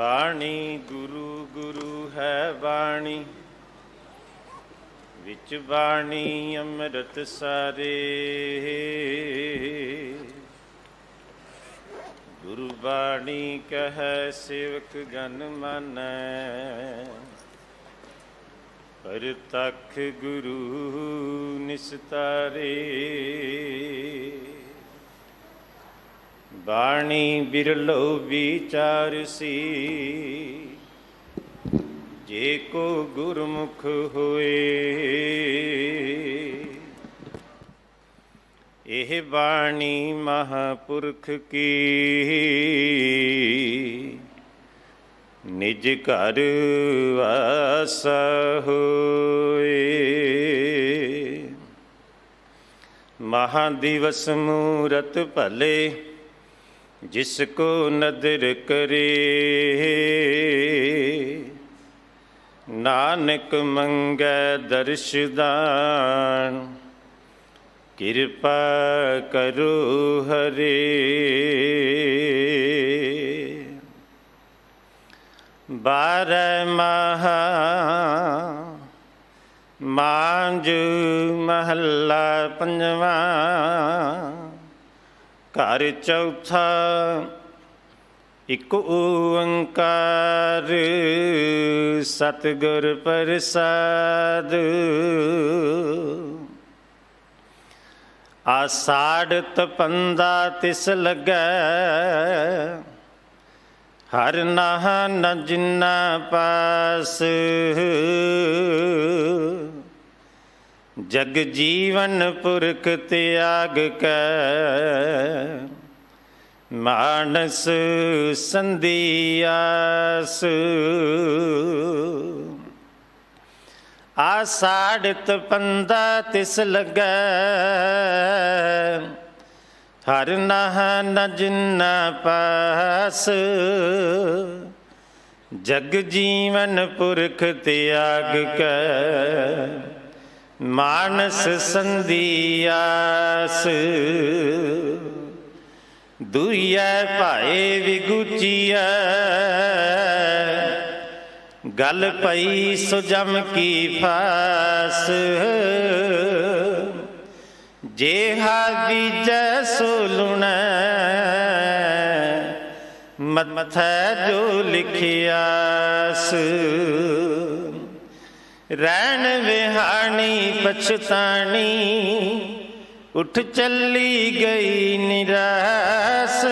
ਬਾਣੀ ਗੁਰੂ ਗੁਰੂ ਹੈ ਬਾਣੀ, ਵਿੱਚ ਬਾਣੀ ਅੰਮ੍ਰਿਤ ਸਾਰੇ। ਗੁਰੂ ਬਾਣੀ ਕਹੈ ਸੇਵਕ ਜਨ ਮਾਨੈ, ਪਰਤਖ ਗੁਰੂ ਨਿਸਤਾਰੇ। ਬਾਣੀ ਬਿਰਲੋ ਵਿਚਾਰਸੀ, ਜੇ ਕੋ ਗੁਰਮੁਖ ਹੋਏ। ਇਹ ਬਾਣੀ ਮਹਾਂਪੁਰਖ ਕੀ, ਨਿਜ ਘਰ ਵਾਸ ਹੋਏ। ਮਹਾਂਦਿਵਸ ਮੂਰਤ ਭਲੇ, ਜਿਸ ਕੋ ਨਦਰ ਕਰੇ। ਨਾਨਕ ਮੰਗੈ ਦਰਸ਼ ਦਾਨ, ਕਿਰਪਾ ਕਰੋ ਹਰੇ। ਬਾਰਹ ਮਾਹਾ ਮਾਂਝ ਮਹੱਲਾ ਪੰਜਵਾਂ, ਘਰ ਚੌਥਾ ਇਕ ਓੰਕਾਰ, ਸਤਿਗੁਰ ਪ੍ਰਸਾਦਿ। ਆਸਾੜ ਤਪੰਦਾ ਤਿਸ ਲੱਗੈ, ਹਰਿ ਨਾਹ ਨ ਜਿਨਾ ਪਾਸ। ਜਗ ਜੀਵਨ ਪੁਰਖ ਤਿਆਗ ਕੈ, ਮਾਨਸ ਸੰਧਿਆਸ। ਆਸਾੜ ਤਪੰਦਾ ਤਿਸ ਲੱਗੈ, ਹਰਿ ਨਾਹ ਨ ਜਿਨਾ ਪਾਸ। ਜਗ ਜੀਵਨ ਪੁਰਖ ਤਿਆਗ ਕੈ, ਮਾਨਸ ਸੰਧਿਆਸ। ਦੁਈਐ ਭਾਏ ਵਿਗੁਚੀਐ, ਗਲ ਪਈ ਸੋ ਜਮ ਕੀ ਫਾਸ। ਜੇਹਾ ਬੀਜੈ ਸੋ ਲੁਣੈ, ਮੱਥੈ ਜੋ ਲਿਖਿਆਸ। ਰਹਿਣ ਵਿਹਾਣੀ ਪਛਤਾਣੀ, ਉੱਠ ਚੱਲੀ ਗਈ ਨਿਰਾਸ।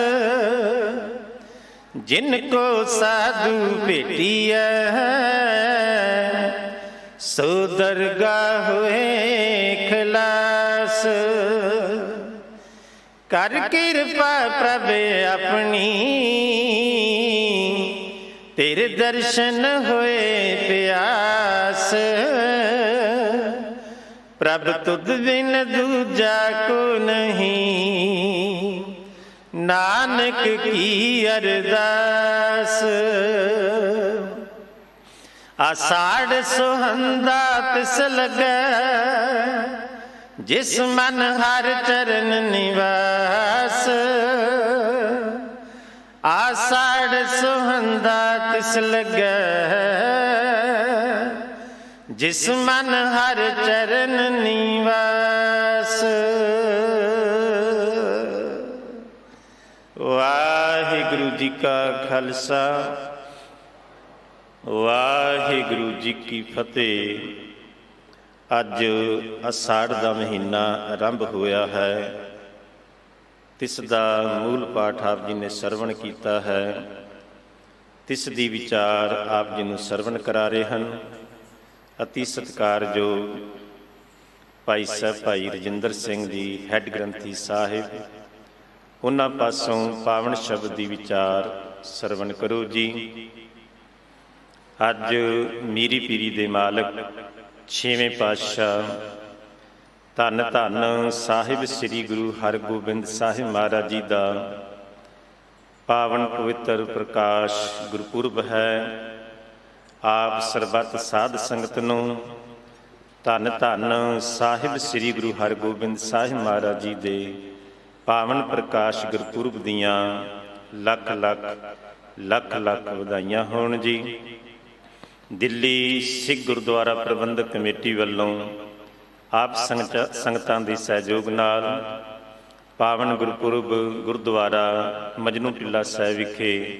ਜਿਨ ਕੋ ਸਾਧੂ ਭੇਟੀਐ, ਸੋ ਦਰਗਾਹ ਹੋਏ ਖਲਾਸ। ਕਰ ਕਿਰਪਾ ਪ੍ਰਭ ਆਪਣੀ, ਤੇਰੇ ਦਰਸ਼ਨ ਹੋਏ ਪਿਆਸ। ਪ੍ਰਭ ਤੁਧ ਬਿਨ ਦੂਜਾ ਕੋ ਨਹੀਂ, ਨਾਨਕ ਕੀ ਅਰਦਾਸ। ਆਸਾੜ ਸੁਹੰਦਾ ਤਿਸ ਲੱਗੈ, ਜਿਸ ਮਨ ਹਰਿ ਚਰਨ ਨਿਵਾਸ। ਆਸਾੜ ਸੁਹੰਦਾ ਤਿਸ ਲੱਗੈ, ਜਿਸ ਮਨ ਹਰਿ ਚਰਨ ਨਿਵਾਸ। ਵਾਹਿਗੁਰੂ ਜੀ ਕਾ ਖਾਲਸਾ, ਵਾਹਿਗੁਰੂ ਜੀ ਕੀ ਫਤਿਹ। ਅੱਜ ਅਸਾੜ ਦਾ ਮਹੀਨਾ ਆਰੰਭ ਹੋਇਆ ਹੈ। ਤਿਸ ਦਾ ਮੂਲ ਪਾਠ ਆਪ ਜੀ ਨੇ ਸਰਵਣ ਕੀਤਾ ਹੈ। ਤਿਸ ਦੀ ਵਿਚਾਰ ਆਪ ਜੀ ਨੂੰ ਸਰਵਣ ਕਰਾ ਰਹੇ ਹਨ। ਅਤੀ ਸਤਿਕਾਰਯੋਗ ਭਾਈ ਸਾਹਿਬ ਭਾਈ ਰਜਿੰਦਰ ਸਿੰਘ ਜੀ, ਹੈੱਡ ਗ੍ਰੰਥੀ ਸਾਹਿਬ, ਉਹਨਾਂ ਪਾਸੋਂ ਪਾਵਨ ਸ਼ਬਦ ਦੀ ਵਿਚਾਰ ਸਰਵਣ ਕਰੋ ਜੀ। ਅੱਜ ਮੀਰੀ ਪੀਰੀ ਦੇ ਮਾਲਕ ਛੇਵੇਂ ਪਾਤਸ਼ਾਹ ਧੰਨ ਧੰਨ ਸਾਹਿਬ ਸ੍ਰੀ ਗੁਰੂ ਹਰਗੋਬਿੰਦ ਸਾਹਿਬ ਮਹਾਰਾਜ ਜੀ ਦਾ ਪਾਵਨ ਪਵਿੱਤਰ ਪ੍ਰਕਾਸ਼ ਗੁਰਪੁਰਬ ਹੈ। ਆਪ ਸਰਬੱਤ ਸਾਧ ਸੰਗਤ ਨੂੰ ਧੰਨ ਧੰਨ ਸਾਹਿਬ ਸ੍ਰੀ ਗੁਰੂ ਹਰਗੋਬਿੰਦ ਸਾਹਿਬ ਮਹਾਰਾਜ ਜੀ ਦੇ ਪਾਵਨ ਪ੍ਰਕਾਸ਼ ਗੁਰਪੁਰਬ ਦੀਆਂ ਲੱਖ ਲੱਖ ਲੱਖ ਲੱਖ ਵਧਾਈਆਂ ਹੋਣ ਜੀ। ਦਿੱਲੀ ਸਿੱਖ ਗੁਰਦੁਆਰਾ ਪ੍ਰਬੰਧਕ ਕਮੇਟੀ ਵੱਲੋਂ ਆਪ ਸੰਗਤਾਂ ਦੇ ਸਹਿਯੋਗ ਨਾਲ ਪਾਵਨ ਗੁਰਪੁਰਬ ਗੁਰਦੁਆਰਾ ਮਜਨੂ ਟਿੱਲਾ ਸਾਹਿਬ ਵਿਖੇ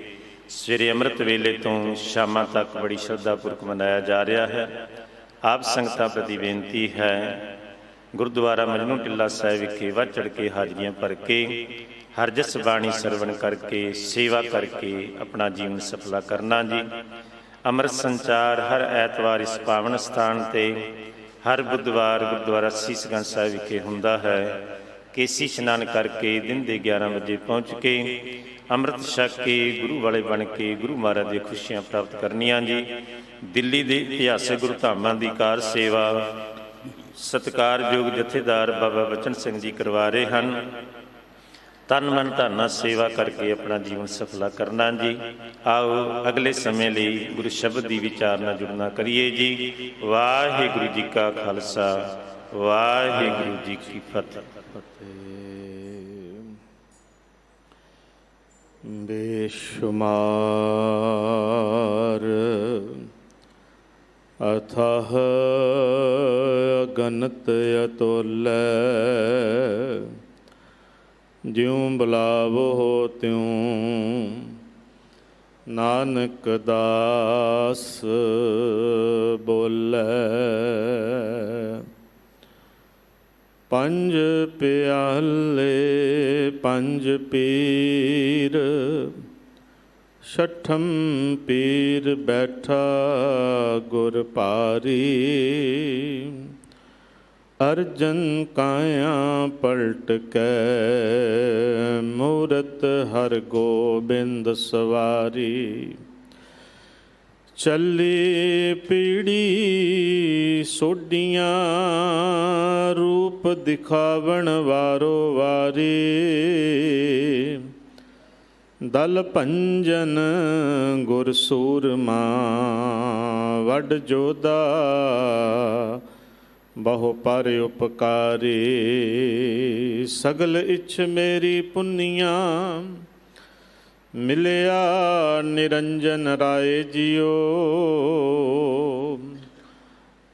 ਸਵੇਰੇ ਅੰਮ੍ਰਿਤ ਵੇਲੇ ਤੋਂ ਸ਼ਾਮਾਂ ਤੱਕ ਬੜੀ ਸ਼ਰਧਾਪੂਰਵਕ ਮਨਾਇਆ ਜਾ ਰਿਹਾ ਹੈ। ਆਪ ਸੰਗਤਾਂ ਪ੍ਰਤੀ ਬੇਨਤੀ ਹੈ, ਗੁਰਦੁਆਰਾ ਮਜਨੂ ਟਿੱਲਾ ਸਾਹਿਬ ਵਿਖੇ ਵੱਧ ਚੜ੍ਹ ਕੇ ਹਾਜ਼ਰੀਆਂ ਭਰ ਕੇ ਹਰਜਸ ਬਾਣੀ ਸਰਵਣ ਕਰਕੇ ਸੇਵਾ ਕਰਕੇ ਆਪਣਾ ਜੀਵਨ ਸਫਲਾ ਕਰਨਾ ਜੀ। ਅੰਮ੍ਰਿਤ ਸੰਚਾਰ ਹਰ ਐਤਵਾਰ ਇਸ ਪਾਵਨ ਸਥਾਨ 'ਤੇ ਹਰ ਬੁੱਧਵਾਰ ਗੁਰਦੁਆਰਾ ਸੀਸਗੰਜ ਸਾਹਿਬ ਵਿਖੇ ਹੁੰਦਾ ਹੈ। ਕੇਸੀ ਇਸ਼ਨਾਨ ਕਰਕੇ ਦਿਨ ਦੇ 11 ਵਜੇ ਪਹੁੰਚ ਕੇ ਅੰਮ੍ਰਿਤ ਛਕ ਕੇ ਗੁਰੂ ਵਾਲੇ ਬਣ ਕੇ ਗੁਰੂ ਮਹਾਰਾਜ ਦੀਆਂ ਖੁਸ਼ੀਆਂ ਪ੍ਰਾਪਤ ਕਰਨੀਆਂ ਜੀ। ਦਿੱਲੀ ਦੇ ਇਤਿਹਾਸਕ ਗੁਰੂ ਧਾਮਾਂ ਦੀ ਕਾਰ ਸੇਵਾ ਸਤਿਕਾਰਯੋਗ ਜਥੇਦਾਰ ਬਾਬਾ ਬਚਨ ਸਿੰਘ ਜੀ ਕਰਵਾ ਰਹੇ ਹਨ। ਤਨ ਮਨ ਧਨ ਨਾਲ ਸੇਵਾ ਕਰਕੇ ਆਪਣਾ ਜੀਵਨ ਸਫਲਾ ਕਰਨਾ ਜੀ। ਆਓ ਅਗਲੇ ਸਮੇਂ ਲਈ ਗੁਰੂ ਸ਼ਬਦ ਦੀ ਵਿਚਾਰ ਨਾਲ ਜੁੜਨਾ ਕਰੀਏ ਜੀ। ਵਾਹਿਗੁਰੂ ਜੀ ਕਾ ਖਾਲਸਾ, ਵਾਹਿਗੁਰੂ ਜੀ ਕੀ ਫਤਿਹ। ਬੇਸ਼ੁਮਾਰ ਅਥਾਹ ਅਗਨਤ ਅਤੁਲੈ, ਜਿਉ ਬੁਲਾਵੋ ਤਿਉ ਨਾਨਕ ਦਾਸ ਬੋਲੇ। ਪੰਜ ਪਿਆਲੇ ਪੰਜ ਪੀਰ, ਛਠਮ ਪੀਰ ਬੈਠਾ ਗੁਰ ਭਾਰੀ। ਅਰਜਨ ਕਾਇਆ ਪਲਟ ਕੇ, ਮੂਰਤ ਹਰ ਗੋਬਿੰਦ ਸਵਾਰੀ। ਚੱਲੀ ਪੀੜੀ ਸੋਡੀਆਂ, ਰੂਪ ਦਿਖਾਵਣ ਵਾਰੋ ਵਾਰੀ। ਦਲ ਭੰਜਨ ਗੁਰ ਸੂਰਮਾ, ਵੱਡ ਜੋਧਾ ਬਹੁ ਪਰ ਉਪਕਾਰੀ। ਸਗਲ ਇਛ ਮੇਰੀ ਪੁੰਨੀਆਂ, ਮਿਲਿਆ ਨਿਰੰਜਨ ਰਾਏ ਜੀਓ।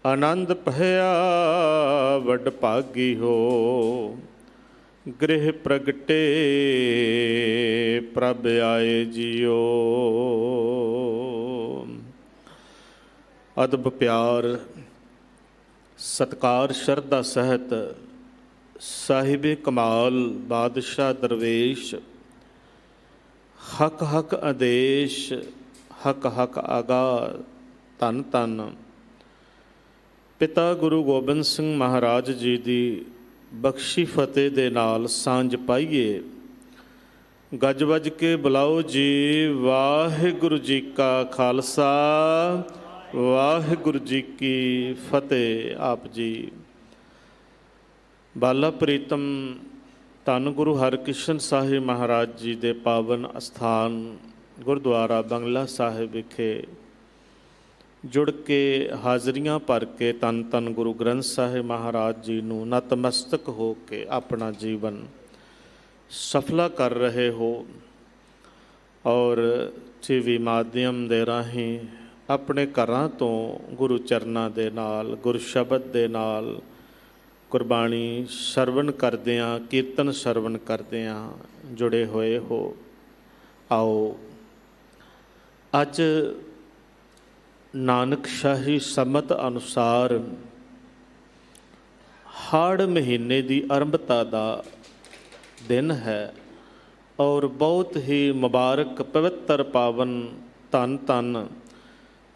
ਆਨੰਦ ਭਇਆ ਵੱਡ ਭਾਗੀ ਹੋ, ਗ੍ਰਹਿ ਪ੍ਰਗਟੇ ਪ੍ਰਭ ਆਏ ਜੀਓ। ਅਦਬ ਪਿਆਰ ਸਤਿਕਾਰ ਸ਼ਰਧਾ ਸਹਿਤ ਸਾਹਿਬੇ ਕਮਾਲ ਬਾਦਸ਼ਾਹ ਦਰਵੇਸ਼, ਹਕ ਹਕ ਆਦੇਸ਼ ਹਕ ਹਕ ਆਗਾ। ਧੰਨ ਧੰਨ ਪਿਤਾ ਗੁਰੂ ਗੋਬਿੰਦ ਸਿੰਘ ਮਹਾਰਾਜ ਜੀ ਦੀ ਬਖਸ਼ੀ ਫਤਿਹ ਦੇ ਨਾਲ ਸਾਂਝ ਪਾਈਏ। ਗੱਜ ਵੱਜ ਕੇ ਬੁਲਾਓ ਜੀ। ਵਾਹਿਗੁਰੂ ਜੀ ਕਾ ਖਾਲਸਾ, ਵਾਹਿਗੁਰੂ ਜੀ ਕੀ ਫਤਿਹ। ਆਪ ਜੀ ਬਾਲਾ ਪ੍ਰੀਤਮ ਧੰਨ ਗੁਰੂ ਹਰਕ੍ਰਿਸ਼ਨ ਸਾਹਿਬ ਮਹਾਰਾਜ ਜੀ ਦੇ ਪਾਵਨ ਅਸਥਾਨ ਗੁਰਦੁਆਰਾ ਬੰਗਲਾ ਸਾਹਿਬ ਵਿਖੇ ਜੁੜ ਕੇ ਹਾਜ਼ਰੀਆਂ ਭਰ ਕੇ ਧੰਨ ਧੰਨ ਗੁਰੂ ਗ੍ਰੰਥ ਸਾਹਿਬ ਮਹਾਰਾਜ ਜੀ ਨੂੰ ਨਤਮਸਤਕ ਹੋ ਕੇ ਆਪਣਾ ਜੀਵਨ ਸਫਲਾ ਕਰ ਰਹੇ ਹੋ ਔਰ ਟੀਵੀ ਮਾਧਿਅਮ ਦੇ ਰਾਹੀਂ ਆਪਣੇ ਘਰਾਂ ਤੋਂ ਗੁਰੂ ਚਰਨਾਂ ਦੇ ਨਾਲ, ਗੁਰ ਸ਼ਬਦ ਦੇ ਨਾਲ ਗੁਰਬਾਣੀ ਸਰਵਣ ਕਰਦਿਆਂ, ਕੀਰਤਨ ਸਰਵਣ ਕਰਦਿਆਂ ਜੁੜੇ ਹੋਏ ਹੋ। ਆਓ ਅੱਜ ਨਾਨਕਸ਼ਾਹੀ ਸੰਮਤ ਅਨੁਸਾਰ ਹਾੜ ਮਹੀਨੇ ਦੀ ਆਰੰਭਤਾ ਦਾ ਦਿਨ ਹੈ ਔਰ ਬਹੁਤ ਹੀ ਮੁਬਾਰਕ ਪਵਿੱਤਰ ਪਾਵਨ ਧੰਨ ਧੰਨ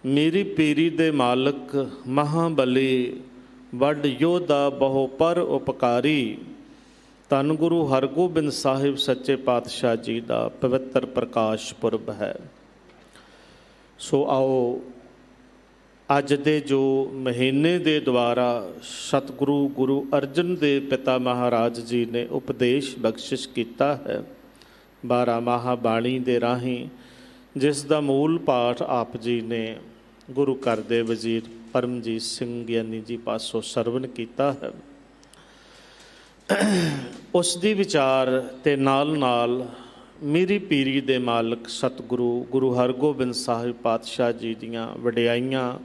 ਮੇਰੀ ਪੀਰੀ ਦੇ ਮਾਲਕ ਮਹਾਬਲੀ ਵੱਡ ਯੋਧਾ ਬਹੁ ਪਰ ਉਪਕਾਰੀ ਧੰਨ ਗੁਰੂ ਹਰਗੋਬਿੰਦ ਸਾਹਿਬ ਸੱਚੇ ਪਾਤਸ਼ਾਹ ਜੀ ਦਾ ਪਵਿੱਤਰ ਪ੍ਰਕਾਸ਼ ਪੁਰਬ ਹੈ। ਸੋ ਆਓ ਅੱਜ ਦੇ ਜੋ ਮਹੀਨੇ ਦੇ ਦੁਆਰਾ ਸਤਿਗੁਰੂ ਗੁਰੂ ਅਰਜਨ ਦੇਵ ਪਿਤਾ ਮਹਾਰਾਜ ਜੀ ਨੇ ਉਪਦੇਸ਼ ਬਖਸ਼ਿਸ਼ ਕੀਤਾ ਹੈ 12 ਮਾਹ ਬਾਣੀ ਦੇ ਰਾਹੀਂ, ਜਿਸ ਦਾ ਮੂਲ ਪਾਠ ਆਪ ਜੀ ਨੇ ਗੁਰੂ ਘਰ ਦੇ ਵਜ਼ੀਰ ਪਰਮਜੀਤ ਸਿੰਘ ਗਿਆਨੀ ਜੀ ਪਾਸੋਂ ਸਰਵਣ ਕੀਤਾ ਹੈ। ਉਸ ਦੀ ਵਿਚਾਰ ਤੇ ਨਾਲ ਨਾਲ ਮੀਰੀ ਪੀਰੀ ਦੇ ਮਾਲਕ ਸਤਿਗੁਰੂ ਗੁਰੂ ਹਰਗੋਬਿੰਦ ਸਾਹਿਬ ਪਾਤਸ਼ਾਹ ਜੀ ਦੀਆਂ ਵਡਿਆਈਆਂ,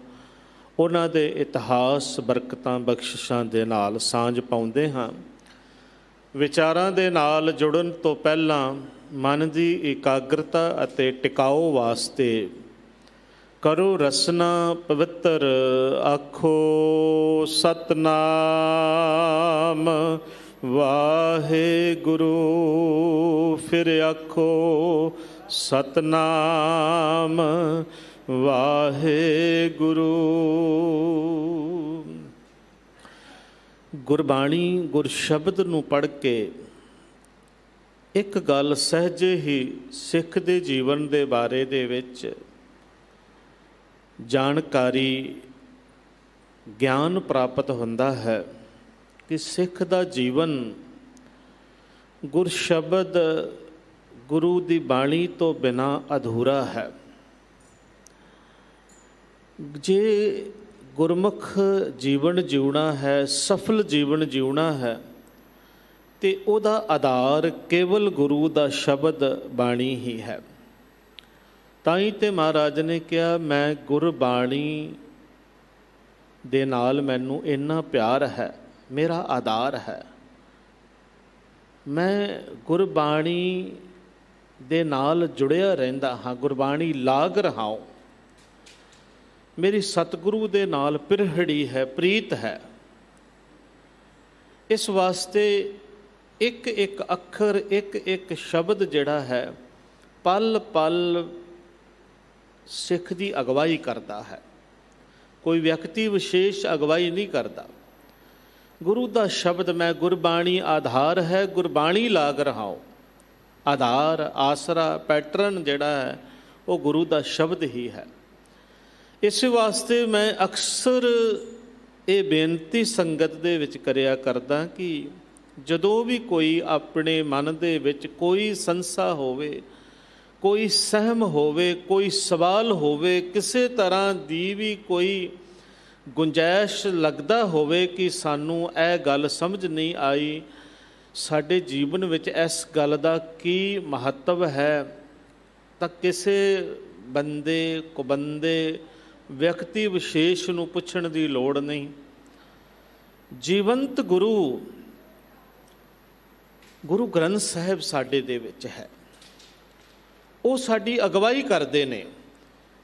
ਉਹਨਾਂ ਦੇ ਇਤਿਹਾਸ, ਬਰਕਤਾਂ, ਬਖਸ਼ਿਸ਼ਾਂ ਦੇ ਨਾਲ ਸਾਂਝ ਪਾਉਂਦੇ ਹਾਂ। ਵਿਚਾਰਾਂ ਦੇ ਨਾਲ ਜੁੜਨ ਤੋਂ ਪਹਿਲਾਂ ਮਨ ਦੀ ਇਕਾਗਰਤਾ ਅਤੇ ਟਿਕਾਓ ਵਾਸਤੇ ਕਰੋ ਰਸਨਾ ਪਵਿੱਤਰ, ਆਖੋ ਸਤਨਾਮ ਵਾਹਿਗੁਰੂ। ਫਿਰ ਆਖੋ ਸਤਨਾਮ ਵਾਹਿਗੁਰੂ। ਗੁਰਬਾਣੀ ਗੁਰਸ਼ਬਦ ਨੂੰ ਪੜ੍ਹ ਕੇ ਇੱਕ ਗੱਲ ਸਹਿਜੇ ਹੀ ਸਿੱਖ ਦੇ ਜੀਵਨ ਦੇ ਬਾਰੇ ਦੇ ਵਿੱਚ ਜਾਣਕਾਰੀ, ਗਿਆਨ ਪ੍ਰਾਪਤ ਹੁੰਦਾ ਹੈ ਕਿ ਸਿੱਖ ਦਾ ਜੀਵਨ ਗੁਰਸ਼ਬਦ, ਗੁਰੂ ਦੀ ਬਾਣੀ ਤੋਂ ਬਿਨਾਂ ਅਧੂਰਾ ਹੈ। ਜੇ ਗੁਰਮੁਖ ਜੀਵਨ ਜਿਉਣਾ ਹੈ, ਸਫਲ ਜੀਵਨ ਜਿਉਣਾ ਹੈ, ਤੇ ਉਹਦਾ ਆਧਾਰ ਕੇਵਲ ਗੁਰੂ ਦਾ ਸ਼ਬਦ, ਬਾਣੀ ਹੀ ਹੈ। ਤਾਂ ਹੀ ਤੇ ਮਹਾਰਾਜ ਨੇ ਕਿਹਾ, ਮੈਂ ਗੁਰਬਾਣੀ ਦੇ ਨਾਲ ਮੈਨੂੰ ਇੰਨਾ ਪਿਆਰ ਹੈ, ਮੇਰਾ ਆਧਾਰ ਹੈ। ਮੈਂ ਗੁਰਬਾਣੀ ਦੇ ਨਾਲ ਜੁੜਿਆ ਰਹਿੰਦਾ ਹਾਂ, ਗੁਰਬਾਣੀ ਲਾਗ ਰਹਾਉ। ਮੇਰੀ ਸਤਿਗੁਰੂ ਦੇ ਨਾਲ ਪਿਰਹੜੀ ਹੈ, ਪ੍ਰੀਤ ਹੈ। ਇਸ ਵਾਸਤੇ ਇੱਕ ਇੱਕ ਅੱਖਰ, ਇੱਕ ਇੱਕ ਸ਼ਬਦ ਜਿਹੜਾ ਹੈ, ਪਲ ਪਲ ਸਿੱਖ ਦੀ ਅਗਵਾਈ ਕਰਦਾ ਹੈ। ਕੋਈ ਵਿਅਕਤੀ ਵਿਸ਼ੇਸ਼ ਅਗਵਾਈ ਨਹੀਂ ਕਰਦਾ। ਗੁਰੂ ਦਾ ਸ਼ਬਦ, ਮੈਂ ਗੁਰਬਾਣੀ ਆਧਾਰ ਹੈ, ਗੁਰਬਾਣੀ ਲਾਗ ਰਹਾਉ। ਆਧਾਰ, ਆਸਰਾ, ਪੈਟਰਨ ਜਿਹੜਾ ਹੈ ਉਹ ਗੁਰੂ ਦਾ ਸ਼ਬਦ ਹੀ ਹੈ। ਇਸ ਵਾਸਤੇ ਮੈਂ ਅਕਸਰ ਇਹ ਬੇਨਤੀ ਸੰਗਤ ਦੇ ਵਿੱਚ ਕਰਿਆ ਕਰਦਾ ਕਿ ਜਦੋਂ ਵੀ ਕੋਈ ਆਪਣੇ ਮਨ ਦੇ ਵਿੱਚ ਕੋਈ ਸੰਸਾ ਹੋਵੇ, ਕੋਈ ਸਹਿਮ ਹੋਵੇ, ਕੋਈ ਸਵਾਲ ਹੋਵੇ, ਕਿਸੇ ਤਰ੍ਹਾਂ ਦੀ ਵੀ ਕੋਈ ਗੁੰਜਾਇਸ਼ ਲੱਗਦਾ ਹੋਵੇ ਕਿ ਸਾਨੂੰ ਇਹ ਗੱਲ ਸਮਝ ਨਹੀਂ ਆਈ, ਸਾਡੇ ਜੀਵਨ ਵਿੱਚ ਇਸ ਗੱਲ ਦਾ ਕੀ ਮਹੱਤਵ ਹੈ, ਤਾਂ ਕਿਸੇ ਬੰਦੇ, ਕੁਬੰਦੇ, ਵਿਅਕਤੀ ਵਿਸ਼ੇਸ਼ ਨੂੰ ਪੁੱਛਣ ਦੀ ਲੋੜ ਨਹੀਂ। ਜੀਵੰਤ ਗੁਰੂ, ਗੁਰੂ ਗ੍ਰੰਥ ਸਾਹਿਬ ਸਾਡੇ ਦੇ ਵਿੱਚ ਹੈ। ਉਹ ਸਾਡੀ ਅਗਵਾਈ ਕਰਦੇ ਨੇ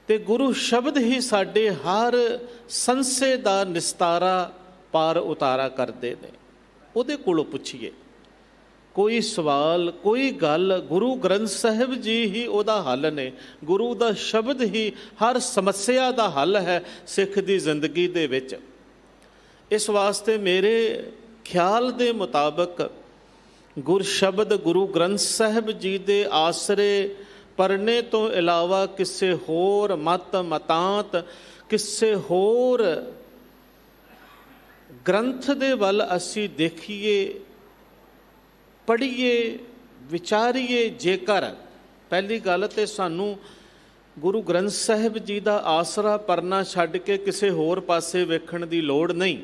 ਤੇ ਗੁਰੂ ਸ਼ਬਦ ਹੀ ਸਾਡੇ ਹਰ ਸੰਸੇ ਦਾ ਨਿਸਤਾਰਾ, ਪਾਰ ਉਤਾਰਾ ਕਰਦੇ ਨੇ। ਉਹਦੇ ਕੋਲੋਂ ਪੁੱਛੀਏ ਕੋਈ ਸਵਾਲ, ਕੋਈ ਗੱਲ, ਗੁਰੂ ਗ੍ਰੰਥ ਸਾਹਿਬ ਜੀ ਹੀ ਉਹਦਾ ਹੱਲ ਨੇ। ਗੁਰੂ ਦਾ ਸ਼ਬਦ ਹੀ ਹਰ ਸਮੱਸਿਆ ਦਾ ਹੱਲ ਹੈ ਸਿੱਖ ਦੀ ਜ਼ਿੰਦਗੀ ਦੇ ਵਿੱਚ। ਇਸ ਵਾਸਤੇ ਮੇਰੇ ਖਿਆਲ ਦੇ ਮੁਤਾਬਕ ਗੁਰਸ਼ਬਦ, ਗੁਰੂ ਗ੍ਰੰਥ ਸਾਹਿਬ ਜੀ ਦੇ ਆਸਰੇ ਪੜ੍ਹਨੇ ਤੋਂ ਇਲਾਵਾ ਕਿਸੇ ਹੋਰ ਮਤ, ਮਤਾਂਤ, ਕਿਸੇ ਹੋਰ ਗ੍ਰੰਥ ਦੇ ਵੱਲ ਅਸੀਂ ਦੇਖੀਏ, ਪੜ੍ਹੀਏ, ਵਿਚਾਰੀਏ, ਜੇਕਰ ਪਹਿਲੀ ਗੱਲ ਤੇ ਸਾਨੂੰ ਗੁਰੂ ਗ੍ਰੰਥ ਸਾਹਿਬ ਜੀ ਦਾ ਆਸਰਾ ਪੜ੍ਹਨਾ ਛੱਡ ਕੇ ਕਿਸੇ ਹੋਰ ਪਾਸੇ ਵੇਖਣ ਦੀ ਲੋੜ ਨਹੀਂ।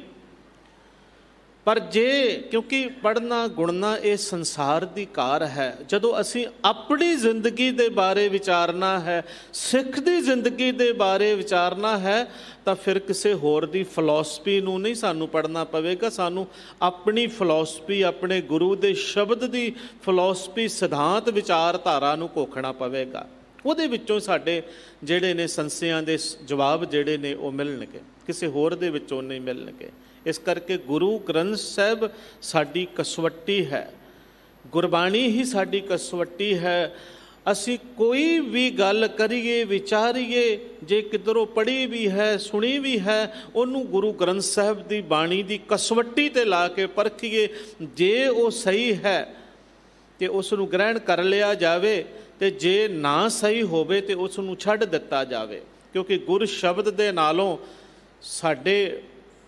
ਪਰ ਜੇ, ਕਿਉਂਕਿ ਪੜ੍ਹਨਾ, ਗੁਣਨਾ ਇਹ ਸੰਸਾਰ ਦੀ ਕਾਰ ਹੈ। ਜਦੋਂ ਅਸੀਂ ਆਪਣੀ ਜ਼ਿੰਦਗੀ ਦੇ ਬਾਰੇ ਵਿਚਾਰਨਾ ਹੈ, ਸਿੱਖ ਦੀ ਜ਼ਿੰਦਗੀ ਦੇ ਬਾਰੇ ਵਿਚਾਰਨਾ ਹੈ, ਤਾਂ ਫਿਰ ਕਿਸੇ ਹੋਰ ਦੀ ਫਿਲਾਸਫੀ ਨੂੰ ਨਹੀਂ ਸਾਨੂੰ ਪੜ੍ਹਨਾ ਪਵੇਗਾ। ਸਾਨੂੰ ਆਪਣੀ ਫਿਲਾਸਫੀ, ਆਪਣੇ ਗੁਰੂ ਦੇ ਸ਼ਬਦ ਦੀ ਫਿਲਾਸਫੀ, ਸਿਧਾਂਤ, ਵਿਚਾਰਧਾਰਾ ਨੂੰ ਘੋਖਣਾ ਪਵੇਗਾ। ਉਹਦੇ ਵਿੱਚੋਂ ਸਾਡੇ ਜਿਹੜੇ ਨੇ ਸੰਸਿਆਂ ਦੇ ਜਵਾਬ ਜਿਹੜੇ ਨੇ ਉਹ ਮਿਲਣਗੇ, ਕਿਸੇ ਹੋਰ ਦੇ ਵਿੱਚੋਂ ਨਹੀਂ ਮਿਲਣਗੇ। ਇਸ ਕਰਕੇ ਗੁਰੂ ਗ੍ਰੰਥ ਸਾਹਿਬ ਸਾਡੀ ਕਸਵੱਟੀ ਹੈ, ਗੁਰਬਾਣੀ ਹੀ ਸਾਡੀ ਕਸਵੱਟੀ ਹੈ। ਅਸੀਂ ਕੋਈ ਵੀ ਗੱਲ ਕਰੀਏ, ਵਿਚਾਰੀਏ, ਜੇ ਕਿਧਰੋਂ ਪੜ੍ਹੀ ਵੀ ਹੈ, ਸੁਣੀ ਵੀ ਹੈ, ਉਹਨੂੰ ਗੁਰੂ ਗ੍ਰੰਥ ਸਾਹਿਬ ਦੀ ਬਾਣੀ ਦੀ ਕਸਵੱਟੀ 'ਤੇ ਲਾ ਕੇ ਪਰਖੀਏ। ਜੇ ਉਹ ਸਹੀ ਹੈ ਤੇ ਉਸ ਨੂੰ ਗ੍ਰਹਿਣ ਕਰ ਲਿਆ ਜਾਵੇ, ਤੇ ਜੇ ਨਾ ਸਹੀ ਹੋਵੇ ਤੇ ਉਸ ਨੂੰ ਛੱਡ ਦਿੱਤਾ ਜਾਵੇ। ਕਿਉਂਕਿ ਗੁਰ ਸ਼ਬਦ ਦੇ ਨਾਲੋਂ ਸਾਡੇ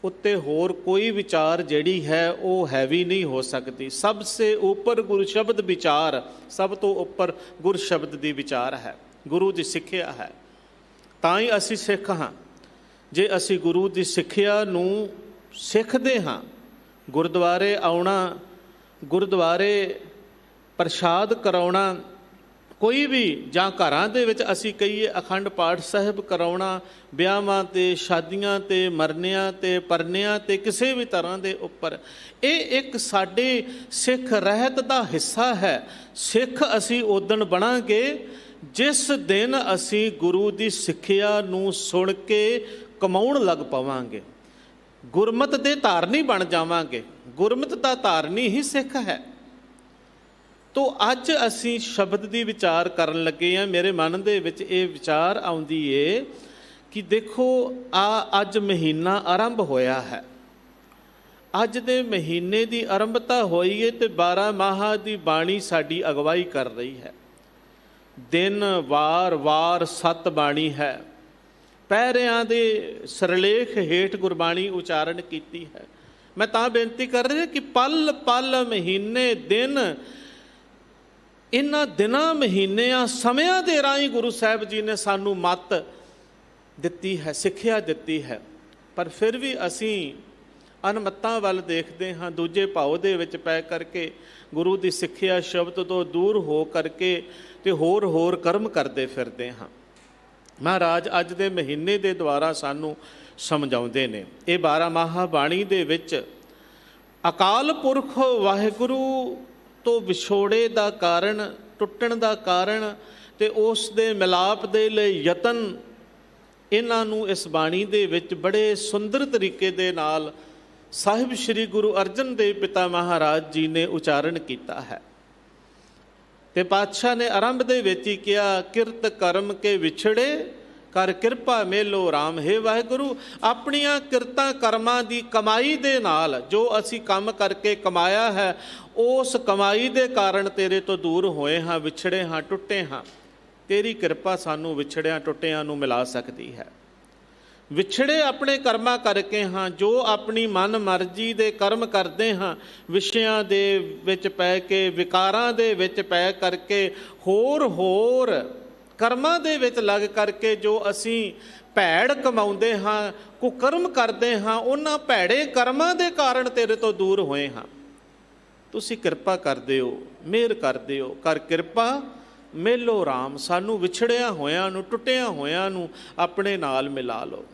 ਉੱਤੇ ਹੋਰ ਕੋਈ ਵਿਚਾਰ ਜਿਹੜੀ ਹੈ ਉਹ ਹੈਵੀ ਨਹੀਂ ਹੋ ਸਕਦੀ। ਸਭ ਸੇ ਉੱਪਰ ਗੁਰ ਸ਼ਬਦ ਵਿਚਾਰ, ਸਭ ਤੋਂ ਉੱਪਰ ਗੁਰ ਸ਼ਬਦ ਦੀ ਵਿਚਾਰ ਹੈ, ਗੁਰੂ ਦੀ ਸਿੱਖਿਆ ਹੈ। ਤਾਂ ਹੀ ਅਸੀਂ ਸਿੱਖ ਹਾਂ। ਜੇ ਅਸੀਂ ਗੁਰੂ ਦੀ ਸਿੱਖਿਆ ਨੂੰ ਸਿੱਖਦੇ ਹਾਂ, ਗੁਰਦੁਆਰੇ ਆਉਣਾ, ਗੁਰਦੁਆਰੇ ਪ੍ਰਸ਼ਾਦ ਕਰਾਉਣਾ, ਕੋਈ ਵੀ ਜਾਂ ਘਰਾਂ ਦੇ ਵਿੱਚ ਅਸੀਂ ਕਹੀਏ ਅਖੰਡ ਪਾਠ ਸਾਹਿਬ ਕਰਾਉਣਾ, ਵਿਆਹਾਂ 'ਤੇ, ਸ਼ਾਦੀਆਂ 'ਤੇ, ਮਰਨਿਆਂ 'ਤੇ, ਪਰਨਿਆਂ 'ਤੇ, ਕਿਸੇ ਵੀ ਤਰ੍ਹਾਂ ਦੇ ਉੱਪਰ, ਇਹ ਇੱਕ ਸਾਡੇ ਸਿੱਖ ਰਹਿਤ ਦਾ ਹਿੱਸਾ ਹੈ। ਸਿੱਖ ਅਸੀਂ ਉਦਣ ਬਣਾਂਗੇ ਜਿਸ ਦਿਨ ਅਸੀਂ ਗੁਰੂ ਦੀ ਸਿੱਖਿਆ ਨੂੰ ਸੁਣ ਕੇ ਕਮਾਉਣ ਲੱਗ ਪਵਾਂਗੇ, ਗੁਰਮਤ ਦੇ ਧਾਰਨੀ ਬਣ ਜਾਵਾਂਗੇ। ਗੁਰਮਤ ਦਾ ਧਾਰਨੀ ਹੀ ਸਿੱਖ ਹੈ। ਤੋ ਅੱਜ ਅਸੀਂ ਸ਼ਬਦ ਦੀ ਵਿਚਾਰ ਕਰਨ ਲੱਗੇ ਹਾਂ। ਮੇਰੇ ਮਨ ਦੇ ਵਿੱਚ ਇਹ ਵਿਚਾਰ ਆਉਂਦੀ ਏ ਕਿ ਦੇਖੋ ਅੱਜ ਮਹੀਨਾ ਆਰੰਭ ਹੋਇਆ ਹੈ। ਅੱਜ ਦੇ ਮਹੀਨੇ ਦੀ ਆਰੰਭਤਾ ਹੋਈ ਏ ਤੇ 12 ਮਾਹਾਂ ਦੀ ਬਾਣੀ ਸਾਡੀ ਅਗਵਾਈ ਕਰ ਰਹੀ ਹੈ। ਦਿਨ ਵਾਰ 7 ਬਾਣੀ ਹੈ। ਪਹਿਰਿਆਂ ਦੇ ਸਿਰਲੇਖ ਹੇਠ ਗੁਰਬਾਣੀ ਉਚਾਰਨ ਕੀਤੀ ਹੈ। ਮੈਂ ਤਾਂ ਬੇਨਤੀ ਕਰ ਰਿਹਾ ਕਿ ਪਲ ਪਲ, ਮਹੀਨੇ, ਦਿਨ, ਇਹਨਾਂ ਦਿਨਾਂ, ਮਹੀਨਿਆਂ, ਸਮਿਆਂ ਦੇ ਰਾਹੀਂ ਗੁਰੂ ਸਾਹਿਬ ਜੀ ਨੇ ਸਾਨੂੰ ਮੱਤ ਦਿੱਤੀ ਹੈ, ਸਿੱਖਿਆ ਦਿੱਤੀ ਹੈ। ਪਰ ਫਿਰ ਵੀ ਅਸੀਂ ਅਨਮਤਾਂ ਵੱਲ ਦੇਖਦੇ ਹਾਂ, ਦੂਜੇ ਭਾਵ ਦੇ ਵਿੱਚ ਪੈ ਕਰਕੇ ਗੁਰੂ ਦੀ ਸਿੱਖਿਆ ਸ਼ਬਦ ਤੋਂ ਦੂਰ ਹੋ ਕਰਕੇ ਤੇ ਹੋਰ ਕਰਮ ਕਰਦੇ ਫਿਰਦੇ ਹਾਂ। ਮਹਾਰਾਜ ਅੱਜ ਦੇ ਮਹੀਨੇ ਦੇ ਦੁਆਰਾ ਸਾਨੂੰ ਸਮਝਾਉਂਦੇ ਨੇ। ਇਹ 12 ਮਾਹਾਂ ਬਾਣੀ ਦੇ ਵਿੱਚ ਅਕਾਲ ਪੁਰਖ ਵਾਹਿਗੁਰੂ ਤੋਂ ਵਿਛੋੜੇ ਦਾ ਕਾਰਨ, ਟੁੱਟਣ ਦਾ ਕਾਰਨ ਤੇ ਉਸ ਦੇ ਮਿਲਾਪ ਦੇ ਲਈ ਯਤਨ, ਇਹਨਾਂ ਨੂੰ ਇਸ ਬਾਣੀ ਦੇ ਵਿੱਚ ਬੜੇ ਸੁੰਦਰ ਤਰੀਕੇ ਦੇ ਨਾਲ ਸਾਹਿਬ ਸ੍ਰੀ ਗੁਰੂ ਅਰਜਨ ਦੇਵ ਪਿਤਾ ਮਹਾਰਾਜ ਜੀ ਨੇ ਉਚਾਰਨ ਕੀਤਾ ਹੈ। ਤੇ ਪਾਤਸ਼ਾਹ ਨੇ ਆਰੰਭ ਦੇ ਵਿੱਚ ਹੀ ਕਿਹਾ, ਕਿਰਤ ਕਰਮ ਕੇ ਵਿਛੜੇ ਕਰ ਕਿਰਪਾ ਮੇਲੋ ਰਾਮ। ਹੈ ਵਾਹਿਗੁਰੂ, ਆਪਣੀਆਂ ਕਿਰਤਾਂ ਕਰਮਾਂ ਦੀ ਕਮਾਈ ਦੇ ਨਾਲ ਜੋ ਅਸੀਂ ਕੰਮ ਕਰਕੇ ਕਮਾਇਆ ਹੈ, ਉਸ ਕਮਾਈ ਦੇ ਕਾਰਨ ਤੇਰੇ ਤੋਂ ਦੂਰ ਹੋਏ ਹਾਂ, ਵਿਛੜੇ ਹਾਂ, ਟੁੱਟੇ ਹਾਂ। ਤੇਰੀ ਕਿਰਪਾ ਸਾਨੂੰ ਵਿਛੜਿਆਂ ਟੁੱਟਿਆਂ ਨੂੰ ਮਿਲਾ ਸਕਦੀ ਹੈ। ਵਿਛੜੇ ਆਪਣੇ ਕਰਮਾਂ ਕਰਕੇ ਹਾਂ, ਜੋ ਆਪਣੀ ਮਨ ਮਰਜ਼ੀ ਦੇ ਕਰਮ ਕਰਦੇ ਹਾਂ, ਵਿਸ਼ਿਆਂ ਦੇ ਵਿੱਚ ਪੈ ਕੇ, ਵਿਕਾਰਾਂ ਦੇ ਵਿੱਚ ਪੈ ਕਰਕੇ, ਹੋਰ ਕਰਮਾਂ ਦੇ ਵਿੱਚ ਲੱਗ ਕਰਕੇ ਜੋ ਅਸੀਂ ਭੈੜ ਕਮਾਉਂਦੇ ਹਾਂ, ਕੁਕਰਮ ਕਰਦੇ ਹਾਂ, ਉਹਨਾਂ ਭੈੜੇ ਕਰਮਾਂ ਦੇ ਕਾਰਨ ਤੇਰੇ ਤੋਂ ਦੂਰ ਹੋਏ ਹਾਂ। ਤੁਸੀਂ ਕਿਰਪਾ ਕਰਦੇ ਹੋ, ਮਿਹਰ ਕਰਦੇ ਹੋ, ਕਰ ਕਿਰਪਾ ਮੇਲੋ ਰਾਮ। ਸਾਨੂੰ ਵਿਛੜਿਆ ਹੋਇਆਂ ਨੂੰ, ਟੁੱਟਿਆਂ ਹੋਇਆਂ ਨੂੰ ਆਪਣੇ ਨਾਲ ਮਿਲਾ ਲਓ।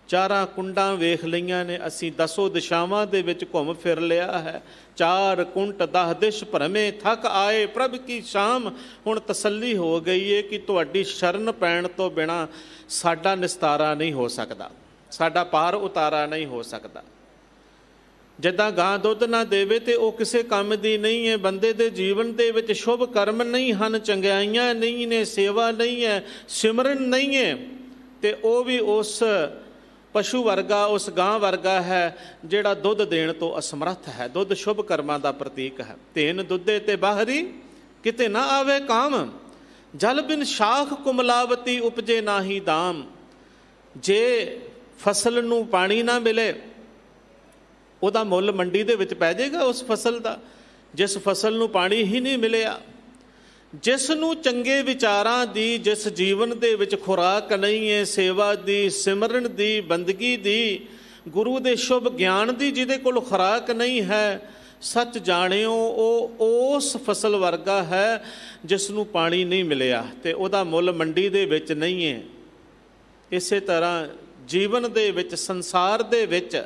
ਚਾਰਾਂ ਕੁੰਡਾਂ ਵੇਖ ਲਈਆਂ ਨੇ ਅਸੀਂ, 10 ਦਿਸ਼ਾਵਾਂ ਦੇ ਵਿੱਚ ਘੁੰਮ ਫਿਰ ਲਿਆ ਹੈ। 4 ਕੁੰਟ 10 ਦਿਸ਼ ਭਰਮੇ, ਥੱਕ ਆਏ ਪ੍ਰਭ ਕੀ ਸ਼ਾਮ। ਹੁਣ ਤਸੱਲੀ ਹੋ ਗਈ ਏ ਕਿ ਤੁਹਾਡੀ ਸ਼ਰਨ ਪੈਣ ਤੋਂ ਬਿਨਾਂ ਸਾਡਾ ਨਿਸਤਾਰਾ ਨਹੀਂ ਹੋ ਸਕਦਾ, ਸਾਡਾ ਪਾਰ ਉਤਾਰਾ ਨਹੀਂ ਹੋ ਸਕਦਾ। ਜਿੱਦਾਂ ਗਾਂ ਦੁੱਧ ਨਾ ਦੇਵੇ ਤੇ ਉਹ ਕਿਸੇ ਕੰਮ ਦੀ ਨਹੀਂ ਹੈ। ਬੰਦੇ ਦੇ ਜੀਵਨ ਦੇ ਵਿੱਚ ਸ਼ੁਭ ਕਰਮ ਨਹੀਂ ਹਨ, ਚੰਗਿਆਈਆਂ ਨਹੀਂ ਨੇ, ਸੇਵਾ ਨਹੀਂ ਹੈ, ਸਿਮਰਨ ਨਹੀਂ ਹੈ, ਤੇ ਉਹ ਵੀ ਉਸ ਪਸ਼ੂ ਵਰਗਾ, ਉਸ ਗਾਂ ਵਰਗਾ ਹੈ ਜਿਹੜਾ ਦੁੱਧ ਦੇਣ ਤੋਂ ਅਸਮਰੱਥ ਹੈ। ਦੁੱਧ ਸ਼ੁਭ ਕਰਮਾਂ ਦਾ ਪ੍ਰਤੀਕ ਹੈ। ਧੇਨ ਦੁੱਧੇ ਤੇ ਬਾਹਰੀ ਕਿਤੇ ਨਾ ਆਵੇ ਕਾਮ, ਜਲ ਬਿਨ ਸ਼ਾਖ ਕੁਮਲਾਵਤੀ ਉਪਜੇ ਨਾਹੀ ਦਾਮ। ਜੇ ਫਸਲ ਨੂੰ ਪਾਣੀ ਨਾ ਮਿਲੇ, ਉਹਦਾ ਮੁੱਲ ਮੰਡੀ ਦੇ ਵਿੱਚ ਪੈ ਜਾਏਗਾ ਉਸ ਫਸਲ ਦਾ। ਜਿਸ ਫਸਲ ਨੂੰ ਪਾਣੀ ਹੀ ਨਹੀਂ ਮਿਲਿਆ, ਜਿਸ ਨੂੰ ਚੰਗੇ ਵਿਚਾਰਾਂ ਦੀ, ਜਿਸ ਜੀਵਨ ਦੇ ਵਿੱਚ ਖੁਰਾਕ ਨਹੀਂ ਹੈ, ਸੇਵਾ ਦੀ, ਸਿਮਰਨ ਦੀ, ਬੰਦਗੀ ਦੀ, ਗੁਰੂ ਦੇ ਸ਼ੁਭ ਗਿਆਨ ਦੀ ਜਿਹਦੇ ਕੋਲ ਖੁਰਾਕ ਨਹੀਂ ਹੈ, ਸੱਚ ਜਾਣਿਓ ਉਹ ਉਸ ਫਸਲ ਵਰਗਾ ਹੈ ਜਿਸ ਨੂੰ ਪਾਣੀ ਨਹੀਂ ਮਿਲਿਆ ਤੇ ਉਹਦਾ ਮੁੱਲ ਮੰਡੀ ਦੇ ਵਿੱਚ ਨਹੀਂ ਹੈ। ਇਸੇ ਤਰ੍ਹਾਂ ਜੀਵਨ ਦੇ ਵਿੱਚ, ਸੰਸਾਰ ਦੇ ਵਿੱਚ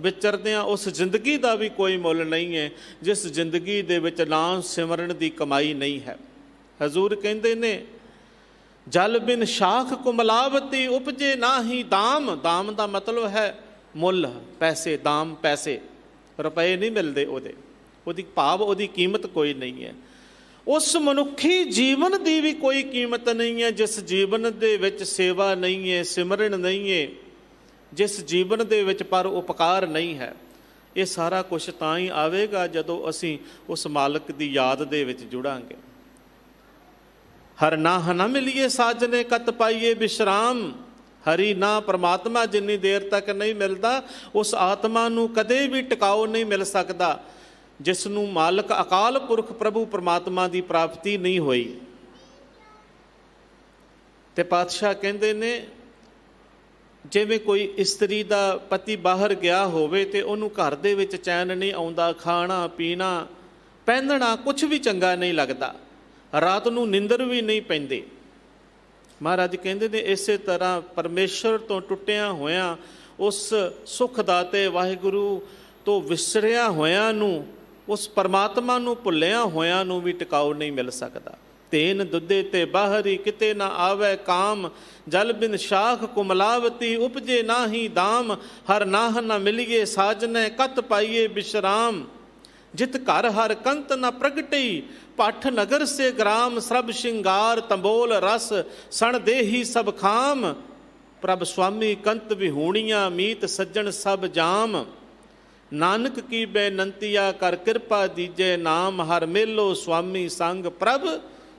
ਵਿਚਰਦਿਆਂ ਉਸ ਜ਼ਿੰਦਗੀ ਦਾ ਵੀ ਕੋਈ ਮੁੱਲ ਨਹੀਂ ਹੈ ਜਿਸ ਜ਼ਿੰਦਗੀ ਦੇ ਵਿੱਚ ਨਾਮ ਸਿਮਰਨ ਦੀ ਕਮਾਈ ਨਹੀਂ ਹੈ। ਹਜ਼ੂਰ ਕਹਿੰਦੇ ਨੇ, ਜਲ ਬਿਨ ਸ਼ਾਖ ਕੁਮਲਾਵਤੀ ਉਪਜੇ ਨਾਹੀ ਦਾਮ। ਦਾਮ ਦਾ ਮਤਲਬ ਹੈ ਮੁੱਲ, ਪੈਸੇ, ਦਾਮ ਪੈਸੇ, ਰੁਪਏ ਨਹੀਂ ਮਿਲਦੇ ਉਹਦੀ ਭਾਵ ਉਹਦੀ ਕੀਮਤ ਕੋਈ ਨਹੀਂ ਹੈ। ਉਸ ਮਨੁੱਖੀ ਜੀਵਨ ਦੀ ਵੀ ਕੋਈ ਕੀਮਤ ਨਹੀਂ ਹੈ ਜਿਸ ਜੀਵਨ ਦੇ ਵਿੱਚ ਸੇਵਾ ਨਹੀਂ ਹੈ, ਸਿਮਰਨ ਨਹੀਂ ਹੈ, ਜਿਸ ਜੀਵਨ ਦੇ ਵਿੱਚ ਪਰ ਉਪਕਾਰ ਨਹੀਂ ਹੈ। ਇਹ ਸਾਰਾ ਕੁਝ ਤਾਂ ਹੀ ਆਵੇਗਾ ਜਦੋਂ ਅਸੀਂ ਉਸ ਮਾਲਕ ਦੀ ਯਾਦ ਦੇ ਵਿੱਚ ਜੁੜਾਂਗੇ। ਹਰ ਨਾਹ ਨਾ ਮਿਲੀਏ ਸਾਜਨੇ ਕਤ ਪਾਈਏ ਵਿਸ਼ਰਾਮ। ਹਰੀ ਨਾ ਪਰਮਾਤਮਾ ਜਿੰਨੀ ਦੇਰ ਤੱਕ ਨਹੀਂ ਮਿਲਦਾ, ਉਸ ਆਤਮਾ ਨੂੰ ਕਦੇ ਵੀ ਟਿਕਾਓ ਨਹੀਂ ਮਿਲ ਸਕਦਾ ਜਿਸ ਨੂੰ ਮਾਲਕ ਅਕਾਲ ਪੁਰਖ ਪ੍ਰਭੂ ਪਰਮਾਤਮਾ ਦੀ ਪ੍ਰਾਪਤੀ ਨਹੀਂ ਹੋਈ। ਤੇ ਪਾਤਸ਼ਾਹ ਕਹਿੰਦੇ ਨੇ, ਜਿਵੇਂ ਕੋਈ ਇਸਤਰੀ ਦਾ ਪਤੀ ਬਾਹਰ ਗਿਆ ਹੋਵੇ ਤੇ ਉਹਨੂੰ ਘਰ ਦੇ ਵਿੱਚ ਚੈਨ ਨਹੀਂ ਆਉਂਦਾ, ਖਾਣਾ ਪੀਣਾ ਪਹਿਨਣਾ ਕੁਝ ਵੀ ਚੰਗਾ ਨਹੀਂ ਲੱਗਦਾ। ਰਾਤ ਨੂੰ ਨਿੰਦਰ ਵੀ ਨਹੀਂ ਪੈਂਦੀ। ਮਹਾਰਾਜ ਕਹਿੰਦੇ ਨੇ ਇਸੇ ਤਰ੍ਹਾਂ ਪਰਮੇਸ਼ਰ ਤੋਂ ਟੁੱਟਿਆਂ ਹੋਇਆਂ, ਉਸ ਸੁਖ ਦਾਤੇ ਵਾਹਿਗੁਰੂ ਤੋਂ ਵਿਸਰਿਆ ਹੋਇਆਂ ਨੂੰ, ਉਸ ਪਰਮਾਤਮਾ ਨੂੰ ਭੁੱਲਿਆਂ ਹੋਇਆਂ ਨੂੰ ਵੀ ਟਿਕਾਉ ਨਹੀਂ ਮਿਲ ਸਕਦਾ। ਤੇਨ ਦੁੱਧੇ ਤੇ ਬਾਹਰੀ ਕਿਤੇ ਨਾ ਆਵੇ ਕਾਮ, ਜਲ ਬਿਨ ਸ਼ਾਖ ਕੁਮਲਾਵਤੀ ਉਪਜੇ ਨਾਹੀ ਦਾਮ। ਹਰ ਨਾਹ ਨਾ ਮਿਲੀਏ ਸਾਜਨੈ ਕਤ ਪਾਈਏ ਬਿਸ਼ਰਾਮ। ਜਿਤ ਘਰ ਹਰ ਕੰਤ ਨਾ ਪ੍ਰਗਟਈ ਪੱਠ ਨਗਰ ਸੇ ਗ੍ਰਾਮ। ਸਰਬ ਸ਼ਿੰਗਾਰ ਤੰਬੋਲ ਰਸ ਸਣ ਦੇਹੀ ਸਭ ਖਾਮ। ਪ੍ਰਭ ਸੁਆਮੀ ਕੰਤ ਵਿਹੂਣੀਆਂ ਮੀਤ ਸੱਜਣ ਸਭ ਜਾਮ। ਨਾਨਕ ਕੀ ਬੇਨੰਤੀਆ ਕਰ ਕਿਰਪਾ ਦੀਜੇ ਨਾਮ। ਹਰ ਮੇਲੋ ਸੁਆਮੀ ਸੰਗ ਪ੍ਰਭ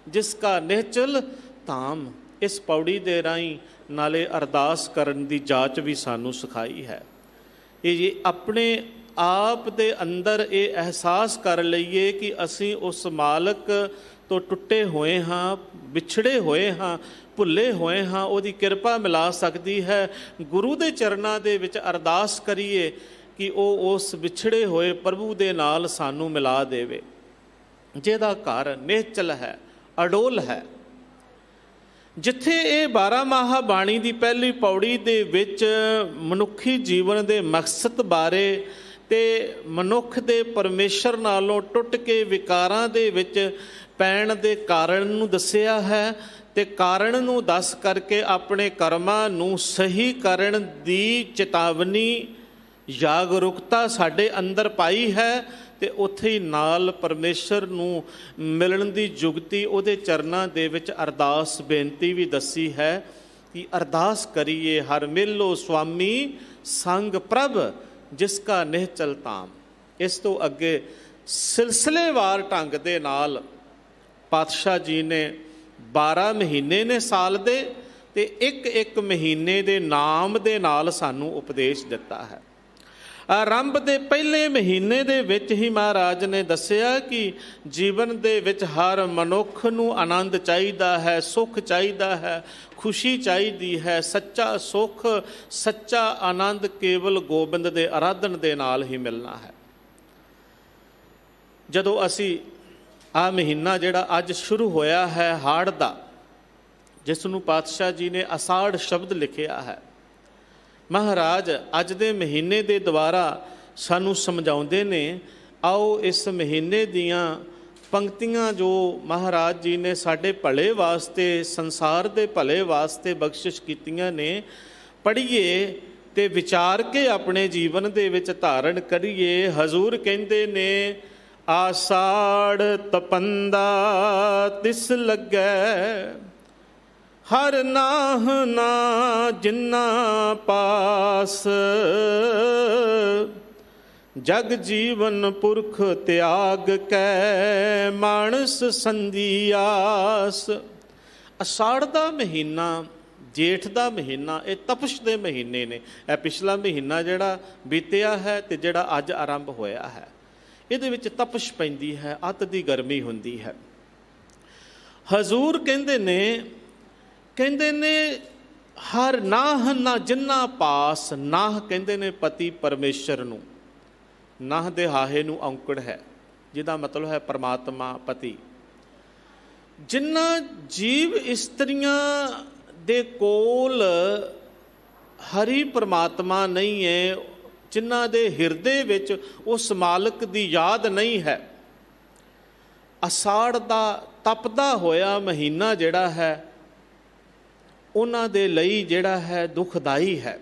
ਜਿਸ ਕਾ ਨਿਹਚਲ ਧਾਮ। ਇਸ ਪੌੜੀ ਦੇ ਰਾਹੀਂ ਨਾਲੇ ਅਰਦਾਸ ਕਰਨ ਦੀ ਜਾਚ ਵੀ ਸਾਨੂੰ ਸਿਖਾਈ ਹੈ। ਇਹ ਜੀ ਆਪਣੇ ਆਪ ਦੇ ਅੰਦਰ ਇਹ ਅਹਿਸਾਸ ਕਰ ਲਈਏ ਕਿ ਅਸੀਂ ਉਸ ਮਾਲਕ ਤੋਂ ਟੁੱਟੇ ਹੋਏ ਹਾਂ, ਵਿਛੜੇ ਹੋਏ ਹਾਂ, ਭੁੱਲੇ ਹੋਏ ਹਾਂ। ਉਹਦੀ ਕਿਰਪਾ ਮਿਲਾ ਸਕਦੀ ਹੈ। ਗੁਰੂ ਦੇ ਚਰਨਾਂ ਦੇ ਵਿੱਚ ਅਰਦਾਸ ਕਰੀਏ ਕਿ ਉਹ ਉਸ ਵਿਛੜੇ ਹੋਏ ਪ੍ਰਭੂ ਦੇ ਨਾਲ ਸਾਨੂੰ ਮਿਲਾ ਦੇਵੇ, ਜਿਹਦਾ ਘਰ ਨਿਹਚਲ ਹੈ, ਅਡੋਲ ਹੈ। ਜਿੱਥੇ ਇਹ 12 ਬਾਣੀ ਦੀ ਪਹਿਲੀ ਪੌੜੀ ਦੇ ਵਿੱਚ ਮਨੁੱਖੀ ਜੀਵਨ ਦੇ ਮਕਸਦ ਬਾਰੇ ਤੇ ਮਨੁੱਖ ਦੇ ਪਰਮੇਸ਼ਰ ਨਾਲੋਂ ਟੁੱਟ ਕੇ ਵਿਕਾਰਾਂ ਦੇ ਵਿੱਚ ਪੈਣ ਦੇ ਕਾਰਨ ਨੂੰ ਦੱਸਿਆ ਹੈ, ਤੇ ਕਾਰਨ ਨੂੰ ਦੱਸ ਕਰਕੇ ਆਪਣੇ ਕਰਮਾਂ ਨੂੰ ਸਹੀ ਕਰਨ ਦੀ ਚੇਤਾਵਨੀ, ਜਾਗਰੂਕਤਾ ਸਾਡੇ ਅੰਦਰ ਪਾਈ ਹੈ। ਤੇ ਉੱਥੇ ਹੀ ਨਾਲ ਪਰਮੇਸ਼ਰ ਨੂੰ ਮਿਲਣ ਦੀ ਜੁਗਤੀ, ਉਹਦੇ ਚਰਨਾਂ ਦੇ ਵਿੱਚ ਅਰਦਾਸ ਬੇਨਤੀ ਵੀ ਦੱਸੀ ਹੈ ਕਿ ਅਰਦਾਸ ਕਰੀਏ ਹਰ ਮੇਲੋ ਸੁਆਮੀ ਸੰਗ ਪ੍ਰਭ ਜਿਸ ਕਾ ਨਿਹਚਲ ਧਾਮ। ਇਸ ਤੋਂ ਅੱਗੇ ਸਿਲਸਿਲੇਵਾਰ ਢੰਗ ਦੇ ਨਾਲ ਪਾਤਸ਼ਾਹ ਜੀ ਨੇ 12 ਮਹੀਨੇ ਨੇ ਸਾਲ ਦੇ, ਤੇ ਇੱਕ ਮਹੀਨੇ ਦੇ ਨਾਮ ਦੇ ਨਾਲ ਸਾਨੂੰ ਉਪਦੇਸ਼ ਦਿੱਤਾ ਹੈ। ਆਰੰਭ ਦੇ ਪਹਿਲੇ ਮਹੀਨੇ ਦੇ ਵਿੱਚ ਹੀ ਮਹਾਰਾਜ ਨੇ ਦੱਸਿਆ ਕਿ ਜੀਵਨ ਦੇ ਵਿੱਚ ਹਰ ਮਨੁੱਖ ਨੂੰ ਆਨੰਦ ਚਾਹੀਦਾ ਹੈ, ਸੁੱਖ ਚਾਹੀਦਾ ਹੈ, ਖੁਸ਼ੀ ਚਾਹੀਦੀ ਹੈ। ਸੱਚਾ ਸੁੱਖ, ਸੱਚਾ ਆਨੰਦ ਕੇਵਲ ਗੋਬਿੰਦ ਦੇ ਆਰਾਧਨ ਦੇ ਨਾਲ ਹੀ ਮਿਲਣਾ ਹੈ। ਜਦੋਂ ਅਸੀਂ ਆਹ ਮਹੀਨਾ ਜਿਹੜਾ ਅੱਜ ਸ਼ੁਰੂ ਹੋਇਆ ਹੈ ਹਾੜ ਦਾ, ਜਿਸ ਨੂੰ ਪਾਤਸ਼ਾਹ ਜੀ ਨੇ ਅਸਾੜ ਸ਼ਬਦ ਲਿਖਿਆ ਹੈ, ਮਹਾਰਾਜ ਅੱਜ ਦੇ ਮਹੀਨੇ ਦੇ ਦੁਆਰਾ ਸਾਨੂੰ ਸਮਝਾਉਂਦੇ ਨੇ। ਆਓ ਇਸ ਮਹੀਨੇ ਦੀਆਂ ਪੰਕਤੀਆਂ ਜੋ ਮਹਾਰਾਜ ਜੀ ਨੇ ਸਾਡੇ ਭਲੇ ਵਾਸਤੇ, ਸੰਸਾਰ ਦੇ ਭਲੇ ਵਾਸਤੇ ਬਖਸ਼ਿਸ਼ ਕੀਤੀਆਂ ਨੇ, ਪੜ੍ਹੀਏ ਤੇ ਵਿਚਾਰ ਕੇ ਆਪਣੇ ਜੀਵਨ ਦੇ ਵਿੱਚ ਧਾਰਨ ਕਰੀਏ। ਹਜ਼ੂਰ ਕਹਿੰਦੇ ਨੇ, ਆਸਾੜ ਤਪੰਦਾ ਤਿਸ ਲੱਗੈ, ਹਰ ਨਾਹ ਨਾ ਜਿਨਾ ਪਾਸ। ਜਗ ਜੀਵਨ ਪੁਰਖ ਤਿਆਗ ਕੈ, ਮਾਨਸ ਸੰਧੀ ਆਸ। ਅਸਾੜ ਦਾ ਮਹੀਨਾ, ਜੇਠ ਦਾ ਮਹੀਨਾ, ਇਹ ਤਪਸ਼ ਦੇ ਮਹੀਨੇ ਨੇ। ਇਹ ਪਿਛਲਾ ਮਹੀਨਾ ਜਿਹੜਾ ਬੀਤਿਆ ਹੈ ਤੇ ਜਿਹੜਾ ਅੱਜ ਆਰੰਭ ਹੋਇਆ ਹੈ, ਇਹਦੇ ਵਿੱਚ ਤਪਸ਼ ਪੈਂਦੀ ਹੈ, ਅੱਤ ਦੀ ਗਰਮੀ ਹੁੰਦੀ ਹੈ। ਹਜ਼ੂਰ ਕਹਿੰਦੇ ਨੇ ਹਰ ਨਾਹ ਨਾ ਜਿੰਨਾ ਪਾਸ। ਨਾਹ ਕਹਿੰਦੇ ਨੇ ਪਤੀ ਪਰਮੇਸ਼ਰ ਨੂੰ, ਨਾਹ ਦੇ ਹਾਹੇ ਨੂੰ ਔਂਕੜ ਹੈ, ਜਿਹਦਾ ਮਤਲਬ ਹੈ ਪਰਮਾਤਮਾ ਪਤੀ। ਜਿਨ੍ਹਾਂ ਜੀਵ ਇਸਤਰੀਆਂ ਦੇ ਕੋਲ ਹਰੀ ਪਰਮਾਤਮਾ ਨਹੀਂ ਹੈ, ਜਿਨ੍ਹਾਂ ਦੇ ਹਿਰਦੇ ਵਿੱਚ ਉਸ ਮਾਲਕ ਦੀ ਯਾਦ ਨਹੀਂ ਹੈ, ਅਸਾੜ ਦਾ ਤਪਦਾ ਹੋਇਆ ਮਹੀਨਾ ਜਿਹੜਾ ਹੈ ਉਹਨਾਂ ਦੇ ਲਈ ਜਿਹੜਾ ਹੈ ਦੁਖਦਾਈ ਹੈ।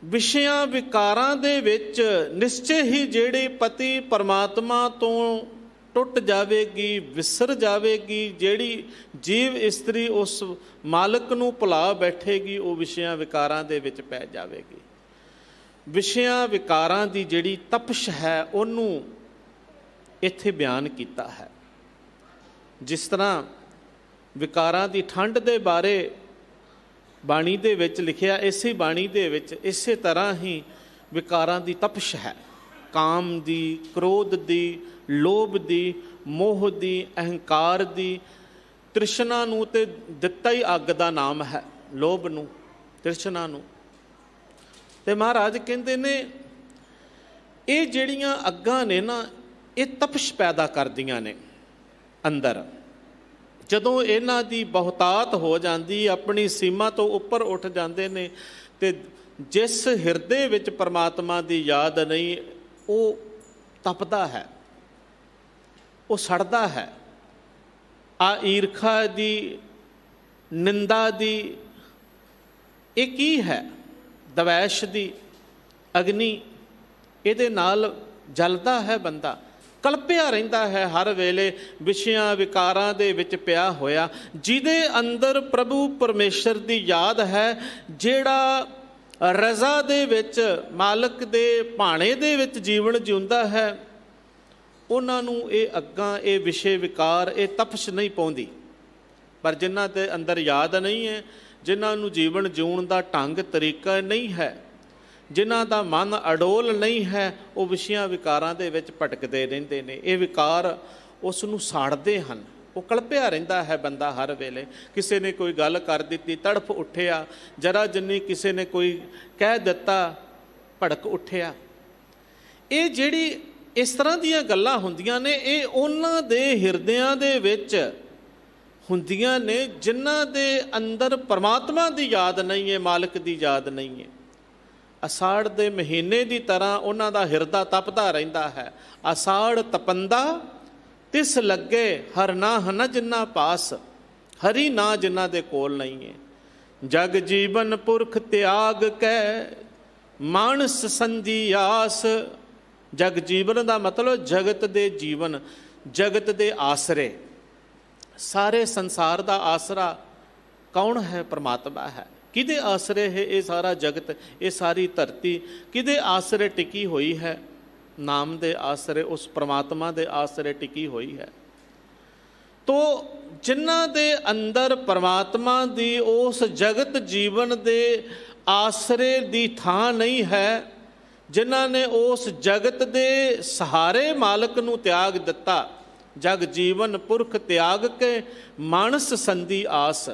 ਵਿਸ਼ਿਆਂ ਵਿਕਾਰਾਂ ਦੇ ਵਿੱਚ ਨਿਸ਼ਚੇ ਹੀ ਜਿਹੜੀ ਪਤੀ ਪਰਮਾਤਮਾ ਤੋਂ ਟੁੱਟ ਜਾਵੇਗੀ, ਵਿਸਰ ਜਾਵੇਗੀ, ਜਿਹੜੀ ਜੀਵ ਇਸਤਰੀ ਉਸ ਮਾਲਕ ਨੂੰ ਭੁਲਾ ਬੈਠੇਗੀ, ਉਹ ਵਿਸ਼ਿਆਂ ਵਿਕਾਰਾਂ ਦੇ ਵਿੱਚ ਪੈ ਜਾਵੇਗੀ। ਵਿਸ਼ਿਆਂ ਵਿਕਾਰਾਂ ਦੀ ਜਿਹੜੀ ਤਪਸ਼ ਹੈ ਉਹਨੂੰ ਇੱਥੇ ਬਿਆਨ ਕੀਤਾ ਹੈ। ਜਿਸ ਤਰ੍ਹਾਂ ਵਿਕਾਰਾਂ ਦੀ ਠੰਡ ਦੇ ਬਾਰੇ ਬਾਣੀ ਦੇ ਵਿੱਚ ਲਿਖਿਆ, ਇਸੇ ਬਾਣੀ ਦੇ ਵਿੱਚ ਇਸੇ ਤਰ੍ਹਾਂ ਹੀ ਵਿਕਾਰਾਂ ਦੀ ਤਪਸ਼ ਹੈ। ਕਾਮ ਦੀ, ਕ੍ਰੋਧ ਦੀ, ਲੋਭ ਦੀ, ਮੋਹ ਦੀ, ਅਹੰਕਾਰ ਦੀ। ਤ੍ਰਿਸ਼ਨਾ ਨੂੰ ਤੇ ਦਿੱਤਾ ਹੀ ਅੱਗ ਦਾ ਨਾਮ ਹੈ, ਲੋਭ ਨੂੰ, ਤ੍ਰਿਸ਼ਨਾ ਨੂੰ। ਤੇ ਮਹਾਰਾਜ ਕਹਿੰਦੇ ਨੇ ਇਹ ਜਿਹੜੀਆਂ ਅੱਗਾਂ ਨੇ ਨਾ, ਇਹ ਤਪਸ਼ ਪੈਦਾ ਕਰਦੀਆਂ ਨੇ। ਅੰਦਰ ਜਦੋਂ ਇਹਨਾਂ ਦੀ ਬਹੁਤਾਤ ਹੋ ਜਾਂਦੀ, ਆਪਣੀ ਸੀਮਾ ਤੋਂ ਉੱਪਰ ਉੱਠ ਜਾਂਦੇ ਨੇ, ਤੇ ਜਿਸ ਹਿਰਦੇ ਵਿੱਚ ਪਰਮਾਤਮਾ ਦੀ ਯਾਦ ਨਹੀਂ, ਉਹ ਤਪਦਾ ਹੈ, ਉਹ ਸੜਦਾ ਹੈ। ਆ ਈਰਖਾ ਦੀ, ਨਿੰਦਾ ਦੀ, ਇਹ ਕੀ ਹੈ? ਦਵੈਸ਼ ਦੀ ਅਗਨੀ, ਇਹਦੇ ਨਾਲ ਜਲਦਾ ਹੈ ਬੰਦਾ, ਕਲਪਿਆ ਰਹਿੰਦਾ ਹੈ ਹਰ ਵੇਲੇ ਵਿਸ਼ਿਆਂ ਵਿਕਾਰਾਂ ਦੇ ਵਿੱਚ ਪਿਆ ਹੋਇਆ। ਜਿਹਦੇ ਅੰਦਰ ਪ੍ਰਭੂ ਪਰਮੇਸ਼ਰ ਦੀ ਯਾਦ ਹੈ, ਜਿਹੜਾ ਰਜ਼ਾ ਦੇ ਵਿੱਚ, ਮਾਲਕ ਦੇ ਭਾਣੇ ਦੇ ਵਿੱਚ ਜੀਵਨ ਜਿਉਂਦਾ ਹੈ, ਉਹਨਾਂ ਨੂੰ ਇਹ ਅੱਗਾਂ, ਇਹ ਵਿਸ਼ੇ ਵਿਕਾਰ, ਇਹ ਤਪਸ਼ ਨਹੀਂ ਪਾਉਂਦੀ। ਪਰ ਜਿਨ੍ਹਾਂ ਦੇ ਅੰਦਰ ਯਾਦ ਨਹੀਂ ਹੈ, ਜਿਨ੍ਹਾਂ ਨੂੰ ਜੀਵਨ ਜਿਉਣ ਦਾ ਢੰਗ ਤਰੀਕਾ ਨਹੀਂ ਹੈ, ਜਿਨ੍ਹਾਂ ਦਾ ਮਨ ਅਡੋਲ ਨਹੀਂ ਹੈ, ਉਹ ਵਿਸ਼ਿਆਂ ਵਿਕਾਰਾਂ ਦੇ ਵਿੱਚ ਭਟਕਦੇ ਰਹਿੰਦੇ ਨੇ। ਇਹ ਵਿਕਾਰ ਉਸ ਨੂੰ ਸਾੜਦੇ ਹਨ, ਉਹ ਕਲਪਿਆ ਰਹਿੰਦਾ ਹੈ ਬੰਦਾ ਹਰ ਵੇਲੇ। ਕਿਸੇ ਨੇ ਕੋਈ ਗੱਲ ਕਰ ਦਿੱਤੀ, ਤੜਫ ਉੱਠਿਆ, ਜਰਾ ਜਿੰਨੀ ਕਿਸੇ ਨੇ ਕੋਈ ਕਹਿ ਦਿੱਤਾ, ਭੜਕ ਉੱਠਿਆ। ਇਹ ਜਿਹੜੀ ਇਸ ਤਰ੍ਹਾਂ ਦੀਆਂ ਗੱਲਾਂ ਹੁੰਦੀਆਂ ਨੇ, ਇਹ ਉਹਨਾਂ ਦੇ ਹਿਰਦਿਆਂ ਦੇ ਵਿੱਚ ਹੁੰਦੀਆਂ ਨੇ ਜਿਨ੍ਹਾਂ ਦੇ ਅੰਦਰ ਪਰਮਾਤਮਾ ਦੀ ਯਾਦ ਨਹੀਂ ਹੈ, ਮਾਲਕ ਦੀ ਯਾਦ ਨਹੀਂ ਹੈ। ਅਸਾੜ ਦੇ ਮਹੀਨੇ ਦੀ ਤਰ੍ਹਾਂ ਉਹਨਾਂ ਦਾ ਹਿਰਦਾ ਤਪਦਾ ਰਹਿੰਦਾ ਹੈ। ਅਸਾੜ ਤਪੰਦਾ ਤਿਸ ਲੱਗੇ ਹਰ ਨਾ ਹਨ ਜਿਨ੍ਹਾਂ ਪਾਸ, ਹਰੀ ਨਾ ਜਿਨ੍ਹਾਂ ਦੇ ਕੋਲ ਨਹੀਂ ਹੈ। ਜਗ ਜੀਵਨ ਪੁਰਖ ਤਿਆਗ ਕੈ ਮਾਨਸ ਸੰਧੀ ਆਸ। ਜਗ ਜੀਵਨ ਦਾ ਮਤਲਬ ਜਗਤ ਦੇ ਜੀਵਨ, ਜਗਤ ਦੇ ਆਸਰੇ। ਸਾਰੇ ਸੰਸਾਰ ਦਾ ਆਸਰਾ ਕੌਣ ਹੈ? ਪਰਮਾਤਮਾ ਹੈ। ਕਿਹਦੇ ਆਸਰੇ ਹੈ ਇਹ ਸਾਰਾ ਜਗਤ, ਇਹ ਸਾਰੀ ਧਰਤੀ? ਕਿਹਦੇ ਆਸਰੇ ਟਿਕੀ ਹੋਈ ਹੈ? ਨਾਮ ਦੇ ਆਸਰੇ, ਉਸ ਪਰਮਾਤਮਾ ਦੇ ਆਸਰੇ ਟਿਕੀ ਹੋਈ ਹੈ। ਤੋ ਜਿਨ੍ਹਾਂ ਦੇ ਅੰਦਰ ਪਰਮਾਤਮਾ ਦੀ ਉਸ ਜਗਤ ਜੀਵਨ ਦੇ ਆਸਰੇ ਦੀ ਥਾਂ ਨਹੀਂ ਹੈ, ਜਿਨ੍ਹਾਂ ਨੇ ਉਸ ਜਗਤ ਦੇ ਸਹਾਰੇ ਮਾਲਕ ਨੂੰ ਤਿਆਗ ਦਿੱਤਾ, ਜਗ ਜੀਵਨ ਪੁਰਖ ਤਿਆਗ ਕੇ ਮਾਨਸ ਸੰਧੀ ਆਸ,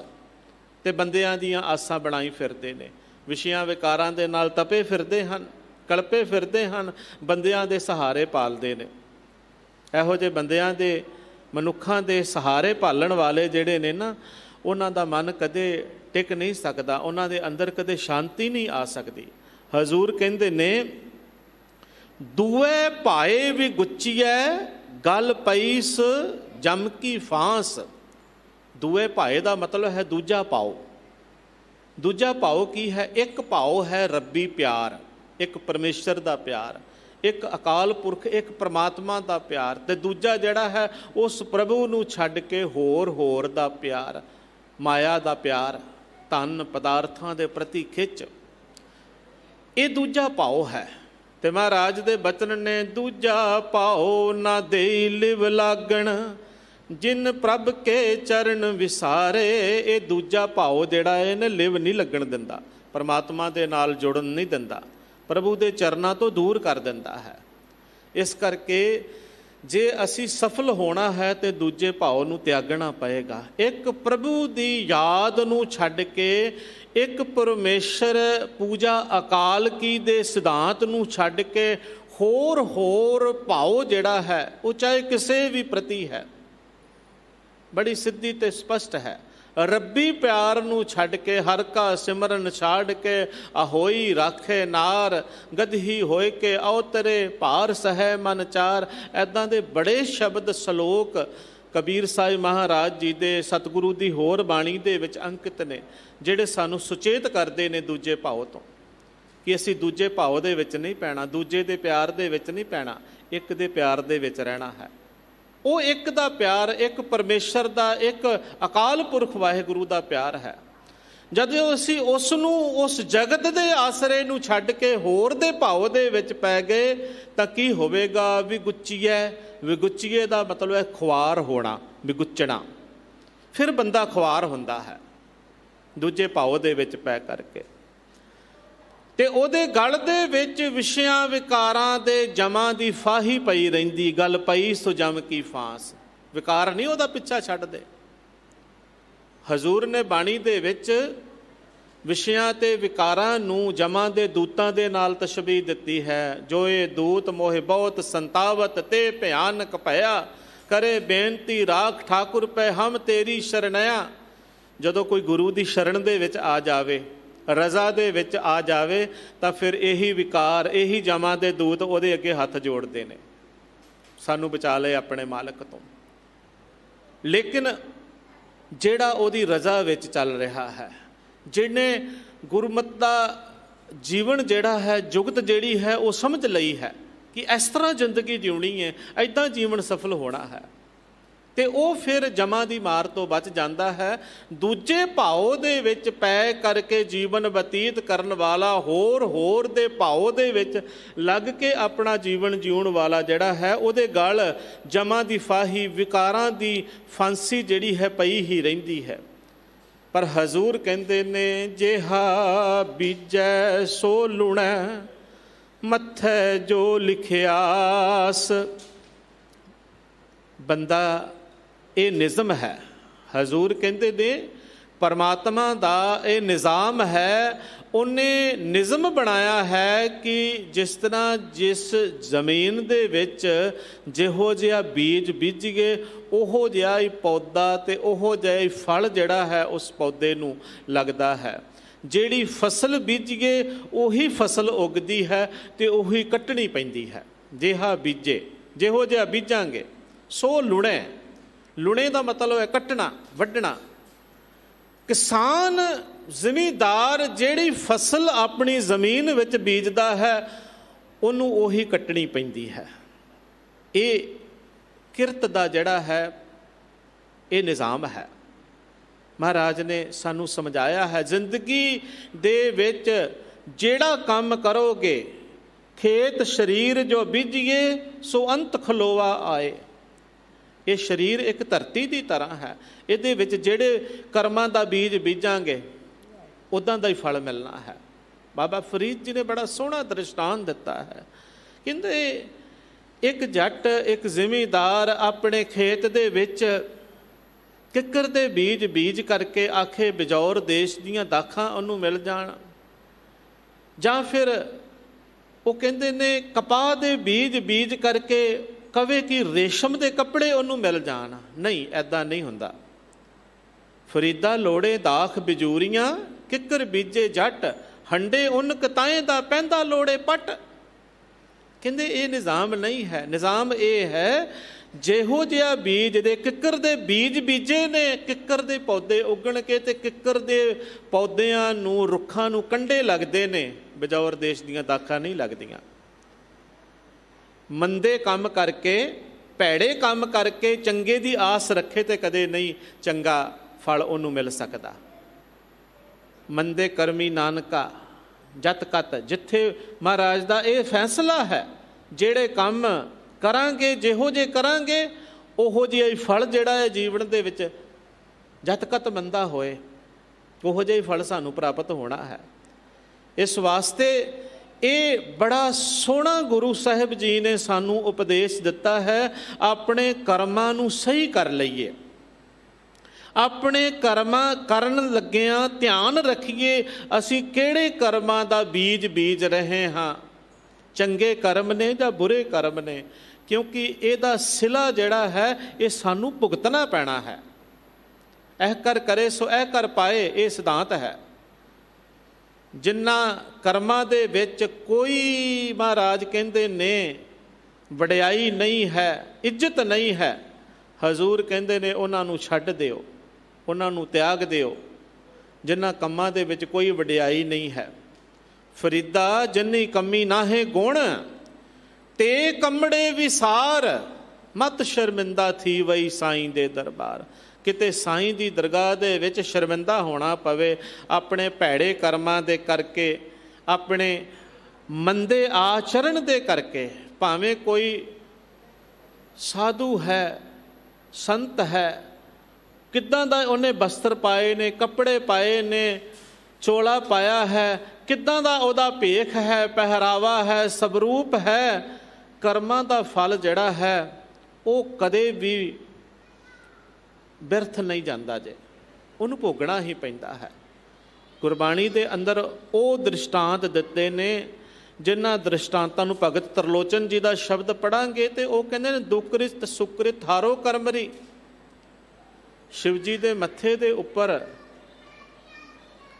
ਤੇ ਬੰਦਿਆਂ ਦੀਆਂ ਆਸਾਂ ਬਣਾਈ ਫਿਰਦੇ ਨੇ, ਵਿਸ਼ਿਆਂ ਵਿਕਾਰਾਂ ਦੇ ਨਾਲ ਤਪੇ ਫਿਰਦੇ ਹਨ, ਕਲਪੇ ਫਿਰਦੇ ਹਨ, ਬੰਦਿਆਂ ਦੇ ਸਹਾਰੇ ਪਾਲਦੇ ਨੇ। ਇਹੋ ਜਿਹੇ ਬੰਦਿਆਂ ਦੇ, ਮਨੁੱਖਾਂ ਦੇ ਸਹਾਰੇ ਪਾਲਣ ਵਾਲੇ ਜਿਹੜੇ ਨੇ ਨਾ, ਉਹਨਾਂ ਦਾ ਮਨ ਕਦੇ ਟਿਕ ਨਹੀਂ ਸਕਦਾ, ਉਹਨਾਂ ਦੇ ਅੰਦਰ ਕਦੇ ਸ਼ਾਂਤੀ ਨਹੀਂ ਆ ਸਕਦੀ। ਹਜ਼ੂਰ ਕਹਿੰਦੇ ਨੇ, ਦੂਏ ਭਾਏ ਵੀ ਗੁੱਚੀਐ ਗਲ ਪਈਸ ਜਮ ਕੀ ਫਾਂਸ। ਦੂਏ ਭਾਏ ਦਾ ਮਤਲਬ ਹੈ ਦੂਜਾ ਭਾਉ। ਦੂਜਾ ਭਾਉ ਕੀ ਹੈ? ਇੱਕ ਭਾਉ ਹੈ ਰੱਬੀ ਪਿਆਰ, ਇੱਕ ਪਰਮੇਸ਼ਰ ਦਾ ਪਿਆਰ, ਇੱਕ ਅਕਾਲ ਪੁਰਖ, ਇੱਕ ਪਰਮਾਤਮਾ ਦਾ ਪਿਆਰ, ਤੇ ਦੂਜਾ ਜਿਹੜਾ ਹੈ ਉਸ ਪ੍ਰਭੂ ਨੂੰ ਛੱਡ ਕੇ ਹੋਰ ਦਾ ਪਿਆਰ, ਮਾਇਆ ਦਾ ਪਿਆਰ, ਧਨ ਪਦਾਰਥਾਂ ਦੇ ਪ੍ਰਤੀ ਖਿੱਚ। ਇਹ ਦੂਜਾ ਭਾਉ ਹੈ। ਤੇ ਮਹਾਰਾਜ ਦੇ ਬਚਨ ਨੇ, ਦੂਜਾ ਭਾਉ ਨਾ ਦੇਈ ਲਿਵ ਲਾਗਣ ਜਿਨ ਪ੍ਰਭ ਕੇ ਚਰਨ ਵਿਸਾਰੇ। ਇਹ ਦੂਜਾ ਭਾਉ ਜਿਹੜਾ ਇਹਨੇ ਲਿਵ ਨਹੀਂ ਲੱਗਣ ਦਿੰਦਾ, ਪਰਮਾਤਮਾ ਦੇ ਨਾਲ ਜੁੜਨ ਨਹੀਂ ਦਿੰਦਾ, ਪ੍ਰਭੂ ਦੇ ਚਰਨਾਂ ਤੋਂ ਦੂਰ ਕਰ ਦਿੰਦਾ ਹੈ। ਇਸ ਕਰਕੇ ਜੇ ਅਸੀਂ ਸਫਲ ਹੋਣਾ ਹੈ ਤੇ ਦੂਜੇ ਭਾਉ ਨੂੰ ਤਿਆਗਣਾ ਪਏਗਾ। ਇੱਕ ਪ੍ਰਭੂ ਦੀ ਯਾਦ ਨੂੰ ਛੱਡ ਕੇ, ਇੱਕ ਪਰਮੇਸ਼ਰ ਪੂਜਾ ਅਕਾਲ ਕੀ ਦੇ ਸਿਧਾਂਤ ਨੂੰ ਛੱਡ ਕੇ ਹੋਰ ਭਾਉ ਜਿਹੜਾ ਹੈ, ਉਹ ਚਾਹੇ ਕਿਸੇ ਵੀ ਪ੍ਰਤੀ ਹੈ, ਬੜੀ ਸਿੱਧੀ ਤੇ ਸਪਸ਼ਟ ਹੈ। ਰੱਬੀ ਪਿਆਰ ਨੂੰ ਛੱਡ ਕੇ, ਹਰ ਕਾ ਸਿਮਰਨ ਛਾੜ ਕੇ, ਅਹੋਈ ਰਾਖੇ ਨਾਰ ਗਦਹੀ ਹੋਏ ਕੇ ਅਵਤਰੇ ਭਾਰ ਸਹਿ ਮਨ ਚਾਰ। ਇੱਦਾਂ ਦੇ ਬੜੇ ਸ਼ਬਦ ਸ਼ਲੋਕ ਕਬੀਰ ਸਾਹਿਬ ਮਹਾਰਾਜ ਜੀ ਦੇ, ਸਤਿਗੁਰੂ ਦੀ ਹੋਰ ਬਾਣੀ ਦੇ ਵਿੱਚ ਅੰਕਿਤ ਨੇ, ਜਿਹੜੇ ਸਾਨੂੰ ਸੁਚੇਤ ਕਰਦੇ ਨੇ ਦੂਜੇ ਭਾਉ ਤੋਂ, ਕਿ ਅਸੀਂ ਦੂਜੇ ਭਾਉ ਦੇ ਵਿੱਚ ਨਹੀਂ ਪੈਣਾ, ਦੂਜੇ ਦੇ ਪਿਆਰ ਦੇ ਵਿੱਚ ਨਹੀਂ ਪੈਣਾ, ਇੱਕ ਦੇ ਪਿਆਰ ਦੇ ਵਿੱਚ ਰਹਿਣਾ ਹੈ। ਉਹ ਇੱਕ ਦਾ ਪਿਆਰ, ਇੱਕ ਪਰਮੇਸ਼ਰ ਦਾ, ਇੱਕ ਅਕਾਲ ਪੁਰਖ ਵਾਹਿਗੁਰੂ ਦਾ ਪਿਆਰ ਹੈ। ਜਦੋਂ ਅਸੀਂ ਉਸ ਨੂੰ, ਉਸ ਜਗਤ ਦੇ ਆਸਰੇ ਨੂੰ ਛੱਡ ਕੇ ਹੋਰ ਦੇ ਭਾਉ ਦੇ ਵਿੱਚ ਪੈ ਗਏ ਤਾਂ ਕੀ ਹੋਵੇਗਾ? ਵਿਗੁੱਚੀਐ। ਵਿਗੁੱਚੀਏ ਦਾ ਮਤਲਬ ਹੈ ਖੁਆਰ ਹੋਣਾ, ਵਿਗੁੱਚਣਾ। ਫਿਰ ਬੰਦਾ ਖੁਆਰ ਹੁੰਦਾ ਹੈ ਦੂਜੇ ਭਾਉ ਦੇ ਵਿੱਚ ਪੈ ਕਰਕੇ, ਤੇ ਉਹਦੇ ਗਲ ਦੇ ਵਿੱਚ ਵਿਸ਼ਿਆਂ ਵਿਕਾਰਾਂ ਦੇ ਜਮਾਂ ਦੀ ਫਾਹੀ ਪਈ ਰਹਿੰਦੀ। ਗਲ ਪਈ ਸੋ ਜਮ ਕੀ ਫਾਂਸ। ਵਿਕਾਰ ਨਹੀਂ ਉਹਦਾ ਪਿੱਛਾ ਛੱਡਦੇ। ਹਜ਼ੂਰ ਨੇ ਬਾਣੀ ਦੇ ਵਿੱਚ ਵਿਸ਼ਿਆਂ ਤੇ ਵਿਕਾਰਾਂ ਨੂੰ ਜਮਾਂ ਦੇ ਦੂਤਾਂ ਦੇ ਨਾਲ ਤਸ਼ਬੀਹ ਦਿੱਤੀ ਹੈ। ਜੋ ਇਹ ਦੂਤ ਮੋਹਿ ਬਹੁਤ ਸੰਤਾਵਤ ਤੇ ਭਿਆਨਕ ਭਇਆ, ਕਰੇ ਬੇਨਤੀ ਰਾਖ ਠਾਕੁਰ ਪੈ ਹਮ ਤੇਰੀ ਸ਼ਰਣਿਆ। ਜਦੋਂ ਕੋਈ ਗੁਰੂ ਦੀ ਸ਼ਰਨ ਦੇ ਵਿੱਚ ਆ ਜਾਵੇ, ਰਜ਼ਾ ਦੇ ਵਿੱਚ ਆ ਜਾਵੇ, ਤਾਂ ਫਿਰ ਇਹੀ ਵਿਕਾਰ, ਇਹੀ ਜਮਾਂ ਦੇ ਦੂਤ ਉਹਦੇ ਅੱਗੇ ਹੱਥ ਜੋੜਦੇ ਨੇ, ਸਾਨੂੰ ਬਚਾ ਲਏ ਆਪਣੇ ਮਾਲਕ ਤੋਂ। ਲੇਕਿਨ ਜਿਹੜਾ ਉਹਦੀ ਰਜ਼ਾ ਵਿੱਚ ਚੱਲ ਰਿਹਾ ਹੈ, ਜਿਹਨੇ ਗੁਰਮਤਿ ਦਾ ਜੀਵਨ ਜਿਹੜਾ ਹੈ, ਜੁਗਤ ਜਿਹੜੀ ਹੈ ਉਹ ਸਮਝ ਲਈ ਹੈ ਕਿ ਇਸ ਤਰ੍ਹਾਂ ਜ਼ਿੰਦਗੀ ਜਿਉਣੀ ਹੈ, ਐਦਾਂ ਜੀਵਨ ਸਫਲ ਹੋਣਾ ਹੈ, ਤੇ ਉਹ ਫਿਰ ਜਮਾਂ ਦੀ ਮਾਰ ਤੋਂ ਬਚ ਜਾਂਦਾ ਹੈ। ਦੂਜੇ ਭਾਉ ਦੇ ਵਿੱਚ ਪੈ ਕਰਕੇ ਜੀਵਨ ਬਤੀਤ ਕਰਨ ਵਾਲਾ, ਹੋਰ ਦੇ ਭਾਉ ਦੇ ਵਿੱਚ ਲੱਗ ਕੇ ਆਪਣਾ ਜੀਵਨ ਜਿਉਣ ਵਾਲਾ ਜਿਹੜਾ ਹੈ, ਉਹਦੇ ਗਲ ਜਮਾਂ ਦੀ ਫਾਹੀ, ਵਿਕਾਰਾਂ ਦੀ ਫਾਂਸੀ ਜਿਹੜੀ ਹੈ ਪਈ ਹੀ ਰਹਿੰਦੀ ਹੈ। ਪਰ ਹਜ਼ੂਰ ਕਹਿੰਦੇ ਨੇ, ਜਿਹਾ ਬੀਜੈ ਸੋ ਲੁਣੈ, ਮੱਥੈ ਜੋ ਲਿਖਿਆਸ। ਬੰਦਾ ਇਹ ਨਿਜ਼ਮ ਹੈ। ਹਜ਼ੂਰ ਕਹਿੰਦੇ ਨੇ ਪਰਮਾਤਮਾ ਦਾ ਇਹ ਨਿਜ਼ਾਮ ਹੈ। ਉਹਨੇ ਨਿਜ਼ਮ ਬਣਾਇਆ ਹੈ ਕਿ ਜਿਸ ਤਰ੍ਹਾਂ ਜਿਸ ਜ਼ਮੀਨ ਦੇ ਵਿੱਚ ਜਿਹੋ ਜਿਹਾ ਬੀਜ ਬੀਜੀਏ, ਉਹੋ ਜਿਹਾ ਹੀ ਪੌਦਾ ਤੇ ਉਹੋ ਜਿਹਾ ਹੀ ਫਲ ਜਿਹੜਾ ਹੈ ਉਸ ਪੌਦੇ ਨੂੰ ਲੱਗਦਾ ਹੈ। ਜਿਹੜੀ ਫਸਲ ਬੀਜੀਏ ਉਹੀ ਫਸਲ ਉੱਗਦੀ ਹੈ ਤੇ ਉਹੀ ਕੱਟਣੀ ਪੈਂਦੀ ਹੈ। ਜਿਹਾ ਬੀਜੇ, ਜਿਹੋ ਜਿਹਾ ਬੀਜਾਂਗੇ। ਸੋ ਲੁਣੇ, ਲੁਣੇ ਦਾ ਮਤਲਬ ਹੈ ਕੱਟਣਾ, ਵੱਢਣਾ। ਕਿਸਾਨ, ਜ਼ਿਮੀਂਦਾਰ ਜਿਹੜੀ ਫਸਲ ਆਪਣੀ ਜ਼ਮੀਨ ਵਿੱਚ ਬੀਜਦਾ ਹੈ, ਉਹਨੂੰ ਉਹੀ ਕੱਟਣੀ ਪੈਂਦੀ ਹੈ। ਇਹ ਕਿਰਤ ਦਾ ਜਿਹੜਾ ਹੈ ਇਹ ਨਿਜ਼ਾਮ ਹੈ। ਮਹਾਰਾਜ ਨੇ ਸਾਨੂੰ ਸਮਝਾਇਆ ਹੈ, ਜ਼ਿੰਦਗੀ ਦੇ ਵਿੱਚ ਜਿਹੜਾ ਕੰਮ ਕਰੋਗੇ, ਖੇਤ ਸਰੀਰ ਜੋ ਬੀਜੀਏ ਸੋ ਅੰਤ ਖਲੋਆ ਆਏ। ਇਹ ਸਰੀਰ ਇੱਕ ਧਰਤੀ ਦੀ ਤਰ੍ਹਾਂ ਹੈ। ਇਹਦੇ ਵਿੱਚ ਜਿਹੜੇ ਕਰਮਾਂ ਦਾ ਬੀਜ ਬੀਜਾਂਗੇ ਉੱਦਾਂ ਦਾ ਹੀ ਫਲ ਮਿਲਣਾ ਹੈ। ਬਾਬਾ ਫਰੀਦ ਜੀ ਨੇ ਬੜਾ ਸੋਹਣਾ ਦ੍ਰਿਸ਼ਟਾਂਤ ਦਿੱਤਾ ਹੈ। ਕਹਿੰਦੇ ਇੱਕ ਜੱਟ, ਇੱਕ ਜ਼ਿਮੀਂਦਾਰ ਆਪਣੇ ਖੇਤ ਦੇ ਵਿੱਚ ਕਿੱਕਰ ਦੇ ਬੀਜ ਕਰਕੇ ਆਖੇ ਬਿਜੌਰ ਦੇਸ਼ ਦੀਆਂ ਦਾਖਾਂ ਉਹਨੂੰ ਮਿਲ ਜਾਣ, ਜਾਂ ਫਿਰ ਉਹ ਕਹਿੰਦੇ ਨੇ ਕਪਾਹ ਦੇ ਬੀਜ ਕਰਕੇ ਕਵੇ ਕਿ ਰੇਸ਼ਮ ਦੇ ਕੱਪੜੇ ਉਹਨੂੰ ਮਿਲ ਜਾਣ। ਨਹੀਂ, ਐਦਾਂ ਨਹੀਂ ਹੁੰਦਾ। ਫਰੀਦਾ ਲੋੜੇ ਦਾਖ ਬਿਜੂਰੀਆਂ, ਕਿੱਕਰ ਬੀਜੇ ਜੱਟ, ਹੰਡੇ ਉਨ ਕਤਾਏ ਦਾ ਪੈਂਦਾ ਲੋੜੇ ਪੱਟ। ਕਹਿੰਦੇ ਇਹ ਨਿਜ਼ਾਮ ਨਹੀਂ ਹੈ। ਨਿਜ਼ਾਮ ਇਹ ਹੈ, ਜਿਹੋ ਜਿਹਾ ਬੀਜ ਦੇ, ਕਿੱਕਰ ਦੇ ਬੀਜ ਬੀਜੇ ਨੇ, ਕਿੱਕਰ ਦੇ ਪੌਦੇ ਉੱਗਣਗੇ ਤੇ ਕਿੱਕਰ ਦੇ ਪੌਦਿਆਂ ਨੂੰ, ਰੁੱਖਾਂ ਨੂੰ ਕੰਡੇ ਲੱਗਦੇ ਨੇ, ਬਿਜੌਰ ਦੇਸ਼ ਦੀਆਂ ਦਾਖਾਂ ਨਹੀਂ ਲੱਗਦੀਆਂ। ਮੰਦੇ ਕੰਮ ਕਰਕੇ, ਭੈੜੇ ਕੰਮ ਕਰਕੇ ਚੰਗੇ ਦੀ ਆਸ ਰੱਖੇ ਤੇ ਕਦੇ ਨਹੀਂ ਚੰਗਾ ਫਲ ਉਹਨੂੰ ਮਿਲ ਸਕਦਾ। ਮੰਦੇ ਕਰਮੀ ਨਾਨਕਾ ਜਤ ਕਤ। ਜਿੱਥੇ ਮਹਾਰਾਜ ਦਾ ਇਹ ਫੈਸਲਾ ਹੈ, ਜਿਹੜੇ ਕੰਮ ਕਰਾਂਗੇ, ਜਿਹੋ ਜਿਹੇ ਕਰਾਂਗੇ, ਉਹੋ ਜਿਹਾ ਹੀ ਫਲ ਜਿਹੜਾ ਹੈ ਜੀਵਨ ਦੇ ਵਿੱਚ ਜਤ ਕਤ ਮੰਦਾ ਹੋਏ, ਉਹੋ ਜਿਹਾ ਹੀ ਫਲ ਸਾਨੂੰ ਪ੍ਰਾਪਤ ਹੋਣਾ ਹੈ। ਇਸ ਵਾਸਤੇ ਇਹ ਬੜਾ ਸੋਹਣਾ ਗੁਰੂ ਸਾਹਿਬ ਜੀ ਨੇ ਸਾਨੂੰ ਉਪਦੇਸ਼ ਦਿੱਤਾ ਹੈ, ਆਪਣੇ ਕਰਮਾਂ ਨੂੰ ਸਹੀ ਕਰ ਲਈਏ। ਆਪਣੇ ਕਰਮਾਂ ਕਰਨ ਲੱਗਿਆਂ ਧਿਆਨ ਰੱਖੀਏ ਅਸੀਂ ਕਿਹੜੇ ਕਰਮਾਂ ਦਾ ਬੀਜ ਬੀਜ ਰਹੇ ਹਾਂ, ਚੰਗੇ ਕਰਮ ਨੇ ਜਾਂ ਬੁਰੇ ਕਰਮ ਨੇ, ਕਿਉਂਕਿ ਇਹਦਾ ਸਿਲਾ ਜਿਹੜਾ ਹੈ ਇਹ ਸਾਨੂੰ ਭੁਗਤਣਾ ਪੈਣਾ ਹੈ। ਇਹ ਕਰ ਕਰੇ ਸੋ ਇਹ ਕਰ ਪਾਏ, ਇਹ ਸਿਧਾਂਤ ਹੈ। ਜਿਨ੍ਹਾਂ ਕਰਮਾਂ ਦੇ ਵਿੱਚ ਕੋਈ, ਮਹਾਰਾਜ ਕਹਿੰਦੇ ਨੇ, ਵਡਿਆਈ ਨਹੀਂ ਹੈ, ਇੱਜ਼ਤ ਨਹੀਂ ਹੈ, ਹਜ਼ੂਰ ਕਹਿੰਦੇ ਨੇ ਉਹਨਾਂ ਨੂੰ ਛੱਡ ਦਿਓ, ਉਹਨਾਂ ਨੂੰ ਤਿਆਗ ਦਿਓ। ਜਿਨ੍ਹਾਂ ਕੰਮਾਂ ਦੇ ਵਿੱਚ ਕੋਈ ਵਡਿਆਈ ਨਹੀਂ ਹੈ। ਫਰੀਦਾ ਜਿੰਨੀ ਕਮੀ ਨਾਹੇ ਗੁਣ, ਤੇ ਕੰਮੜੇ ਵਿਸਾਰ, ਮਤ ਸ਼ਰਮਿੰਦਾ ਥੀ ਵਈ ਸਾਈਂ ਦੇ ਦਰਬਾਰ। ਕਿਤੇ ਸਾਈਂ ਦੀ ਦਰਗਾਹ ਦੇ ਵਿੱਚ ਸ਼ਰਮਿੰਦਾ ਹੋਣਾ ਪਵੇ ਆਪਣੇ ਭੈੜੇ ਕਰਮਾਂ ਦੇ ਕਰਕੇ, ਆਪਣੇ ਮੰਦੇ ਆਚਰਣ ਦੇ ਕਰਕੇ। ਭਾਵੇਂ ਕੋਈ ਸਾਧੂ ਹੈ, ਸੰਤ ਹੈ, ਕਿੱਦਾਂ ਦਾ ਉਹਨੇ ਬਸਤਰ ਪਾਏ ਨੇ, ਕੱਪੜੇ ਪਾਏ ਨੇ, ਚੋਲਾ ਪਾਇਆ ਹੈ, ਕਿੱਦਾਂ ਦਾ ਉਹਦਾ ਭੇਖ ਹੈ, ਪਹਿਰਾਵਾ ਹੈ, ਸਵਰੂਪ ਹੈ, ਕਰਮਾਂ ਦਾ ਫਲ ਜਿਹੜਾ ਹੈ ਉਹ ਕਦੇ ਵੀ ਬਿਰਥ ਨਹੀਂ ਜਾਂਦਾ ਜੇ, ਉਹਨੂੰ ਭੋਗਣਾ ਹੀ ਪੈਂਦਾ ਹੈ। ਗੁਰਬਾਣੀ ਦੇ ਅੰਦਰ ਉਹ ਦ੍ਰਿਸ਼ਟਾਂਤ ਦਿੱਤੇ ਨੇ ਜਿਨ੍ਹਾਂ ਦ੍ਰਿਸ਼ਟਾਂਤਾਂ ਨੂੰ ਭਗਤ ਤਰਲੋਚਨ ਜੀ ਦਾ ਸ਼ਬਦ ਪੜ੍ਹਾਂਗੇ ਤੇ ਉਹ ਕਹਿੰਦੇ ਨੇ ਦੁਕ੍ਰਿਤ ਸੁਕ੍ਰਿਤ ਹਾਰੋ ਕਰਮਰੀ। ਸ਼ਿਵ ਜੀ ਦੇ ਮੱਥੇ ਦੇ ਉੱਪਰ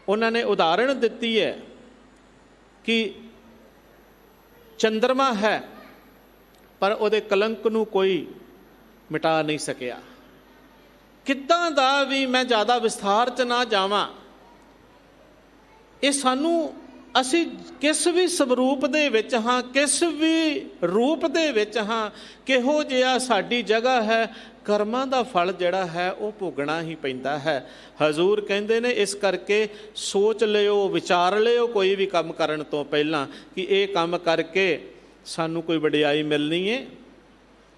ਉਹਨਾਂ ਨੇ ਉਦਾਹਰਣ ਦਿੱਤੀ ਹੈ ਕਿ ਚੰਦਰਮਾ ਹੈ ਪਰ ਉਹਦੇ ਕਲੰਕ ਨੂੰ ਕੋਈ ਮਿਟਾ ਨਹੀਂ ਸਕਿਆ। ਕਿੱਦਾਂ ਦਾ ਵੀ ਮੈਂ ਜ਼ਿਆਦਾ ਵਿਸਥਾਰ 'ਚ ਨਾ ਜਾਵਾਂ, ਇਹ ਸਾਨੂੰ ਅਸੀਂ ਕਿਸ ਵੀ ਸਵਰੂਪ ਦੇ ਵਿੱਚ ਹਾਂ, ਕਿਸ ਵੀ ਰੂਪ ਦੇ ਵਿੱਚ ਹਾਂ, ਕਿਹੋ ਜਿਹਾ ਸਾਡੀ ਜਗ੍ਹਾ ਹੈ, ਕਰਮਾਂ ਦਾ ਫਲ ਜਿਹੜਾ ਹੈ ਉਹ ਭੋਗਣਾ ਹੀ ਪੈਂਦਾ ਹੈ। ਹਜ਼ੂਰ ਕਹਿੰਦੇ ਨੇ ਇਸ ਕਰਕੇ ਸੋਚ ਲਿਓ, ਵਿਚਾਰ ਲਿਓ ਕੋਈ ਵੀ ਕੰਮ ਕਰਨ ਤੋਂ ਪਹਿਲਾਂ ਕਿ ਇਹ ਕੰਮ ਕਰਕੇ ਸਾਨੂੰ ਕੋਈ ਵਡਿਆਈ ਮਿਲਣੀ ਹੈ,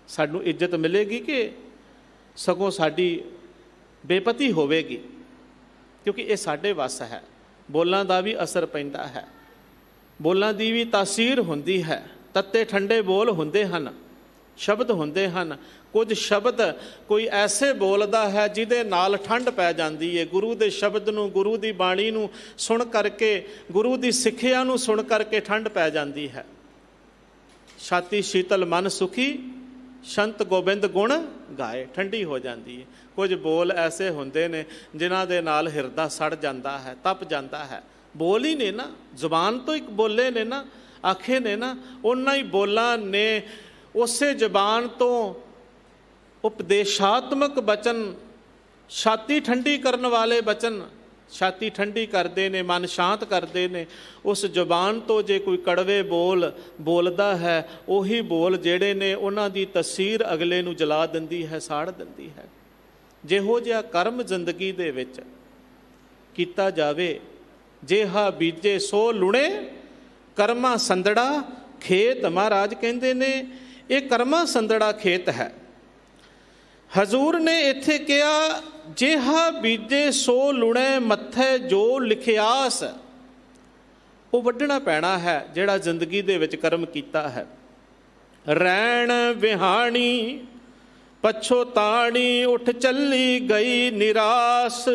ਸਾਨੂੰ ਇੱਜ਼ਤ ਮਿਲੇਗੀ ਕਿ ਸਗੋਂ ਸਾਡੀ ਬੇਪਤੀ ਹੋਵੇਗੀ, ਕਿਉਂਕਿ ਇਹ ਸਾਡੇ ਵੱਸ ਹੈ। ਬੋਲਾਂ ਦਾ ਵੀ ਅਸਰ ਪੈਂਦਾ ਹੈ, ਬੋਲਾਂ ਦੀ ਵੀ ਤਾਸੀਰ ਹੁੰਦੀ ਹੈ। ਤੱਤੇ ਠੰਡੇ ਬੋਲ ਹੁੰਦੇ ਹਨ, ਸ਼ਬਦ ਹੁੰਦੇ ਹਨ। ਕੁਝ ਸ਼ਬਦ ਕੋਈ ਐਸੇ ਬੋਲਦਾ ਹੈ ਜਿਹਦੇ ਨਾਲ ਠੰਡ ਪੈ ਜਾਂਦੀ ਹੈ। ਗੁਰੂ ਦੇ ਸ਼ਬਦ ਨੂੰ, ਗੁਰੂ ਦੀ ਬਾਣੀ ਨੂੰ ਸੁਣ ਕਰਕੇ, ਗੁਰੂ ਦੀ ਸਿੱਖਿਆ ਨੂੰ ਸੁਣ ਕਰਕੇ ਠੰਡ ਪੈ ਜਾਂਦੀ ਹੈ। ਛਾਤੀ ਸ਼ੀਤਲ ਮਨ ਸੁਖੀ, ਸੰਤ ਗੋਬਿੰਦ ਗੁਣ ਗਾਏ, ਠੰਡੀ ਹੋ ਜਾਂਦੀ ਹੈ। ਕੁਝ ਬੋਲ ਐਸੇ ਹੁੰਦੇ ਨੇ ਜਿਨ੍ਹਾਂ ਦੇ ਨਾਲ ਹਿਰਦਾ ਸੜ ਜਾਂਦਾ ਹੈ, ਤਪ ਜਾਂਦਾ ਹੈ। ਬੋਲ ਹੀ ਨੇ ਨਾ, ਜ਼ੁਬਾਨ ਤੋਂ ਇੱਕ ਬੋਲੇ ਨੇ ਨਾ, ਆਖੇ ਨੇ ਨਾ, ਉਹਨਾਂ ਹੀ ਬੋਲਾਂ ਨੇ, ਉਸੇ ਜ਼ਬਾਨ ਤੋਂ ਉਪਦੇਸ਼ਾਤਮਕ ਬਚਨ, ਛਾਤੀ ਠੰਡੀ ਕਰਨ ਵਾਲੇ ਬਚਨ ਛਾਤੀ ਠੰਡੀ ਕਰਦੇ ਨੇ, ਮਨ ਸ਼ਾਂਤ ਕਰਦੇ ਨੇ। ਉਸ ਜ਼ੁਬਾਨ ਤੋਂ ਜੇ ਕੋਈ ਕੜਵੇ ਬੋਲ ਬੋਲਦਾ ਹੈ, ਉਹੀ ਬੋਲ ਜਿਹੜੇ ਨੇ ਉਹਨਾਂ ਦੀ ਤਸੀਰ ਅਗਲੇ ਨੂੰ ਜਲਾ ਦਿੰਦੀ ਹੈ, ਸਾੜ ਦਿੰਦੀ ਹੈ। ਜਿਹੋ ਜਿਹਾ ਕਰਮ ਜ਼ਿੰਦਗੀ ਦੇ ਵਿੱਚ ਕੀਤਾ ਜਾਵੇ, ਜਿਹਾ ਬੀਜੇ ਸੋ ਲੁਣੇ, ਕਰਮਾ ਸੰਦੜਾ ਖੇਤ। ਮਹਾਰਾਜ ਕਹਿੰਦੇ ਨੇ ਇਹ ਕਰਮਾ ਸੰਦੜਾ ਖੇਤ ਹੈ। ਹਜ਼ੂਰ ਨੇ ਇੱਥੇ ਕਿਹਾ ਜਿਹਾ ਬੀਜੇ ਸੋ ਲੁਣੇ ਮੱਥੇ ਜੋ ਲਿਖਿਆਸ, ਉਹ ਵੱਢਣਾ ਪੈਣਾ ਹੈ ਜਿਹੜਾ ਜ਼ਿੰਦਗੀ ਦੇ ਵਿੱਚ ਕਰਮ ਕੀਤਾ ਹੈ। ਰੈਣ ਵਿਹਾਣੀ ਪਛੋਤਾਣੀ, ਉੱਠ ਚੱਲੀ ਗਈ ਨਿਰਾਸ,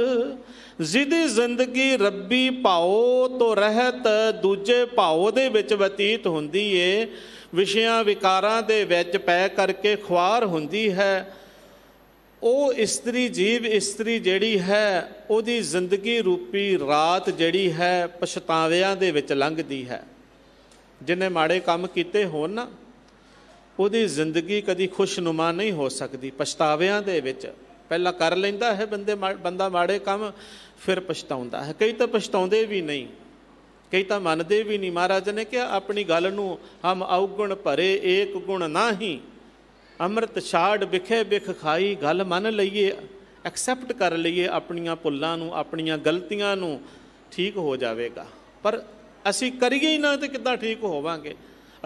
ਜਿਦੀ ਜ਼ਿੰਦਗੀ ਰੱਬੀ ਭਾਓ ਤੋਂ ਰਹਿਤ ਦੂਜੇ ਭਾਓ ਦੇ ਵਿੱਚ ਬਤੀਤ ਹੁੰਦੀ ਏ, ਵਿਸ਼ਿਆਂ ਵਿਕਾਰਾਂ ਦੇ ਵਿੱਚ ਪੈ ਕਰਕੇ ਖੁਆਰ ਹੁੰਦੀ ਹੈ। ਉਹ ਇਸਤਰੀ ਜੀਵ ਇਸਤਰੀ ਜਿਹੜੀ ਹੈ ਉਹਦੀ ਜ਼ਿੰਦਗੀ ਰੂਪੀ ਰਾਤ ਜਿਹੜੀ ਹੈ ਪਛਤਾਵਿਆਂ ਦੇ ਵਿੱਚ ਲੰਘਦੀ ਹੈ। ਜਿਹਨੇ ਮਾੜੇ ਕੰਮ ਕੀਤੇ ਹੋਣ ਨਾ, ਉਹਦੀ ਜ਼ਿੰਦਗੀ ਕਦੀ ਖੁਸ਼ਨੁਮਾ ਨਹੀਂ ਹੋ ਸਕਦੀ। ਪਛਤਾਵਿਆਂ ਦੇ ਵਿੱਚ ਪਹਿਲਾਂ ਕਰ ਲੈਂਦਾ ਹੈ ਬੰਦਾ ਮਾੜੇ ਕੰਮ, ਫਿਰ ਪਛਤਾਉਂਦਾ ਹੈ। ਕਈ ਤਾਂ ਪਛਤਾਉਂਦੇ ਵੀ ਨਹੀਂ, ਕਈ ਤਾਂ ਮੰਨਦੇ ਵੀ ਨਹੀਂ। ਮਹਾਰਾਜ ਨੇ ਕਿਹਾ ਆਪਣੀ ਗੱਲ ਨੂੰ ਹਮ ਔਗੁਣ ਭਰੇ ਏਕ ਗੁਣ ਨਾਹੀਂ, ਅੰਮ੍ਰਿਤ ਛਾੜ ਵਿਖੇ ਬਿਖ ਖਾਈ। ਗੱਲ ਮੰਨ ਲਈਏ, ਐਕਸੈਪਟ ਕਰ ਲਈਏ ਆਪਣੀਆਂ ਭੁੱਲਾਂ ਨੂੰ, ਆਪਣੀਆਂ ਗਲਤੀਆਂ ਨੂੰ, ਠੀਕ ਹੋ ਜਾਵੇਗਾ। ਪਰ ਅਸੀਂ ਕਰੀਏ ਹੀ ਨਾ ਤੇ ਕਿੱਦਾਂ ਠੀਕ ਹੋਵਾਂਗੇ।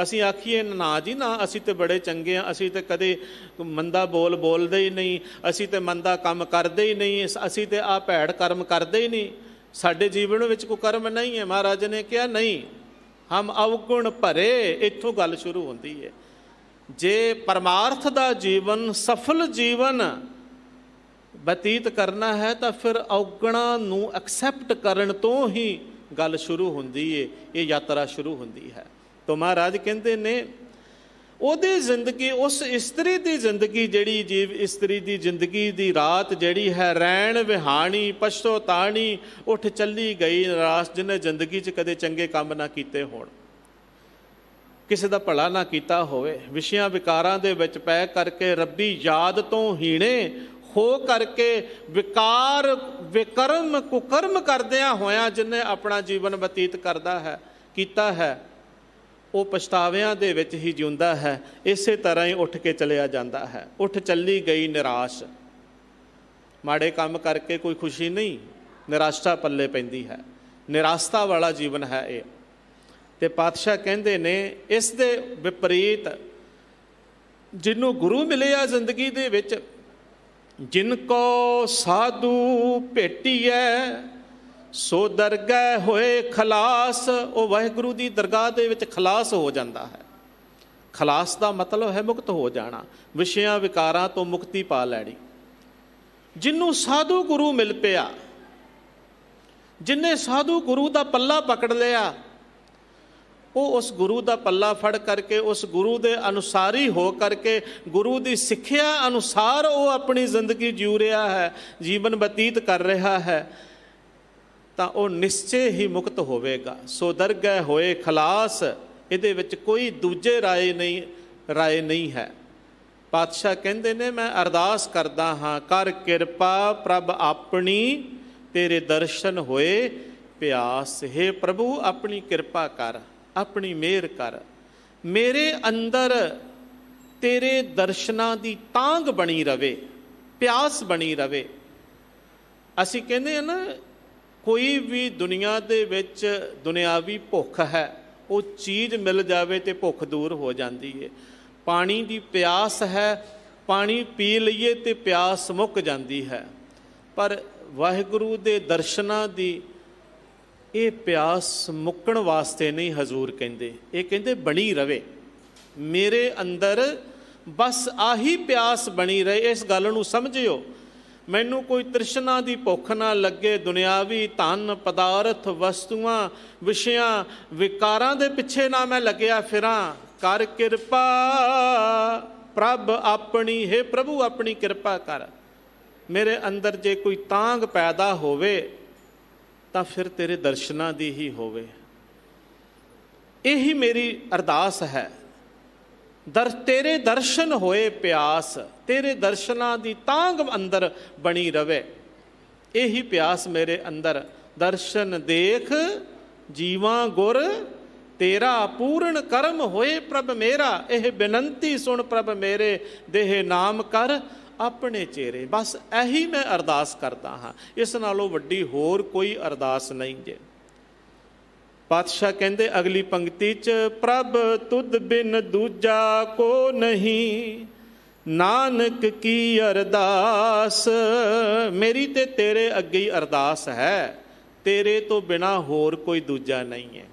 ਅਸੀਂ ਆਖੀਏ ਨਾ ਜੀ ਨਾ, ਅਸੀਂ ਤੇ ਬੜੇ ਚੰਗੇ ਹਾਂ, ਅਸੀਂ ਤੇ ਕਦੇ ਮੰਦਾ ਬੋਲਦੇ ਹੀ ਨਹੀਂ, ਅਸੀਂ ਤੇ ਮੰਦਾ ਕੰਮ ਕਰਦੇ ਹੀ ਨਹੀਂ, ਅਸੀਂ ਤੇ ਆਹ ਭੈੜ ਕਰਮ ਕਰਦੇ ਹੀ ਨਹੀਂ, ਸਾਡੇ ਜੀਵਨ ਵਿੱਚ ਕੋਈ ਕਰਮ ਨਹੀਂ ਹੈ। ਮਹਾਰਾਜ ਨੇ ਕਿਹਾ ਨਹੀਂ, ਹਮ ਅਵਗੁਣ ਭਰੇ। ਇੱਥੋਂ ਗੱਲ ਸ਼ੁਰੂ ਹੁੰਦੀ ਹੈ। ਜੇ ਪਰਮਾਰਥ ਦਾ ਜੀਵਨ, ਸਫਲ ਜੀਵਨ ਬਤੀਤ ਕਰਨਾ ਹੈ ਤਾਂ ਫਿਰ ਔਗਣਾਂ ਨੂੰ ਐਕਸੈਪਟ ਕਰਨ ਤੋਂ ਹੀ ਗੱਲ ਸ਼ੁਰੂ ਹੁੰਦੀ ਹੈ, ਇਹ ਯਾਤਰਾ ਸ਼ੁਰੂ ਹੁੰਦੀ ਹੈ। ਤਾਂ ਮਹਾਰਾਜ ਕਹਿੰਦੇ ਨੇ ਉਹਦੀ ਜ਼ਿੰਦਗੀ, ਉਸ ਇਸਤਰੀ ਦੀ ਜ਼ਿੰਦਗੀ ਜਿਹੜੀ ਜੀਵ ਇਸਤਰੀ ਦੀ ਜ਼ਿੰਦਗੀ ਦੀ ਰਾਤ ਜਿਹੜੀ ਹੈ, ਰੈਣ ਵਿਹਾਣੀ ਪਛਤਾਣੀ, ਉੱਠ ਚੱਲੀ ਗਈ ਨਿਰਾਸ। ਜਿਹਨੇ ਜ਼ਿੰਦਗੀ 'ਚ ਕਦੇ ਚੰਗੇ ਕੰਮ ਨਾ ਕੀਤੇ ਹੋਣ, ਕਿਸੇ ਦਾ ਭਲਾ ਨਾ ਕੀਤਾ ਹੋਵੇ, ਵਿਸ਼ਿਆਂ ਵਿਕਾਰਾਂ ਦੇ ਵਿੱਚ ਪੈ ਕਰਕੇ ਰੱਬੀ ਯਾਦ ਤੋਂ ਹੀਣੇ ਹੋ ਕਰਕੇ ਵਿਕਾਰ ਵਿਕਰਮ ਕੁਕਰਮ ਕਰਦਿਆਂ ਹੋਇਆਂ ਜਿਹਨੇ ਆਪਣਾ ਜੀਵਨ ਬਤੀਤ ਕਰਦਾ ਹੈ, ਕੀਤਾ ਹੈ, ਉਹ ਪਛਤਾਵਿਆਂ ਦੇ ਵਿੱਚ ਹੀ ਜਿਉਂਦਾ ਹੈ। ਇਸੇ ਤਰ੍ਹਾਂ ਹੀ ਉੱਠ ਕੇ ਚਲਿਆ ਜਾਂਦਾ ਹੈ। ਉੱਠ ਚੱਲੀ ਗਈ ਨਿਰਾਸ਼। ਮਾੜੇ ਕੰਮ ਕਰਕੇ ਕੋਈ ਖੁਸ਼ੀ ਨਹੀਂ, ਨਿਰਾਸ਼ਾ ਪੱਲੇ ਪੈਂਦੀ ਹੈ। ਨਿਰਾਸ਼ਤਾ ਵਾਲਾ ਜੀਵਨ ਹੈ ਇਹ। ਤੇ ਪਾਤਸ਼ਾਹ ਕਹਿੰਦੇ ਨੇ ਇਸ ਦੇ ਵਿਪਰੀਤ ਜਿਹਨੂੰ ਗੁਰੂ ਮਿਲਿਆ ਜ਼ਿੰਦਗੀ ਦੇ ਵਿੱਚ, ਜਿਨ ਕੋ ਸਾਧੂ ਭੇਟੀਐ ਸੋ ਦਰਗਹਿ ਹੋਏ ਖਲਾਸ, ਉਹ ਵਾਹਿਗੁਰੂ ਦੀ ਦਰਗਾਹ ਦੇ ਵਿੱਚ ਖਲਾਸ ਹੋ ਜਾਂਦਾ ਹੈ। ਖਲਾਸ ਦਾ ਮਤਲਬ ਹੈ ਮੁਕਤ ਹੋ ਜਾਣਾ, ਵਿਸ਼ਿਆਂ ਵਿਕਾਰਾਂ ਤੋਂ ਮੁਕਤੀ ਪਾ ਲੈਣੀ। ਜਿਹਨੂੰ ਸਾਧੂ ਗੁਰੂ ਮਿਲ ਪਿਆ, ਜਿਹਨੇ ਸਾਧੂ ਗੁਰੂ ਦਾ ਪੱਲਾ ਪਕੜ ਲਿਆ, ਉਹ ਉਸ ਗੁਰੂ ਦਾ ਪੱਲਾ ਫੜ ਕਰਕੇ, ਉਸ ਗੁਰੂ ਦੇ ਅਨੁਸਾਰੀ ਹੋ ਕਰਕੇ, ਗੁਰੂ ਦੀ ਸਿੱਖਿਆ ਅਨੁਸਾਰ ਉਹ ਆਪਣੀ ਜ਼ਿੰਦਗੀ ਜਿਉ ਰਿਹਾ ਹੈ, ਜੀਵਨ ਬਤੀਤ ਕਰ ਰਿਹਾ ਹੈ, ਤਾਂ ਉਹ ਨਿਸ਼ਚੇ ਹੀ ਮੁਕਤ ਹੋਵੇਗਾ। ਸੋ ਦਰਗਹਿ ਹੋਏ ਖਲਾਸ, ਇਹਦੇ ਵਿੱਚ ਕੋਈ ਦੂਜੇ ਰਾਏ ਨਹੀਂ ਹੈ। ਪਾਤਸ਼ਾਹ ਕਹਿੰਦੇ ਨੇ, ਮੈਂ ਅਰਦਾਸ ਕਰਦਾ ਹਾਂ, ਕਰ ਕਿਰਪਾ ਪ੍ਰਭ ਆਪਣੀ, ਤੇਰੇ ਦਰਸ਼ਨ ਹੋਏ ਪਿਆਸ। ਹੈ ਪ੍ਰਭੂ, ਆਪਣੀ ਕਿਰਪਾ ਕਰ, ਆਪਣੀ ਮਿਹਰ ਕਰ, ਮੇਰੇ ਅੰਦਰ ਤੇਰੇ ਦਰਸ਼ਨਾਂ ਦੀ ਤਾਂਘ ਬਣੀ ਰਵੇ, ਪਿਆਸ ਬਣੀ ਰਵੇ। ਅਸੀਂ ਕਹਿੰਦੇ ਹਾਂ ਨਾ, ਕੋਈ ਵੀ ਦੁਨੀਆ ਦੇ ਵਿੱਚ ਦੁਨਿਆਵੀ ਭੁੱਖ ਹੈ, ਉਹ ਚੀਜ਼ ਮਿਲ ਜਾਵੇ ਤੇ ਭੁੱਖ ਦੂਰ ਹੋ ਜਾਂਦੀ ਹੈ। ਪਾਣੀ ਦੀ ਪਿਆਸ ਹੈ, ਪਾਣੀ ਪੀ ਲਈਏ ਤੇ ਪਿਆਸ ਮੁੱਕ ਜਾਂਦੀ ਹੈ। ਪਰ ਵਾਹਿਗੁਰੂ ਦੇ ਦਰਸ਼ਨਾਂ ਦੀ ਇਹ ਪਿਆਸ ਮੁੱਕਣ ਵਾਸਤੇ ਨਹੀਂ ਹਜ਼ੂਰ ਕਹਿੰਦੇ, ਇਹ ਕਹਿੰਦੇ ਬਣੀ ਰਵੇ ਮੇਰੇ ਅੰਦਰ, ਬਸ ਆਹੀ ਪਿਆਸ ਬਣੀ ਰਹੇ। ਇਸ ਗੱਲ ਨੂੰ ਸਮਝਿਓ, ਮੈਨੂੰ ਕੋਈ ਤ੍ਰਿਸ਼ਨਾ ਦੀ ਭੁੱਖ ਨਾ ਲੱਗੇ, ਦੁਨਿਆਵੀ ਧਨ ਪਦਾਰਥ ਵਸਤੂਆਂ ਵਿਸ਼ਿਆਂ ਵਿਕਾਰਾਂ ਦੇ ਪਿੱਛੇ ਨਾ ਮੈਂ ਲੱਗਿਆ ਫਿਰਾਂ। ਕਰ ਕਿਰਪਾ ਪ੍ਰਭ ਆਪਣੀ, ਹੈ ਪ੍ਰਭੂ ਆਪਣੀ ਕਿਰਪਾ ਕਰ। ਮੇਰੇ ਅੰਦਰ ਜੇ ਕੋਈ ਤਾਂਘ ਪੈਦਾ ਹੋਵੇ ਤਾਂ ਫਿਰ ਤੇਰੇ ਦਰਸ਼ਨਾਂ ਦੀ ਹੀ ਹੋਵੇ। ਇਹੀ ਮੇਰੀ ਅਰਦਾਸ ਹੈ। ਤੇਰੇ ਦਰਸ਼ਨ ਹੋਏ ਪਿਆਸ, ਤੇਰੇ ਦਰਸ਼ਨਾਂ ਦੀ ਤਾਂਘ ਅੰਦਰ ਬਣੀ ਰਵੇ। ਇਹੀ ਪਿਆਸ ਮੇਰੇ ਅੰਦਰ। ਦਰਸ਼ਨ ਦੇਖ ਜੀਵਾਂ ਗੁਰ ਤੇਰਾ, ਪੂਰਨ ਕਰਮ ਹੋਏ ਪ੍ਰਭ ਮੇਰਾ। ਇਹ ਬੇਨੰਤੀ ਸੁਣ ਪ੍ਰਭ ਮੇਰੇ, ਦੇਹ ਨਾਮ ਕਰ ਆਪਣੇ ਚਿਹਰੇ। ਬਸ ਇਹੀ ਮੈਂ ਅਰਦਾਸ ਕਰਦਾ ਹਾਂ, ਇਸ ਨਾਲੋਂ ਵੱਡੀ ਹੋਰ ਕੋਈ ਅਰਦਾਸ ਨਹੀਂ ਜੇ। ਪਾਤਸ਼ਾਹ ਕਹਿੰਦੇ ਅਗਲੀ ਪੰਕਤੀ 'ਚ, ਪ੍ਰਭ ਤੁਧ ਬਿਨ ਦੂਜਾ ਕੋ ਨਹੀਂ, ਨਾਨਕ ਕੀ ਅਰਦਾਸ। ਮੇਰੀ ਤੇ ਤੇਰੇ ਅੱਗੇ ਹੀ ਅਰਦਾਸ ਹੈ, ਤੇਰੇ ਤੋਂ ਬਿਨਾ ਹੋਰ ਕੋਈ ਦੂਜਾ ਨਹੀਂ ਹੈ।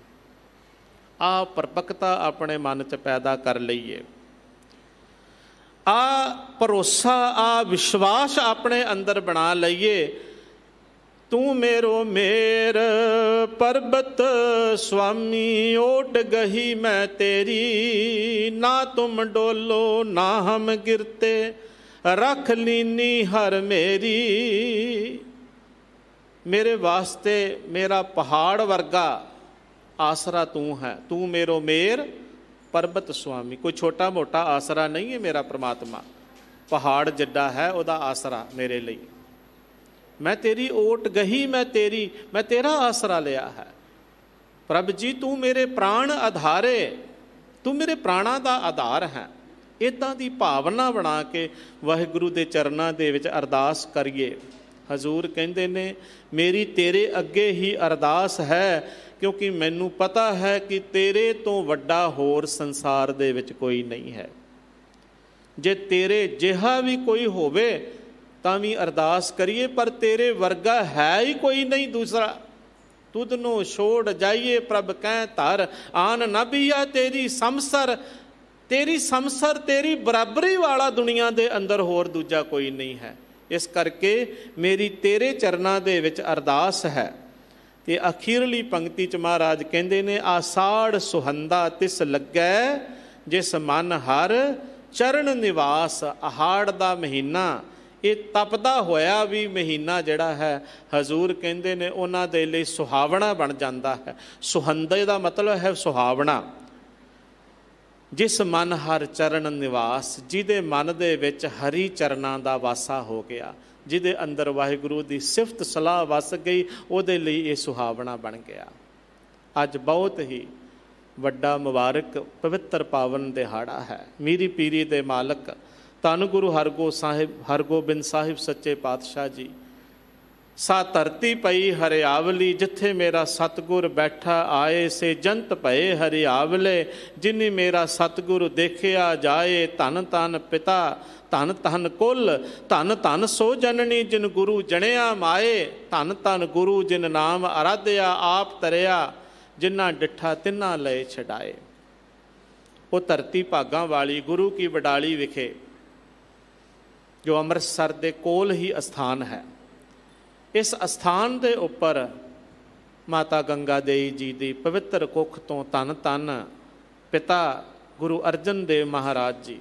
ਆ ਪਰਪੱਕਤਾ ਆਪਣੇ ਮਨ 'ਚ ਪੈਦਾ ਕਰ ਲਈਏ, ਆ ਭਰੋਸਾ, ਆ ਵਿਸ਼ਵਾਸ ਆਪਣੇ ਅੰਦਰ ਬਣਾ ਲਈਏ। ਤੂੰ ਮੇਰੋ ਮੇਰ ਪਰਬਤ ਸੁਆਮੀ, ਓਟ ਗਹੀ ਮੈਂ ਤੇਰੀ, ਨਾ ਤੁਮ ਡੋਲੋ ਨਾ ਹਮ ਗਿਰਤੇ, ਰੱਖ ਲੀਨੀ ਹਰ ਮੇਰੀ। ਮੇਰੇ ਵਾਸਤੇ ਮੇਰਾ ਪਹਾੜ ਵਰਗਾ ਆਸਰਾ ਤੂੰ ਹੈ। ਤੂੰ ਮੇਰੋ ਮੇਰ ਪਰਬਤ ਸੁਆਮੀ, ਕੋਈ ਛੋਟਾ ਮੋਟਾ ਆਸਰਾ ਨਹੀਂ ਹੈ ਮੇਰਾ ਪ੍ਰਮਾਤਮਾ, ਪਹਾੜ ਜਿੱਡਾ ਹੈ ਉਹਦਾ ਆਸਰਾ ਮੇਰੇ ਲਈ। ਮੈਂ ਤੇਰੀ ਓਟ ਗਹੀ ਮੈਂ ਤੇਰੀ, ਮੈਂ ਤੇਰਾ ਆਸਰਾ ਲਿਆ ਹੈ। ਪ੍ਰਭ ਜੀ ਤੂੰ ਮੇਰੇ ਪ੍ਰਾਣ ਆਧਾਰੇ, ਤੂੰ ਮੇਰੇ ਪ੍ਰਾਣਾਂ ਦਾ ਆਧਾਰ ਹੈ। ਇੱਦਾਂ ਦੀ ਭਾਵਨਾ ਬਣਾ ਕੇ ਵਾਹਿਗੁਰੂ ਦੇ ਚਰਨਾਂ ਦੇ ਵਿੱਚ ਅਰਦਾਸ ਕਰੀਏ। ਹਜ਼ੂਰ ਕਹਿੰਦੇ ਨੇ, ਮੇਰੀ ਤੇਰੇ ਅੱਗੇ ਹੀ ਅਰਦਾਸ ਹੈ, ਕਿਉਂਕਿ ਮੈਨੂੰ ਪਤਾ ਹੈ ਕਿ ਤੇਰੇ ਤੋਂ ਵੱਡਾ ਹੋਰ ਸੰਸਾਰ ਦੇ ਵਿੱਚ ਕੋਈ ਨਹੀਂ ਹੈ। ਜੇ ਤੇਰੇ ਜਿਹਾ ਵੀ ਕੋਈ ਹੋਵੇ ਤਾਂ ਵੀ ਅਰਦਾਸ ਕਰੀਏ, ਪਰ ਤੇਰੇ ਵਰਗਾ ਹੈ ਹੀ ਕੋਈ ਨਹੀਂ ਦੂਸਰਾ। ਤੁਧ ਨੂੰ ਛੋੜ ਜਾਈਏ ਪ੍ਰਭ ਕਹਿ ਧਰ, ਆਨ ਨਾ ਬੀਆ ਤੇਰੀ ਸਮਸਰ। ਤੇਰੀ ਸਮਸਰ, ਤੇਰੀ ਬਰਾਬਰੀ ਵਾਲਾ ਦੁਨੀਆ ਦੇ ਅੰਦਰ ਹੋਰ ਦੂਜਾ ਕੋਈ ਨਹੀਂ ਹੈ। ਇਸ ਕਰਕੇ ਮੇਰੀ ਤੇਰੇ ਚਰਨਾਂ ਦੇ ਵਿੱਚ ਅਰਦਾਸ ਹੈ। ਤੇ ਅਖੀਰਲੀ ਪੰਕਤੀ 'ਚ ਮਹਾਰਾਜ ਕਹਿੰਦੇ ਨੇ, ਆਸਾੜ ਸੁਹੰਦਾ ਤਿਸ ਲੱਗੈ, ਜਿਸ ਮਨ ਹਰ ਚਰਨ ਨਿਵਾਸ। ਆਹਾੜ ਦਾ ਮਹੀਨਾ, ਇਹ ਤਪਦਾ ਹੋਇਆ ਵੀ ਮਹੀਨਾ ਜਿਹੜਾ ਹੈ, ਹਜ਼ੂਰ ਕਹਿੰਦੇ ਨੇ ਉਹਨਾਂ ਦੇ ਲਈ ਸੁਹਾਵਣਾ ਬਣ ਜਾਂਦਾ ਹੈ। ਸੁਹੰਦੇ ਦਾ ਮਤਲਬ ਹੈ ਸੁਹਾਵਣਾ। ਜਿਸ ਮਨ ਹਰ ਚਰਨ ਨਿਵਾਸ, ਜਿਹਦੇ ਮਨ ਦੇ ਵਿੱਚ ਹਰੀ ਚਰਨਾਂ ਦਾ ਵਾਸਾ ਹੋ ਗਿਆ, ਜਿਹਦੇ ਅੰਦਰ ਵਾਹਿਗੁਰੂ ਦੀ ਸਿਫਤ ਸਲਾਹ ਵਸ ਗਈ, ਉਹਦੇ ਲਈ ਇਹ ਸੁਹਾਵਣਾ ਬਣ ਗਿਆ। ਅੱਜ ਬਹੁਤ ਹੀ ਵੱਡਾ ਮੁਬਾਰਕ ਪਵਿੱਤਰ ਪਾਵਨ ਦਿਹਾੜਾ ਹੈ। ਮੀਰੀ ਪੀਰੀ ਦੇ ਮਾਲਕ ਧੰਨ ਗੁਰੂ ਹਰਗੋਬਿੰਦ ਸਾਹਿਬ ਸੱਚੇ ਪਾਤਸ਼ਾਹ ਜੀ। ਸਾ ਧਰਤੀ ਪਈ ਹਰਿਆਵਲੀ, ਜਿੱਥੇ ਮੇਰਾ ਸਤਿਗੁਰ ਬੈਠਾ ਆਏ, ਸੇ ਜੰਤ ਭਏ ਹਰਿਆਵਲੇ। ਜਿਨੀ ਮੇਰਾ ਸਤਿਗੁਰ ਦੇਖਿਆ ਜਾਏ, ਧੰਨ ਧੰਨ ਪਿਤਾ ਧੰਨ ਧੰਨ ਕੁਲ, ਧੰਨ ਧੰਨ ਸੋ ਜਨਨੀ ਜਿਨ ਗੁਰੂ ਜਣਿਆ ਮਾਏ। ਧੰਨ ਧੰਨ ਗੁਰੂ ਜਿਨ ਨਾਮ ਅਰਾਧਿਆ ਆਪ ਤਰਿਆ, ਜਿਨ੍ਹਾਂ ਡਿੱਠਾ ਤਿੰਨਾਂ ਲਏ ਛਡਾਏ। ਉਹ ਧਰਤੀ ਭਾਗਾਂ ਵਾਲੀ ਗੁਰੂ ਕੀ ਵਡਾਲੀ ਵਿਖੇ, ਜੋ ਅੰਮ੍ਰਿਤਸਰ ਦੇ ਕੋਲ ਹੀ ਅਸਥਾਨ ਹੈ, ਇਸ ਅਸਥਾਨ ਦੇ ਉੱਪਰ ਮਾਤਾ ਗੰਗਾ ਦੇਈ ਜੀ ਦੀ ਪਵਿੱਤਰ ਕੁੱਖ ਤੋਂ ਧੰਨ ਧੰਨ ਪਿਤਾ ਗੁਰੂ ਅਰਜਨ ਦੇਵ ਮਹਾਰਾਜ ਜੀ,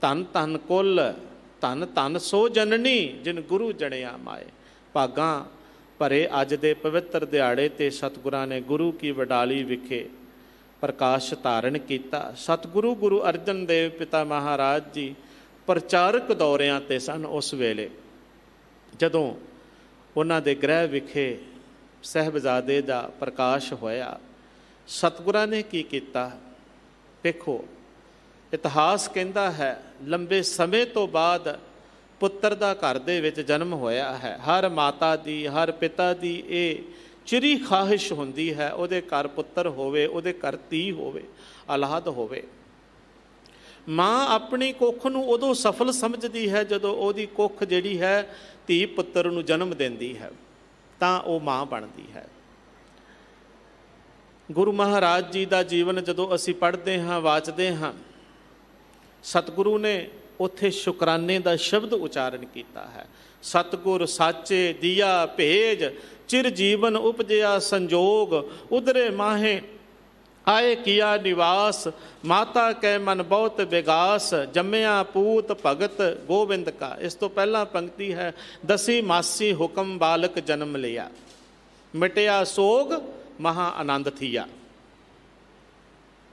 ਧੰਨ ਧੰਨ ਕੁਲ, ਧੰਨ ਧੰਨ ਸੋ ਜਨਨੀ ਜਿਨ ਗੁਰੂ ਜਣਿਆ ਮਾਏ। ਭਾਗਾਂ ਭਰੇ ਅੱਜ ਦੇ ਪਵਿੱਤਰ ਦਿਹਾੜੇ ਤੇ ਸਤਿਗੁਰਾਂ ਨੇ ਗੁਰੂ ਕੀ ਵਡਾਲੀ ਵਿਖੇ ਪ੍ਰਕਾਸ਼ ਧਾਰਨ ਕੀਤਾ। ਸਤਿਗੁਰੂ ਗੁਰੂ ਅਰਜਨ ਦੇਵ ਪਿਤਾ ਮਹਾਰਾਜ ਜੀ ਪ੍ਰਚਾਰਕ ਦੌਰਿਆਂ ਤੇ ਸਨ। ਉਸ ਵੇਲੇ ਜਦੋਂ ਉਹਨਾਂ ਦੇ ਗ੍ਰਹਿ ਵਿਖੇ ਸਾਹਿਬਜ਼ਾਦੇ ਦਾ ਪ੍ਰਕਾਸ਼ ਹੋਇਆ, ਸਤਿਗੁਰਾਂ ਨੇ ਕੀ ਕੀਤਾ? ਦੇਖੋ, ਇਤਿਹਾਸ ਕਹਿੰਦਾ ਹੈ ਲੰਬੇ ਸਮੇਂ ਤੋਂ ਬਾਅਦ ਪੁੱਤਰ ਦਾ ਘਰ ਦੇ ਵਿੱਚ ਜਨਮ ਹੋਇਆ ਹੈ। ਹਰ ਮਾਤਾ ਦੀ, ਹਰ ਪਿਤਾ ਦੀ ਇਹ ਚਿਰੀ ਖਾਹਿਸ਼ ਹੁੰਦੀ ਹੈ ਉਹਦੇ ਘਰ ਪੁੱਤਰ ਹੋਵੇ, ਉਹਦੇ ਘਰ ਧੀ ਹੋਵੇ, ਔਲਾਦ ਹੋਵੇ। ਮਾਂ ਆਪਣੀ ਕੁੱਖ ਨੂੰ ਉਦੋਂ ਸਫਲ ਸਮਝਦੀ ਹੈ ਜਦੋਂ ਉਹਦੀ ਕੁੱਖ ਜਿਹੜੀ ਹੈ ਧੀ ਪੁੱਤਰ ਨੂੰ ਜਨਮ ਦਿੰਦੀ ਹੈ, ਤਾਂ ਉਹ ਮਾਂ ਬਣਦੀ ਹੈ। ਗੁਰੂ ਮਹਾਰਾਜ ਜੀ ਦਾ ਜੀਵਨ ਜਦੋਂ ਅਸੀਂ ਪੜ੍ਹਦੇ ਹਾਂ, ਵਾਚਦੇ ਹਾਂ, ਸਤਿਗੁਰੂ ਨੇ ਉੱਥੇ ਸ਼ੁਕਰਾਨੇ ਦਾ ਸ਼ਬਦ ਉਚਾਰਨ ਕੀਤਾ ਹੈ। ਸਤਿਗੁਰ ਸਾਚੇ ਦੀਆ ਭੇਜ, ਚਿਰ ਜੀਵਨ ਉਪਜਿਆ ਸੰਜੋਗ, ਉਧਰੇ ਮਾਹੇ ਆਏ ਕੀਆ ਨਿਵਾਸ, ਮਾਤਾ ਕੈ ਮਨ ਬਹੁਤ ਵਿਗਾਸ, ਜੰਮਿਆ ਪੂਤ ਭਗਤ ਗੋਬਿੰਦ ਕਾ। ਇਸ ਤੋਂ ਪਹਿਲਾਂ ਪੰਕਤੀ ਹੈ, ਦਸੀ ਮਾਸੀ ਹੁਕਮ ਬਾਲਕ ਜਨਮ ਲਿਆ, ਮਿਟਿਆ ਸੋਗ ਮਹਾ ਆਨੰਦ ਥੀਆ।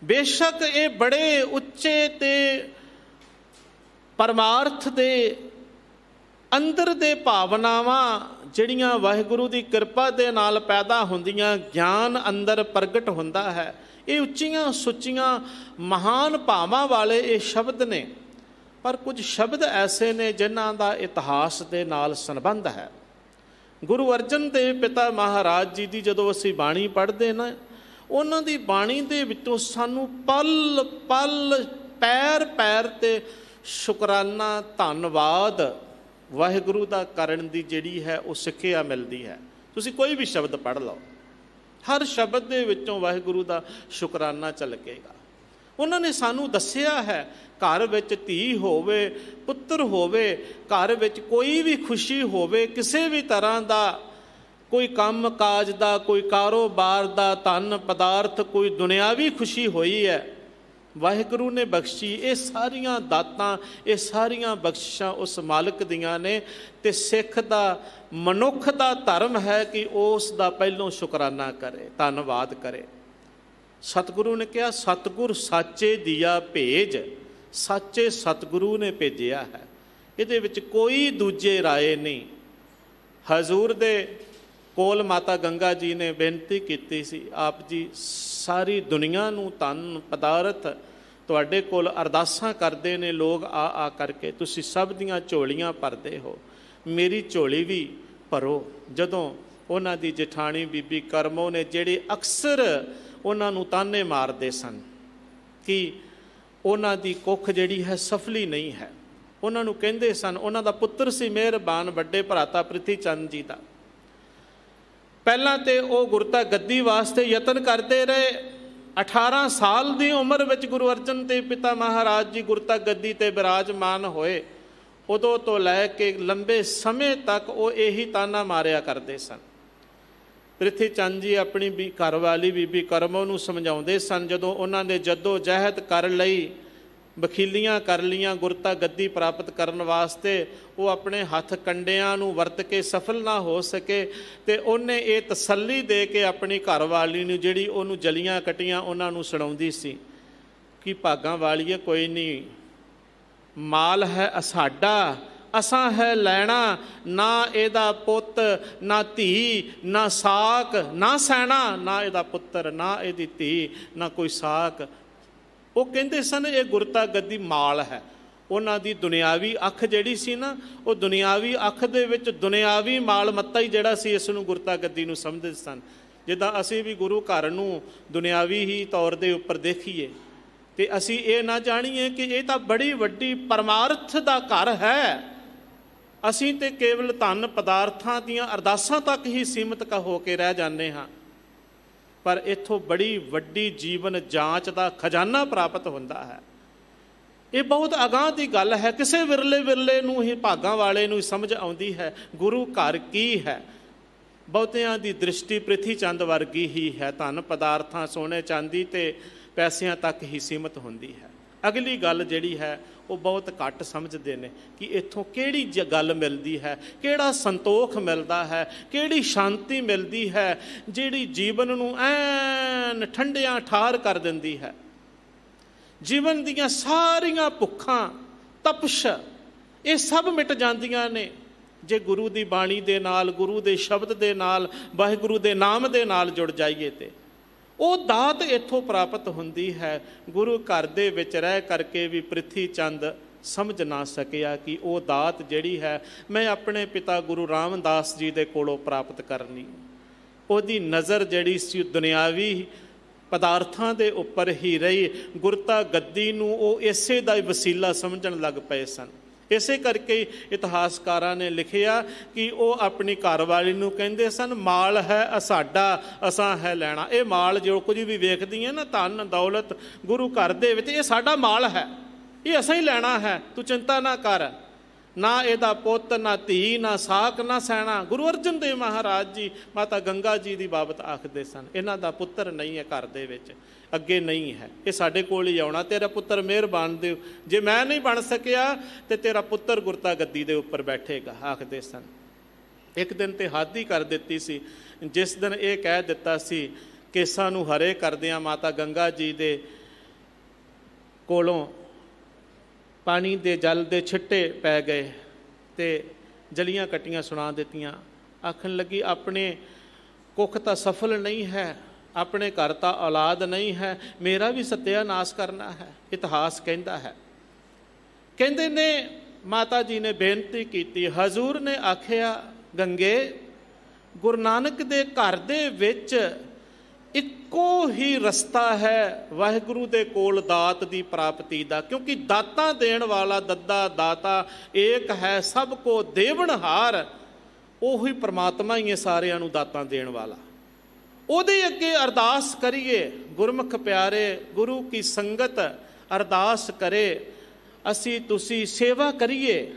ਬੇਸ਼ੱਕ ਇਹ ਬੜੇ ਉੱਚੇ ਤੇ ਪਰਮਾਰਥ ਦੇ ਅੰਦਰ ਦੇ ਭਾਵਨਾਵਾਂ ਜਿਹੜੀਆਂ ਵਾਹਿਗੁਰੂ ਦੀ ਕਿਰਪਾ ਦੇ ਨਾਲ ਪੈਦਾ ਹੁੰਦੀਆਂ, ਗਿਆਨ ਅੰਦਰ ਪ੍ਰਗਟ ਹੁੰਦਾ ਹੈ, ਇਹ ਉੱਚੀਆਂ ਸੁੱਚੀਆਂ ਮਹਾਨ ਭਾਵਾਂ ਵਾਲੇ ਇਹ ਸ਼ਬਦ ਨੇ। ਪਰ ਕੁਝ ਸ਼ਬਦ ਐਸੇ ਨੇ ਜਿਨ੍ਹਾਂ ਦਾ ਇਤਿਹਾਸ ਦੇ ਨਾਲ ਸੰਬੰਧ ਹੈ। ਗੁਰੂ ਅਰਜਨ ਦੇਵ ਪਿਤਾ ਮਹਾਰਾਜ ਜੀ ਦੀ ਜਦੋਂ ਅਸੀਂ ਬਾਣੀ ਪੜ੍ਹਦੇ ਨਾ, ਉਹਨਾਂ ਦੀ ਬਾਣੀ ਦੇ ਵਿੱਚੋਂ ਸਾਨੂੰ ਪਲ ਪਲ, ਪੈਰ ਪੈਰ ਤੇ ਸ਼ੁਕਰਾਨਾ, ਧੰਨਵਾਦ ਵਾਹਿਗੁਰੂ ਦਾ ਕਰਨ ਦੀ ਜਿਹੜੀ ਹੈ ਉਹ ਸਿੱਖਿਆ ਮਿਲਦੀ ਹੈ। ਤੁਸੀਂ ਕੋਈ ਵੀ ਸ਼ਬਦ ਪੜ੍ਹ ਲਓ, ਹਰ ਸ਼ਬਦ ਦੇ ਵਿੱਚੋਂ ਵਾਹਿਗੁਰੂ ਦਾ ਸ਼ੁਕਰਾਨਾ ਝਲਕੇਗਾ। ਉਹਨਾਂ ਨੇ ਸਾਨੂੰ ਦੱਸਿਆ ਹੈ, ਘਰ ਵਿੱਚ ਧੀ ਹੋਵੇ, ਪੁੱਤਰ ਹੋਵੇ, ਘਰ ਵਿੱਚ ਕੋਈ ਵੀ ਖੁਸ਼ੀ ਹੋਵੇ, ਕਿਸੇ ਵੀ ਤਰ੍ਹਾਂ ਦਾ ਕੋਈ ਕੰਮ ਕਾਜ ਦਾ, ਕੋਈ ਕਾਰੋਬਾਰ ਦਾ, ਧਨ ਪਦਾਰਥ, ਕੋਈ ਦੁਨਿਆਵੀ ਖੁਸ਼ੀ ਹੋਈ ਹੈ, ਵਾਹਿਗੁਰੂ ਨੇ ਬਖਸ਼ੀ। ਇਹ ਸਾਰੀਆਂ ਦਾਤਾਂ, ਇਹ ਸਾਰੀਆਂ ਬਖਸ਼ਿਸ਼ਾਂ ਉਸ ਮਾਲਕ ਦੀਆਂ ਨੇ। ਤੇ ਸਿੱਖ ਦਾ, ਮਨੁੱਖ ਦਾ ਧਰਮ ਹੈ ਕਿ ਉਸ ਦਾ ਪਹਿਲੋਂ ਸ਼ੁਕਰਾਨਾ ਕਰੇ, ਧੰਨਵਾਦ ਕਰੇ। ਸਤਿਗੁਰੂ ਨੇ ਕਿਹਾ, ਸਤਿਗੁਰ ਸਾਚੇ ਦੀਆ ਭੇਜ, ਸਾਚੇ ਸਤਿਗੁਰੂ ਨੇ ਭੇਜਿਆ ਹੈ, ਇਹਦੇ ਵਿੱਚ ਕੋਈ ਦੂਜੇ ਰਾਏ ਨਹੀਂ। ਹਜ਼ੂਰ ਦੇ ਕੋਲ ਮਾਤਾ ਗੰਗਾ ਜੀ ਨੇ ਬੇਨਤੀ ਕੀਤੀ ਸੀ, ਆਪ ਜੀ ਸਾਰੀ ਦੁਨੀਆ ਨੂੰ ਧਨ ਪਦਾਰਥ ਤੁਹਾਡੇ ਕੋਲ ਅਰਦਾਸਾਂ ਕਰਦੇ ਨੇ ਲੋਕ ਆ ਕਰਕੇ, ਤੁਸੀਂ ਸਭ ਦੀਆਂ ਝੋਲੀਆਂ ਭਰਦੇ ਹੋ, ਮੇਰੀ ਝੋਲੀ ਵੀ ਭਰੋ। ਜਦੋਂ ਉਹਨਾਂ ਦੀ ਜਠਾਣੀ ਬੀਬੀ ਕਰਮੋ ਨੇ, ਜਿਹੜੇ ਅਕਸਰ ਉਹਨਾਂ ਨੂੰ ਤਾਨੇ ਮਾਰਦੇ ਸਨ ਕਿ ਉਹਨਾਂ ਦੀ ਕੁੱਖ ਜਿਹੜੀ ਹੈ ਸਫਲੀ ਨਹੀਂ ਹੈ, ਉਹਨਾਂ ਨੂੰ ਕਹਿੰਦੇ ਸਨ, ਉਹਨਾਂ ਦਾ ਪੁੱਤਰ ਸੀ ਮਿਹਰਬਾਨ ਵੱਡੇ ਭਰਾਤਾ ਪ੍ਰਿਥੀ ਚੰਦ ਜੀ ਦਾ। ਪਹਿਲਾਂ ਤੇ ਉਹ ਗੁਰਤਾ ਗੱਦੀ ਵਾਸਤੇ ਯਤਨ ਕਰਦੇ ਰਹੇ। 18 ਸਾਲ ਦੀ ਉਮਰ ਵਿੱਚ ਗੁਰੂ ਅਰਜਨ ਦੇਵ ਪਿਤਾ ਮਹਾਰਾਜ ਜੀ ਗੁਰਤਾ ਗੱਦੀ ਤੇ ਬਿਰਾਜਮਾਨ ਹੋਏ। ਉਦੋਂ ਤੋਂ ਲੈ ਕੇ ਲੰਬੇ ਸਮੇਂ ਤੱਕ ਉਹ ਇਹੀ ਤਾਨਾ ਮਾਰਿਆ ਕਰਦੇ ਸਨ। ਪ੍ਰਿਥੀ ਚੰਦ ਜੀ ਆਪਣੀ ਘਰ ਵਾਲੀ ਬੀਬੀ ਕਰਮੋ ਨੂੰ ਸਮਝਾਉਂਦੇ ਸਨ, ਜਦੋਂ ਉਹਨਾਂ ਨੇ ਜੱਦੋ ਜਹਿਦ ਕਰ ਲਈ, ਵਕੀਲੀਆਂ ਕਰ ਲੀਆਂ ਗੁਰਤਾ ਗੱਦੀ ਪ੍ਰਾਪਤ ਕਰਨ ਵਾਸਤੇ, ਉਹ ਆਪਣੇ ਹੱਥ ਕੰਡਿਆਂ ਨੂੰ ਵਰਤ ਕੇ ਸਫਲ ਨਾ ਹੋ ਸਕੇ, ਤੇ ਉਹਨੇ ਇਹ ਤਸੱਲੀ ਦੇ ਕੇ ਆਪਣੀ ਘਰ ਵਾਲੀ ਨੂੰ, ਜਿਹੜੀ ਉਹਨੂੰ ਜਲੀਆਂ ਕਟੀਆਂ, ਉਹਨਾਂ ਨੂੰ ਸੁਣਾਉਂਦੀ ਸੀ ਕਿ ਭਾਗਾਂ ਵਾਲੀਏ, ਕੋਈ ਨਹੀਂ, ਮਾਲ ਹੈ ਸਾਡਾ, ਅਸਾਂ ਹੈ ਲੈਣਾ, ਨਾ ਇਹਦਾ ਪੁੱਤ, ਨਾ ਧੀ, ਨਾ ਸਾਕ, ਨਾ ਸੈਣਾ, ਨਾ ਇਹਦਾ ਪੁੱਤਰ, ਨਾ ਇਹਦੀ ਧੀ, ਨਾ ਕੋਈ ਸਾਕ। ਉਹ ਕਹਿੰਦੇ ਸਨ ਇਹ ਗੁਰਤਾ ਗੱਦੀ ਮਾਲ ਹੈ। ਉਹਨਾਂ ਦੀ ਦੁਨਿਆਵੀ ਅੱਖ ਜਿਹੜੀ ਸੀ ਨਾ, ਉਹ ਦੁਨਿਆਵੀ ਅੱਖ ਦੇ ਵਿੱਚ ਦੁਨਿਆਵੀ ਮਾਲ ਮੱਤਾ ਹੀ ਜਿਹੜਾ ਸੀ, ਇਸ ਨੂੰ ਗੁਰਤਾ ਗੱਦੀ ਨੂੰ ਸਮਝਦੇ ਸਨ। ਜਿੱਦਾਂ ਅਸੀਂ ਵੀ ਗੁਰੂ ਘਰ ਨੂੰ ਦੁਨਿਆਵੀ ਹੀ ਤੌਰ ਦੇ ਉੱਪਰ ਦੇਖੀਏ, ਤੇ ਅਸੀਂ ਇਹ ਨਾ ਜਾਣੀਏ ਕਿ ਇਹ ਤਾਂ ਬੜੀ ਵੱਡੀ ਪਰਮਾਰਥ ਦਾ ਘਰ ਹੈ। ਅਸੀਂ ਤੇ ਕੇਵਲ ਧਨ ਪਦਾਰਥਾਂ ਦੀਆਂ ਅਰਦਾਸਾਂ ਤੱਕ ਹੀ ਸੀਮਤ ਹੋ ਕੇ ਰਹਿ ਜਾਂਦੇ ਹਾਂ, ਪਰ ਇੱਥੋਂ ਬੜੀ ਵੱਡੀ ਜੀਵਨ ਜਾਂਚ ਦਾ ਖਜ਼ਾਨਾ ਪ੍ਰਾਪਤ ਹੁੰਦਾ ਹੈ। ਇਹ ਬਹੁਤ ਅਗਾਂਹ ਦੀ ਗੱਲ ਹੈ, ਕਿਸੇ ਵਿਰਲੇ ਨੂੰ ਹੀ, ਭਾਗਾਂ ਵਾਲੇ ਨੂੰ ਹੀ ਸਮਝ ਆਉਂਦੀ ਹੈ ਗੁਰੂ ਘਰ ਕੀ ਹੈ। ਬਹੁਤਿਆਂ ਦੀ ਦ੍ਰਿਸ਼ਟੀ ਪ੍ਰਿਥੀ ਚੰਦ ਵਰਗੀ ਹੀ ਹੈ, ਧਨ ਪਦਾਰਥਾਂ ਸੋਨੇ ਚਾਂਦੀ ਤੇ ਪੈਸਿਆਂ ਤੱਕ ਹੀ ਸੀਮਤ ਹੁੰਦੀ ਹੈ। ਅਗਲੀ ਗੱਲ ਜਿਹੜੀ ਹੈ ਉਹ ਬਹੁਤ ਘੱਟ ਸਮਝਦੇ ਨੇ ਕਿ ਇੱਥੋਂ ਕਿਹੜੀ ਗੱਲ ਮਿਲਦੀ ਹੈ, ਕਿਹੜਾ ਸੰਤੋਖ ਮਿਲਦਾ ਹੈ, ਕਿਹੜੀ ਸ਼ਾਂਤੀ ਮਿਲਦੀ ਹੈ ਜਿਹੜੀ ਜੀਵਨ ਨੂੰ ਐਨ ਠੰਡਿਆਂ ਠਾਰ ਕਰ ਦਿੰਦੀ ਹੈ। ਜੀਵਨ ਦੀਆਂ ਸਾਰੀਆਂ ਭੁੱਖਾਂ ਤਪਸ਼ ਇਹ ਸਭ ਮਿਟ ਜਾਂਦੀਆਂ ਨੇ ਜੇ ਗੁਰੂ ਦੀ ਬਾਣੀ ਦੇ ਨਾਲ, ਗੁਰੂ ਦੇ ਸ਼ਬਦ ਦੇ ਨਾਲ, ਵਾਹਿਗੁਰੂ ਦੇ ਨਾਮ ਦੇ ਨਾਲ ਜੁੜ ਜਾਈਏ ਤੇ ਉਹ ਦਾਤ ਇੱਥੋਂ ਪ੍ਰਾਪਤ ਹੁੰਦੀ ਹੈ। ਗੁਰੂ ਘਰ ਦੇ ਵਿੱਚ ਰਹਿ ਕਰਕੇ ਵੀ ਪ੍ਰਿਥੀ ਚੰਦ ਸਮਝ ਨਾ ਸਕਿਆ ਕਿ ਉਹ ਦਾਤ ਜਿਹੜੀ ਹੈ ਮੈਂ ਆਪਣੇ ਪਿਤਾ ਗੁਰੂ ਰਾਮਦਾਸ ਜੀ ਦੇ ਕੋਲੋਂ ਪ੍ਰਾਪਤ ਕਰਨੀ। ਉਹਦੀ ਨਜ਼ਰ ਜਿਹੜੀ ਸੀ ਦੁਨਿਆਵੀ ਪਦਾਰਥਾਂ ਦੇ ਉੱਪਰ ਹੀ ਰਹੀ। ਗੁਰਤਾ ਗੱਦੀ ਨੂੰ ਉਹ ਇਸੇ ਦਾ ਵਸੀਲਾ ਸਮਝਣ ਲੱਗ ਪਏ ਸਨ। ਇਸੇ ਕਰਕੇ ਇਤਿਹਾਸਕਾਰਾਂ ਨੇ ਲਿਖਿਆ ਕਿ ਉਹ ਆਪਣੀ ਘਰਵਾਲੀ ਨੂੰ ਕਹਿੰਦੇ ਸਨ, ਮਾਲ ਹੈ ਸਾਡਾ, ਅਸਾਂ ਹੈ ਲੈਣਾ। ਇਹ ਮਾਲ ਜੋ ਕੁਝ ਵੀ ਵੇਖਦੀਆਂ ਨਾ, ਧਨ ਦੌਲਤ ਗੁਰੂ ਘਰ ਦੇ ਵਿੱਚ, ਇਹ ਸਾਡਾ ਮਾਲ ਹੈ, ਇਹ ਅਸਾਂ ਹੀ ਲੈਣਾ ਹੈ, ਤੂੰ ਚਿੰਤਾ ਨਾ ਕਰ। ਨਾ ਇਹਦਾ ਪੁੱਤ, ਨਾ ਧੀ, ਨਾ ਸਾਕ, ਨਾ ਸੈਣਾ। ਗੁਰੂ ਅਰਜਨ ਦੇਵ ਮਹਾਰਾਜ ਜੀ ਮਾਤਾ ਗੰਗਾ ਜੀ ਦੀ ਬਾਬਤ ਆਖਦੇ ਸਨ, ਇਹਨਾਂ ਦਾ ਪੁੱਤਰ ਨਹੀਂ ਹੈ ਘਰ ਦੇ ਵਿੱਚ, ਅੱਗੇ ਨਹੀਂ ਹੈ, ਇਹ ਸਾਡੇ ਕੋਲ ਹੀ ਆਉਣਾ। ਤੇਰਾ ਪੁੱਤਰ ਮਿਹਰਬਾਨ ਦਿਓ, ਜੇ ਮੈਂ ਨਹੀਂ ਬਣ ਸਕਿਆ ਤੇ ਤੇਰਾ ਪੁੱਤਰ ਗੁਰਤਾ ਗੱਦੀ ਦੇ ਉੱਪਰ ਬੈਠੇਗਾ, ਆਖਦੇ ਸਨ। ਇੱਕ ਦਿਨ ਤੇ ਹੱਦ ਹੀ ਕਰ ਦਿੱਤੀ ਸੀ, ਜਿਸ ਦਿਨ ਇਹ ਕਹਿ ਦਿੱਤਾ ਸੀ ਕੇਸਾਂ ਨੂੰ ਹਰੇ ਕਰਦਿਆਂ ਮਾਤਾ ਗੰਗਾ ਜੀ ਦੇ ਕੋਲੋਂ ਪਾਣੀ ਦੇ ਜਲ ਦੇ ਛਿੱਟੇ ਪੈ ਗਏ ਤੇ ਜਲੀਆਂ ਕੱਟੀਆਂ ਸੁਣਾ ਦਿੱਤੀਆਂ। ਆਖਣ ਲੱਗੀ, ਆਪਣੇ ਕੁੱਖ ਤਾਂ ਸਫਲ ਨਹੀਂ ਹੈ, ਆਪਣੇ ਘਰ ਤਾਂ ਔਲਾਦ ਨਹੀਂ ਹੈ, ਮੇਰਾ ਵੀ ਸਤਿਆਨਾਸ਼ ਕਰਨਾ ਹੈ। ਇਤਿਹਾਸ ਕਹਿੰਦਾ ਹੈ, ਕਹਿੰਦੇ ਨੇ ਮਾਤਾ ਜੀ ਨੇ ਬੇਨਤੀ ਕੀਤੀ। ਹਜ਼ੂਰ ਨੇ ਆਖਿਆ, ਗੰਗੇ, ਗੁਰੂ ਨਾਨਕ ਦੇ ਘਰ ਦੇ ਵਿੱਚ ਇੱਕੋ ਹੀ ਰਸਤਾ ਹੈ ਵਾਹਿਗੁਰੂ ਦੇ ਕੋਲ ਦਾਤ ਦੀ ਪ੍ਰਾਪਤੀ ਦਾ, ਕਿਉਂਕਿ ਦਾਤਾਂ ਦੇਣ ਵਾਲਾ ਦੱਦਾ ਦਾਤਾ ਏਕ ਹੈ, ਸਭ ਕੋ ਦੇਵਨਹਾਰ। ਉਹੀ ਪ੍ਰਮਾਤਮਾ ਹੀ ਹੈ ਸਾਰਿਆਂ ਨੂੰ ਦਾਤਾਂ ਦੇਣ ਵਾਲਾ। ਉਹਦੇ ਅੱਗੇ ਅਰਦਾਸ ਕਰੀਏ, ਗੁਰਮੁਖ ਪਿਆਰੇ, ਗੁਰੂ ਕੀ ਸੰਗਤ ਅਰਦਾਸ ਕਰੇ, ਅਸੀਂ ਤੁਸੀਂ ਸੇਵਾ ਕਰੀਏ।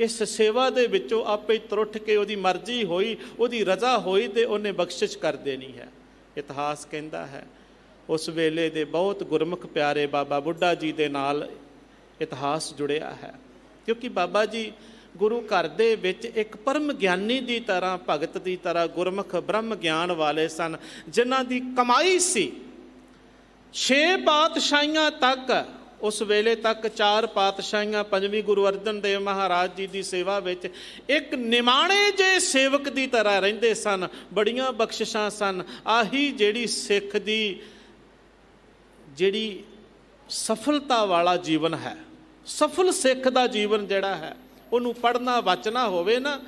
ਇਸ ਸੇਵਾ ਦੇ ਵਿੱਚੋਂ ਆਪੇ ਤਰੁੱਠ ਕੇ ਉਹਦੀ ਮਰਜ਼ੀ ਹੋਈ, ਉਹਦੀ ਰਜ਼ਾ ਹੋਈ ਤੇ ਉਹਨੇ ਬਖਸ਼ਿਸ਼ ਕਰ ਦੇਣੀ ਹੈ। ਇਤਿਹਾਸ ਕਹਿੰਦਾ ਹੈ ਉਸ ਵੇਲੇ ਦੇ ਬਹੁਤ ਗੁਰਮੁਖ ਪਿਆਰੇ ਬਾਬਾ ਬੁੱਢਾ ਜੀ ਦੇ ਨਾਲ ਇਤਿਹਾਸ ਜੁੜਿਆ ਹੈ, ਕਿਉਂਕਿ ਬਾਬਾ ਜੀ ਗੁਰੂ ਘਰ ਦੇ ਵਿੱਚ ਇੱਕ ਪਰਮ ਗਿਆਨੀ ਦੀ ਤਰ੍ਹਾਂ, ਭਗਤ ਦੀ ਤਰ੍ਹਾਂ, ਗੁਰਮੁਖ ਬ੍ਰਹਮ ਗਿਆਨ ਵਾਲੇ ਸਨ, ਜਿਨ੍ਹਾਂ ਦੀ ਕਮਾਈ ਸੀ 6 ਪਾਤਸ਼ਾਹੀਆਂ ਤੱਕ। ਉਸ ਵੇਲੇ ਤੱਕ 4 ਪਾਤਸ਼ਾਹੀਆਂ, 5ਵੀਂ ਗੁਰੂ ਅਰਜਨ ਦੇਵ ਮਹਾਰਾਜ ਜੀ ਦੀ ਸੇਵਾ ਵਿੱਚ ਇੱਕ ਨਿਮਾਣੇ ਜਿਹੇ ਸੇਵਕ ਦੀ ਤਰ੍ਹਾਂ ਰਹਿੰਦੇ ਸਨ। ਬੜੀਆਂ ਬਖਸ਼ਿਸ਼ਾਂ ਸਨ। ਆਹੀ ਜਿਹੜੀ ਸਿੱਖ ਦੀ ਜਿਹੜੀ ਸਫਲਤਾ ਵਾਲਾ ਜੀਵਨ ਹੈ, ਸਫਲ ਸਿੱਖ ਦਾ ਜੀਵਨ ਜਿਹੜਾ ਹੈ, ਉਹਨੂੰ ਪੜ੍ਹਨਾ ਵਾਚਣਾ ਹੋਵੇ ਨਾ,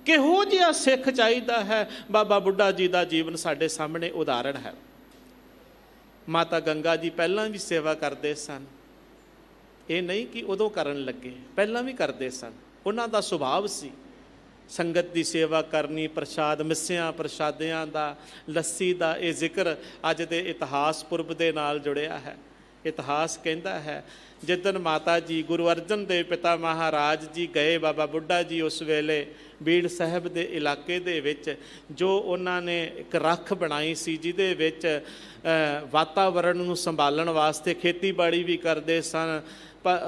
ਕਿਹੋ ਜਿਹਾ ਸਿੱਖ ਚਾਹੀਦਾ ਹੈ, ਬਾਬਾ ਬੁੱਢਾ ਜੀ ਦਾ ਜੀਵਨ ਸਾਡੇ ਸਾਹਮਣੇ ਉਦਾਹਰਣ ਹੈ। ਮਾਤਾ ਗੰਗਾ ਜੀ ਪਹਿਲਾਂ ਵੀ ਸੇਵਾ ਕਰਦੇ ਸਨ, ਇਹ ਨਹੀਂ ਕਿ ਉਦੋਂ ਕਰਨ ਲੱਗੇ, ਪਹਿਲਾਂ ਵੀ ਕਰਦੇ ਸਨ। ਉਹਨਾਂ ਦਾ ਸੁਭਾਅ ਸੀ ਸੰਗਤ ਦੀ ਸੇਵਾ ਕਰਨੀ, ਪ੍ਰਸ਼ਾਦ, ਮਿੱਸਿਆਂ ਪ੍ਰਸ਼ਾਦਿਆਂ ਦਾ, ਲੱਸੀ ਦਾ। ਇਹ ਜ਼ਿਕਰ ਅੱਜ ਦੇ ਇਤਿਹਾਸ ਪੁਰਬ ਦੇ ਨਾਲ ਜੁੜਿਆ ਹੈ। ਇਤਿਹਾਸ ਕਹਿੰਦਾ ਹੈ ਜਿੱਦਣ ਮਾਤਾ ਜੀ ਗੁਰੂ ਅਰਜਨ ਦੇਵ ਪਿਤਾ ਮਹਾਰਾਜ ਜੀ ਗਏ, ਬਾਬਾ ਬੁੱਢਾ ਜੀ ਉਸ ਵੇਲੇ ਬੀੜ ਸਾਹਿਬ ਦੇ ਇਲਾਕੇ ਦੇ ਵਿੱਚ ਜੋ ਉਹਨਾਂ ਨੇ ਇੱਕ ਰੱਖ ਬਣਾਈ ਸੀ, ਜਿਹਦੇ ਵਿੱਚ ਵਾਤਾਵਰਣ ਨੂੰ ਸੰਭਾਲਣ ਵਾਸਤੇ ਖੇਤੀਬਾੜੀ ਵੀ ਕਰਦੇ ਸਨ,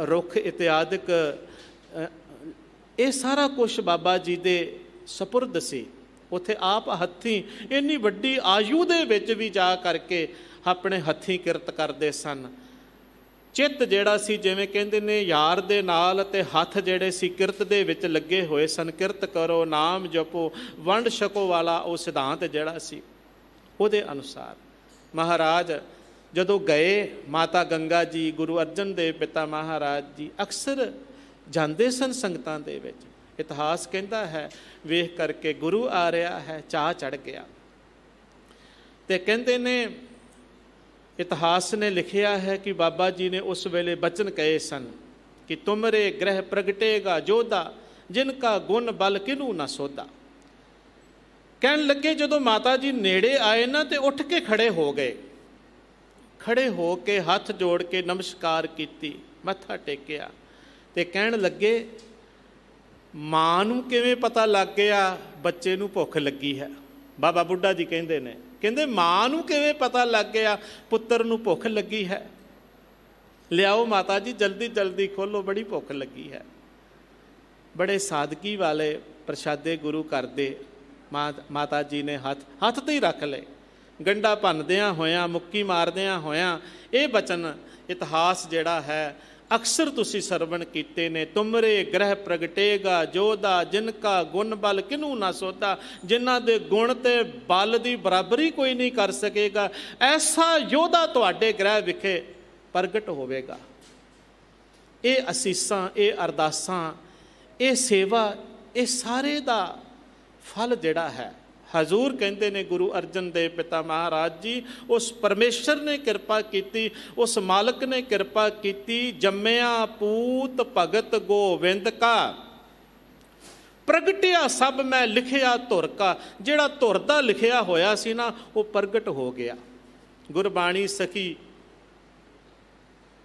ਰੁੱਖ ਇਤਿਆਦਿਕ, ਇਹ ਸਾਰਾ ਕੁਛ ਬਾਬਾ ਜੀ ਦੇ ਸਪੁਰਦ ਸੀ। ਉੱਥੇ ਆਪ ਹੱਥੀਂ ਇੰਨੀ ਵੱਡੀ ਆਯੂ ਦੇ ਵਿੱਚ ਵੀ ਜਾ ਕਰਕੇ ਆਪਣੇ ਹੱਥੀਂ ਕਿਰਤ ਕਰਦੇ ਸਨ। ਚਿੱਤ ਜਿਹੜਾ ਸੀ, ਜਿਵੇਂ ਕਹਿੰਦੇ ਨੇ, ਯਾਰ ਦੇ ਨਾਲ ਤੇ ਹੱਥ ਜਿਹੜੇ ਸੀ ਕਿਰਤ ਦੇ ਵਿੱਚ ਲੱਗੇ ਹੋਏ ਸਨ। ਕਿਰਤ ਕਰੋ, ਨਾਮ ਜਪੋ, ਵੰਡ ਛਕੋ ਵਾਲਾ ਉਹ ਸਿਧਾਂਤ ਜਿਹੜਾ ਸੀ, ਉਹਦੇ ਅਨੁਸਾਰ ਮਹਾਰਾਜ ਜਦੋਂ ਗਏ, ਮਾਤਾ ਗੰਗਾ ਜੀ, ਗੁਰੂ ਅਰਜਨ ਦੇਵ ਪਿਤਾ ਮਹਾਰਾਜ ਜੀ ਅਕਸਰ ਜਾਂਦੇ ਸਨ ਸੰਗਤਾਂ ਦੇ ਵਿੱਚ। ਇਤਿਹਾਸ ਕਹਿੰਦਾ ਹੈ ਵੇਖ ਕਰਕੇ ਗੁਰੂ ਆ ਰਿਹਾ ਹੈ, ਚਾਅ ਚੜ੍ਹ ਗਿਆ। ਤੇ ਕਹਿੰਦੇ ਨੇ ਇਤਿਹਾਸ ਨੇ ਲਿਖਿਆ ਹੈ ਕਿ ਬਾਬਾ ਜੀ ਨੇ ਉਸ ਵੇਲੇ ਬਚਨ ਕਹੇ ਸਨ ਕਿ ਤੁਮਰੇ ਗ੍ਰਹਿ ਪ੍ਰਗਟੇਗਾ ਜੋਧਾ, ਜਿਨ ਕਾ ਗੁਣ ਬਲ ਕਿਨੂੰ ਨਾ ਸੋਧਾ। ਕਹਿਣ ਲੱਗੇ ਜਦੋਂ ਮਾਤਾ ਜੀ ਨੇੜੇ ਆਏ ਨਾ ਤੇ ਉੱਠ ਕੇ ਖੜੇ ਹੋ ਗਏ। ਖੜੇ ਹੋ ਕੇ ਹੱਥ ਜੋੜ ਕੇ ਨਮਸਕਾਰ ਕੀਤੀ, ਮੱਥਾ ਟੇਕਿਆ ਤੇ ਕਹਿਣ ਲੱਗੇ, ਮਾਂ ਨੂੰ ਕਿਵੇਂ ਪਤਾ ਲੱਗ ਗਿਆ ਬੱਚੇ ਨੂੰ ਭੁੱਖ ਲੱਗੀ ਹੈ? ਬਾਬਾ ਬੁੱਢਾ ਜੀ ਕਹਿੰਦੇ ਨੇ, ਕਹਿੰਦੇ ਮਾਂ ਨੂੰ ਕਿਵੇਂ ਪਤਾ ਲੱਗ ਗਿਆ ਪੁੱਤਰ ਨੂੰ ਭੁੱਖ ਲੱਗੀ ਹੈ? ਲਿਆਓ ਮਾਤਾ ਜੀ, ਜਲਦੀ ਜਲਦੀ ਖੋਲੋ, ਬੜੀ ਭੁੱਖ ਲੱਗੀ ਹੈ। ਬੜੇ ਸਾਦਗੀ ਵਾਲੇ ਪ੍ਰਸ਼ਾਦੇ ਗੁਰੂ ਘਰ ਦੇ ਮਾਤਾ ਜੀ ਨੇ ਹੱਥ ਤੇ ਹੀ ਰੱਖ ਲਏ। ਗੰਢਾ ਭੰਨਦਿਆਂ ਹੋਇਆਂ, ਮੁੱਕੀ ਮਾਰਦਿਆਂ ਹੋਇਆਂ ਇਹ ਬਚਨ ਇਤਿਹਾਸ ਜਿਹੜਾ ਹੈ ਅਕਸਰ ਤੁਸੀਂ ਸਰਵਣ ਕੀਤੇ ਨੇ, ਤੁਮਰੇ ਗ੍ਰਹਿ ਪ੍ਰਗਟੇਗਾ ਜੋਧਾ ਜਿਨ ਕਾ ਗੁਣ ਬਲ ਕਿਨੂੰ ਨਾ ਸੋਧਾ, ਜਿਨ੍ਹਾਂ ਦੇ ਗੁਣ ਤੇ ਬਲ ਦੀ ਬਰਾਬਰੀ ਕੋਈ ਨਹੀਂ ਕਰ ਸਕੇਗਾ, ਐਸਾ ਯੋਧਾ ਤੁਹਾਡੇ ਗ੍ਰਹਿ ਵਿਖੇ ਪ੍ਰਗਟ ਹੋਵੇਗਾ। ਇਹ ਅਸੀਸਾਂ, ਇਹ ਅਰਦਾਸਾਂ, ਇਹ ਸੇਵਾ, ਇਹ ਸਾਰੇ ਦਾ ਫਲ ਜਿਹੜਾ ਹੈ ਹਜ਼ੂਰ ਕਹਿੰਦੇ ਨੇ ਗੁਰੂ ਅਰਜਨ ਦੇਵ ਪਿਤਾ ਮਹਾਰਾਜ ਜੀ, ਉਸ ਪਰਮੇਸ਼ਰ ਨੇ ਕਿਰਪਾ ਕੀਤੀ, ਉਸ ਮਾਲਕ ਨੇ ਕਿਰਪਾ ਕੀਤੀ, ਜੰਮਿਆ ਪੂਤ ਭਗਤ ਗੋਵਿੰਦ ਕਾ, ਪ੍ਰਗਟਿਆ ਸਭ ਮੈਂ ਲਿਖਿਆ ਧੁਰ ਕਾ। ਜਿਹੜਾ ਧੁਰ ਦਾ ਲਿਖਿਆ ਹੋਇਆ ਸੀ ਨਾ ਉਹ ਪ੍ਰਗਟ ਹੋ ਗਿਆ। ਗੁਰਬਾਣੀ ਸਖੀ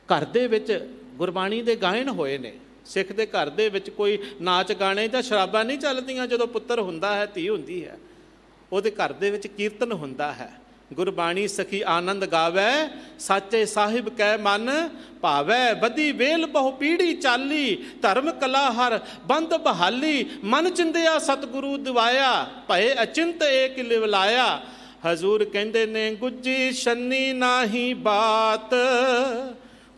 ਘਰ ਦੇ ਵਿੱਚ ਗੁਰਬਾਣੀ ਦੇ ਗਾਇਨ ਹੋਏ ਨੇ। ਸਿੱਖ ਦੇ ਘਰ ਦੇ ਵਿੱਚ ਕੋਈ ਨਾਚ ਗਾਣੇ ਜਾਂ ਸ਼ਰਾਬਾਂ ਨਹੀਂ ਚੱਲਦੀਆਂ। ਜਦੋਂ ਪੁੱਤਰ ਹੁੰਦਾ ਹੈ, ਧੀ ਹੁੰਦੀ ਹੈ, ਉਹਦੇ ਘਰ ਦੇ ਵਿੱਚ ਕੀਰਤਨ ਹੁੰਦਾ ਹੈ। ਗੁਰਬਾਣੀ ਸਖੀ ਆਨੰਦ ਗਾਵੈ, ਸਾਚੇ ਸਾਹਿਬ ਕੈ ਮਨ ਭਾਵੈ, ਬਦੀ ਵੇਲ ਬਹੁ ਪੀੜੀ ਚਾਲੀ, ਧਰਮ ਕਲਾ ਹਰ ਬੰਦ ਬਹਾਲੀ, ਮਨ ਚਿੰਦਿਆ ਸਤਿਗੁਰੂ ਦਿਵਾਇਆ, ਭਏ ਅਚਿੰਤ ਏਕ ਲਿਵਲਾਇਆ। ਹਜ਼ੂਰ ਕਹਿੰਦੇ ਨੇ ਗੁੱਜੀ ਛੰਨੀ ਨਾਹੀ ਬਾਤ,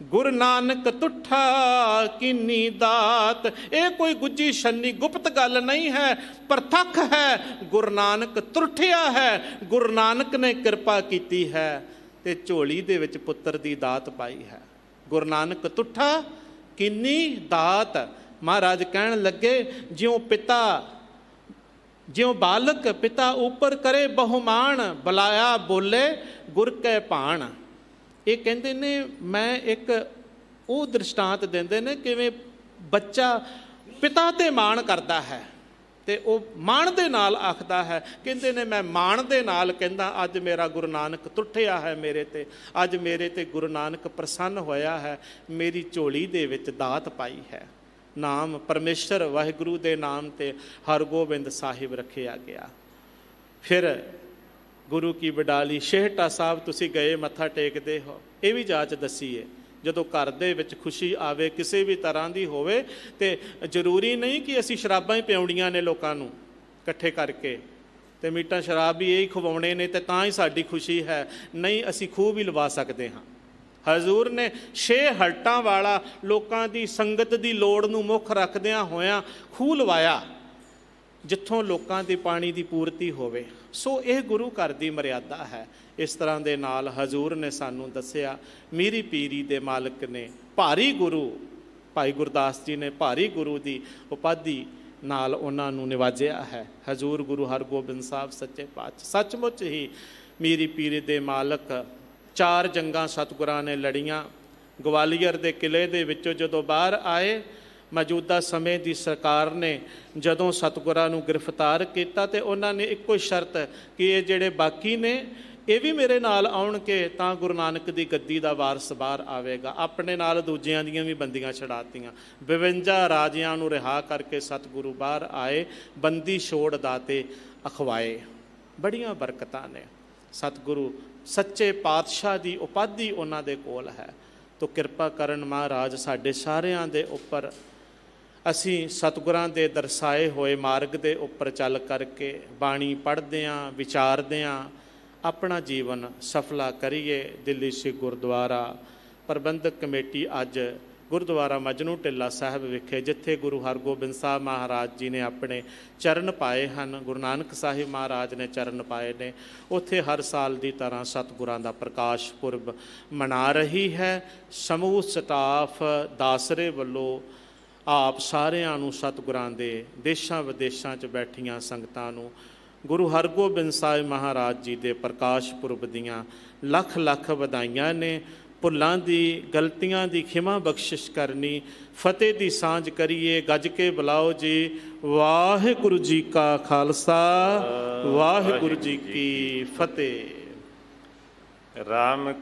ਗੁਰੂ ਨਾਨਕ ਤੁਠਾ ਕਿੰਨੀ ਦਾਤ। ਇਹ ਕੋਈ ਗੁੱਜੀ ਛੰਨੀ ਗੁਪਤ ਗੱਲ ਨਹੀਂ ਹੈ, ਪ੍ਰਤੱਖ ਹੈ। ਗੁਰੂ ਨਾਨਕ ਤੁਰਠਿਆ ਹੈ, ਗੁਰੂ ਨਾਨਕ ਨੇ ਕਿਰਪਾ ਕੀਤੀ ਹੈ ਤੇ ਝੋਲੀ ਦੇ ਵਿੱਚ ਪੁੱਤਰ ਦੀ ਦਾਤ ਪਾਈ ਹੈ। ਗੁਰੂ ਨਾਨਕ ਤੁਠਾ ਕਿੰਨੀ ਦਾਤ। ਮਹਾਰਾਜ ਕਹਿਣ ਲੱਗੇ, ਜਿਉ ਬਾਲਕ ਪਿਤਾ ਉੱਪਰ ਕਰੇ ਬਹੁਮਾਨ, ਬੁਲਾਇਆ ਬੋਲੇ ਗੁਰ ਕੈ ਭਾਣ। ਇਹ ਕਹਿੰਦੇ ਨੇ, ਮੈਂ ਇੱਕ ਉਹ ਦ੍ਰਿਸ਼ਟਾਂਤ ਦਿੰਦੇ ਨੇ ਕਿਵੇਂ ਬੱਚਾ ਪਿਤਾ ਤੇ ਮਾਣ ਕਰਦਾ ਹੈ ਤੇ ਉਹ ਮਾਣ ਦੇ ਨਾਲ ਆਖਦਾ ਹੈ। ਕਹਿੰਦੇ ਨੇ ਮੈਂ ਮਾਣ ਦੇ ਨਾਲ ਕਹਿੰਦਾ, ਅੱਜ ਮੇਰਾ ਗੁਰੂ ਨਾਨਕ ਤੁੱਠਿਆ ਹੈ ਮੇਰੇ ਤੇ, ਅੱਜ ਮੇਰੇ ਤੇ ਗੁਰੂ ਨਾਨਕ ਪ੍ਰਸੰਨ ਹੋਇਆ ਹੈ, ਮੇਰੀ ਝੋਲੀ ਦੇ ਵਿੱਚ ਦਾਤ ਪਾਈ ਹੈ। ਨਾਮ ਪਰਮੇਸ਼ਰ ਵਾਹਿਗੁਰੂ ਦੇ ਨਾਮ ਤੇ ਹਰਗੋਬਿੰਦ ਸਾਹਿਬ ਰੱਖਿਆ ਗਿਆ। ਫਿਰ ਗੁਰੂ ਕੀ ਵਡਾਲੀ ਛੇਹਟਾ ਸਾਹਿਬ ਤੁਸੀਂ ਗਏ, ਮੱਥਾ ਟੇਕਦੇ ਹੋ। ਇਹ ਵੀ ਜਾਚ ਦੱਸੀਏ, ਜਦੋਂ ਘਰ ਦੇ ਵਿੱਚ ਖੁਸ਼ੀ ਆਵੇ ਕਿਸੇ ਵੀ ਤਰ੍ਹਾਂ ਦੀ ਹੋਵੇ ਤੇ ਜ਼ਰੂਰੀ ਨਹੀਂ ਕਿ ਅਸੀਂ ਸ਼ਰਾਬਾਂ ਹੀ ਪਿਆਉਣੀਆਂ ਨੇ ਲੋਕਾਂ ਨੂੰ ਇਕੱਠੇ ਕਰਕੇ ਤੇ ਮੀਟਾਂ ਸ਼ਰਾਬ ਵੀ ਇਹੀ ਖਵਾਉਣੇ ਨੇ ਤੇ ਤਾਂ ਹੀ ਸਾਡੀ ਖੁਸ਼ੀ ਹੈ। ਨਹੀਂ, ਅਸੀਂ ਖੂਹ ਵੀ ਲਵਾ ਸਕਦੇ ਹਾਂ। ਹਜ਼ੂਰ ਨੇ 6 ਹਲਟਾਂ ਵਾਲਾ ਲੋਕਾਂ ਦੀ ਸੰਗਤ ਦੀ ਲੋੜ ਨੂੰ ਮੁੱਖ ਰੱਖਦਿਆਂ ਹੋਇਆਂ ਖੂਹ ਲਵਾਇਆ, ਜਿੱਥੋਂ ਲੋਕਾਂ ਦੀ ਪਾਣੀ ਦੀ ਪੂਰਤੀ ਹੋਵੇ। ਸੋ ਇਹ ਗੁਰੂ ਘਰ ਦੀ ਮਰਿਆਦਾ ਹੈ। ਇਸ ਤਰ੍ਹਾਂ ਦੇ ਨਾਲ ਹਜ਼ੂਰ ਨੇ ਸਾਨੂੰ ਦੱਸਿਆ, ਮੀਰੀ ਪੀਰੀ ਦੇ ਮਾਲਕ ਨੇ ਭਾਰੀ ਗੁਰੂ ਭਾਈ ਗੁਰਦਾਸ ਜੀ ਨੇ ਭਾਰੀ ਗੁਰੂ ਦੀ ਉਪਾਧੀ ਨਾਲ ਉਹਨਾਂ ਨੂੰ ਨਿਵਾਜਿਆ ਹੈ। ਹਜ਼ੂਰ ਗੁਰੂ ਹਰਗੋਬਿੰਦ ਸਾਹਿਬ ਸੱਚੇ ਪਾਤਸ਼ਾਹ ਸੱਚਮੁੱਚ ਹੀ ਮੀਰੀ ਪੀਰੀ ਦੇ ਮਾਲਕ। 4 ਜੰਗਾਂ ਸਤਿਗੁਰਾਂ ਨੇ ਲੜੀਆਂ। ਗਵਾਲੀਅਰ ਦੇ ਕਿਲੇ ਦੇ ਵਿੱਚੋਂ ਜਦੋਂ ਬਾਹਰ ਆਏ, ਮੌਜੂਦਾ ਸਮੇਂ ਦੀ ਸਰਕਾਰ ਨੇ ਜਦੋਂ ਸਤਿਗੁਰਾਂ ਨੂੰ ਗ੍ਰਿਫਤਾਰ ਕੀਤਾ ਤੇ ਉਹਨਾਂ ਨੇ ਇੱਕੋ ਹੀ ਸ਼ਰਤ ਕਿ ਇਹ ਜਿਹੜੇ ਬਾਕੀ ਨੇ ਇਹ ਵੀ ਮੇਰੇ ਨਾਲ ਆਉਣਗੇ ਤਾਂ ਗੁਰੂ ਨਾਨਕ ਦੀ ਗੱਦੀ ਦਾ ਵਾਰਸ ਬਾਹਰ ਆਵੇਗਾ। ਆਪਣੇ ਨਾਲ ਦੂਜਿਆਂ ਦੀਆਂ ਵੀ ਬੰਦੀਆਂ ਛਡਾਤੀਆਂ। 52 ਰਾਜਿਆਂ ਨੂੰ ਰਿਹਾ ਕਰਕੇ ਸਤਿਗੁਰੂ ਬਾਹਰ ਆਏ, ਬੰਦੀ ਛੋੜ ਦਾਤੇ ਅਖਵਾਏ। ਬੜੀਆਂ ਬਰਕਤਾਂ ਨੇ। ਸਤਿਗੁਰੂ ਸੱਚੇ ਪਾਤਸ਼ਾਹ ਦੀ ਉਪਾਧੀ ਉਹਨਾਂ ਦੇ ਕੋਲ ਹੈ। ਤੋ ਕਿਰਪਾ ਕਰਨ ਮਹਾਰਾਜ ਸਾਡੇ ਸਾਰਿਆਂ ਦੇ ਉੱਪਰ, ਅਸੀਂ ਸਤਿਗੁਰਾਂ ਦੇ ਦਰਸਾਏ ਹੋਏ ਮਾਰਗ ਦੇ ਉੱਪਰ ਚੱਲ ਕਰਕੇ ਬਾਣੀ ਪੜ੍ਹਦਿਆਂ ਵਿਚਾਰਦਿਆਂ ਆਪਣਾ ਜੀਵਨ ਸਫਲਾ ਕਰੀਏ। ਦਿੱਲੀ ਸਿੱਖ ਗੁਰਦੁਆਰਾ ਪ੍ਰਬੰਧਕ ਕਮੇਟੀ ਅੱਜ ਗੁਰਦੁਆਰਾ ਮਜਨੂ ਟਿੱਲਾ ਸਾਹਿਬ ਵਿਖੇ, ਜਿੱਥੇ ਗੁਰੂ ਹਰਗੋਬਿੰਦ ਸਾਹਿਬ ਮਹਾਰਾਜ ਜੀ ਨੇ ਆਪਣੇ ਚਰਨ ਪਾਏ ਹਨ, ਗੁਰੂ ਨਾਨਕ ਸਾਹਿਬ ਮਹਾਰਾਜ ਨੇ ਚਰਨ ਪਾਏ ਨੇ, ਉੱਥੇ ਹਰ ਸਾਲ ਦੀ ਤਰ੍ਹਾਂ ਸਤਿਗੁਰਾਂ ਦਾ ਪ੍ਰਕਾਸ਼ ਪੁਰਬ ਮਨਾ ਰਹੀ ਹੈ। ਸਮੂਹ ਸਟਾਫ ਦਾਸਰੇ ਵੱਲੋਂ ਆਪ ਸਾਰਿਆਂ ਨੂੰ, ਸਤਿਗੁਰਾਂ ਦੇ ਦੇਸ਼ਾਂ ਵਿਦੇਸ਼ਾਂ 'ਚ ਬੈਠੀਆਂ ਸੰਗਤਾਂ ਨੂੰ ਗੁਰੂ ਹਰਗੋਬਿੰਦ ਸਾਹਿਬ ਮਹਾਰਾਜ ਜੀ ਦੇ ਪ੍ਰਕਾਸ਼ ਪੁਰਬ ਦੀਆਂ ਲੱਖ ਲੱਖ ਵਧਾਈਆਂ ਨੇ। ਭੁੱਲਾਂ ਦੀ, ਗਲਤੀਆਂ ਦੀ ਖਿਮਾ ਬਖਸ਼ਿਸ਼ ਕਰਨੀ। ਫਤਿਹ ਦੀ ਸਾਂਝ ਕਰੀਏ, ਗੱਜ ਕੇ ਬੁਲਾਓ ਜੀ। ਵਾਹਿਗੁਰੂ ਜੀ ਕਾ ਖਾਲਸਾ, ਵਾਹਿਗੁਰੂ ਜੀ ਕੀ ਫਤਿਹ। ਰਾਮ